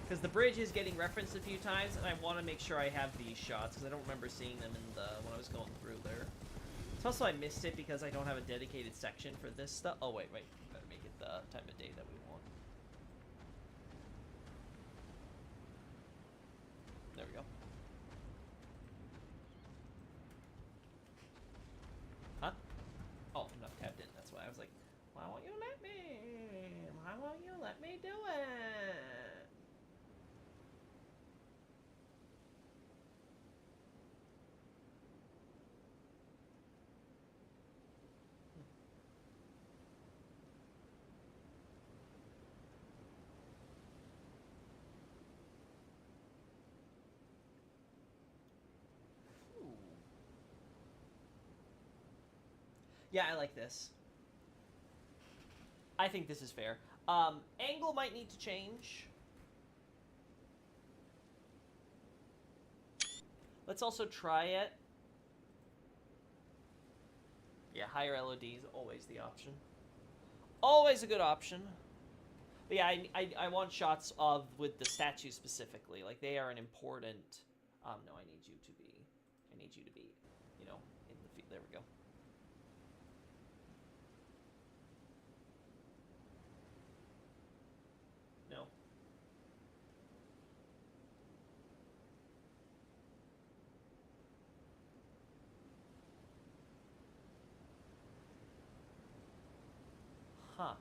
Because the bridge is getting referenced a few times, and I want to make sure I have these shots, because I don't remember seeing them in the when I was going through there. It's also I missed it because I don't have a dedicated section for this stuff. Oh, wait. Better make it the time of day that we want. There we go. Huh? Oh, I'm not tapped in. That's why I was like, why won't you let me? Why won't you let me do it? Yeah, I like this. I think this is fair. Angle might need to change. Let's also try it. Yeah, higher LOD is always the option. Always a good option. But yeah, I want shots of with the statue specifically. Like, they are an important... no, I need you to be, you know, in the field. There we go. No. Huh.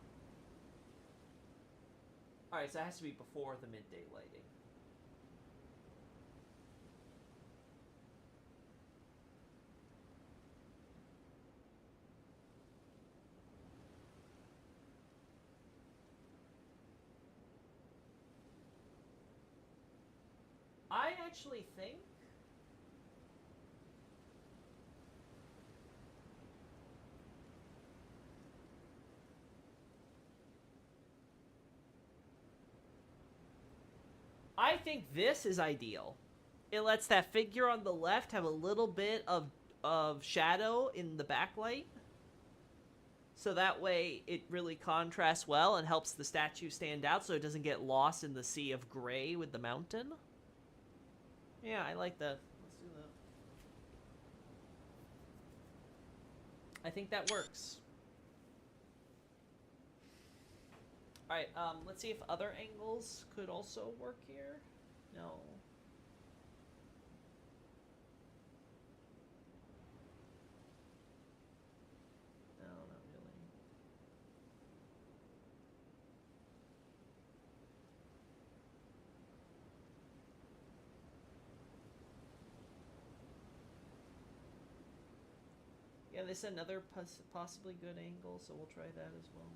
Alright, so it has to be before the midday lighting. I actually think... I think this is ideal. It lets that figure on the left have a little bit of shadow in the backlight. So that way it really contrasts well and helps the statue stand out so it doesn't get lost in the sea of gray with the mountain. Yeah, I like that. Let's do that. I think that works. Alright, let's see if other angles could also work here. No. No, not really. Yeah, this is another possibly good angle, so we'll try that as well.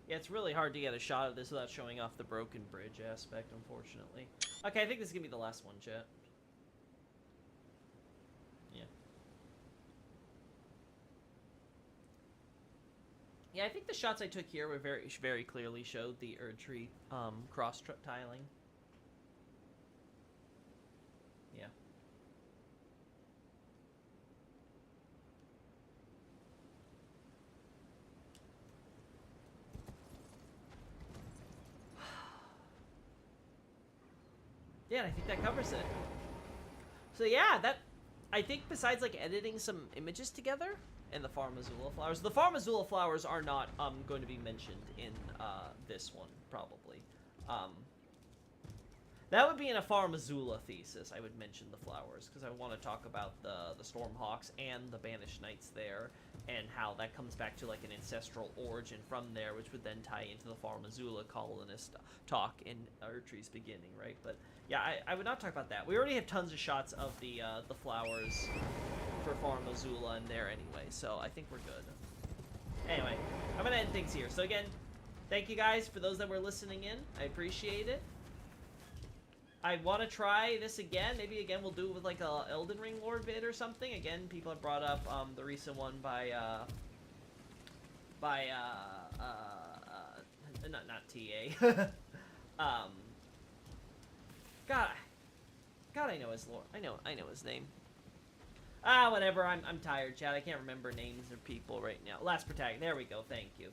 Yeah, it's really hard to get a shot of this without showing off the broken bridge aspect, unfortunately. Okay, I think this is going to be the last one, chat. Yeah. Yeah, I think the shots I took here were very clearly showed the Erdtree cross tiling. yeah, I think that covers it. So yeah, I think besides like editing some images together and the Farmazula flowers, the Farmazula flowers are not going to be mentioned in this one probably. That would be in a Farmazula thesis. I would mention the flowers because I want to talk about the Stormhawks and the Banished Knights there, and how that comes back to like an ancestral origin from there, which would then tie into the Farmazula colonist talk in Urtree's beginning, right? But yeah, I would not talk about that. We already have tons of shots of the flowers for Farmazula in there anyway, so I think we're good. Anyway, I'm gonna end things here. So again, thank you guys for those that were listening in. I appreciate it. I want to try this again. Maybe again we'll do it with like a Elden Ring lore vid or something. Again, people have brought up the recent one by not TA. God, I know his lore. I know his name. Whatever. I'm tired, Chad. I can't remember names of people right now. Last Protagonist. There we go. Thank you.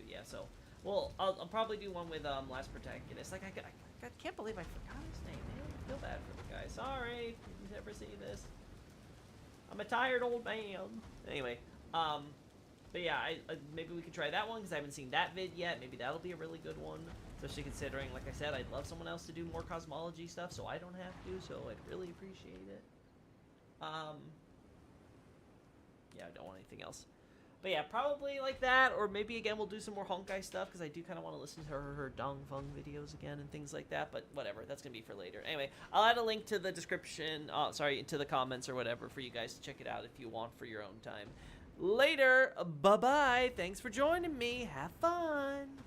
Yeah. So, well, I'll probably do one with Last Protagonist. Like I can't believe I forgot his name, man. I feel bad for the guy. Sorry, if you ever see this. I'm a tired old man. Anyway, but yeah, maybe we could try that one because I haven't seen that vid yet. Maybe that'll be a really good one, especially considering, like I said, I'd love someone else to do more cosmology stuff, so I don't have to. So I'd really appreciate it. Yeah, I don't want anything else. But yeah, probably like that, or maybe again we'll do some more Honkai stuff because I do kind of want to listen to her Dong Feng videos again and things like that. But whatever, that's gonna be for later. Anyway, I'll add a link to the description. To the comments or whatever for you guys to check it out if you want for your own time. Later, bye bye. Thanks for joining me. Have fun.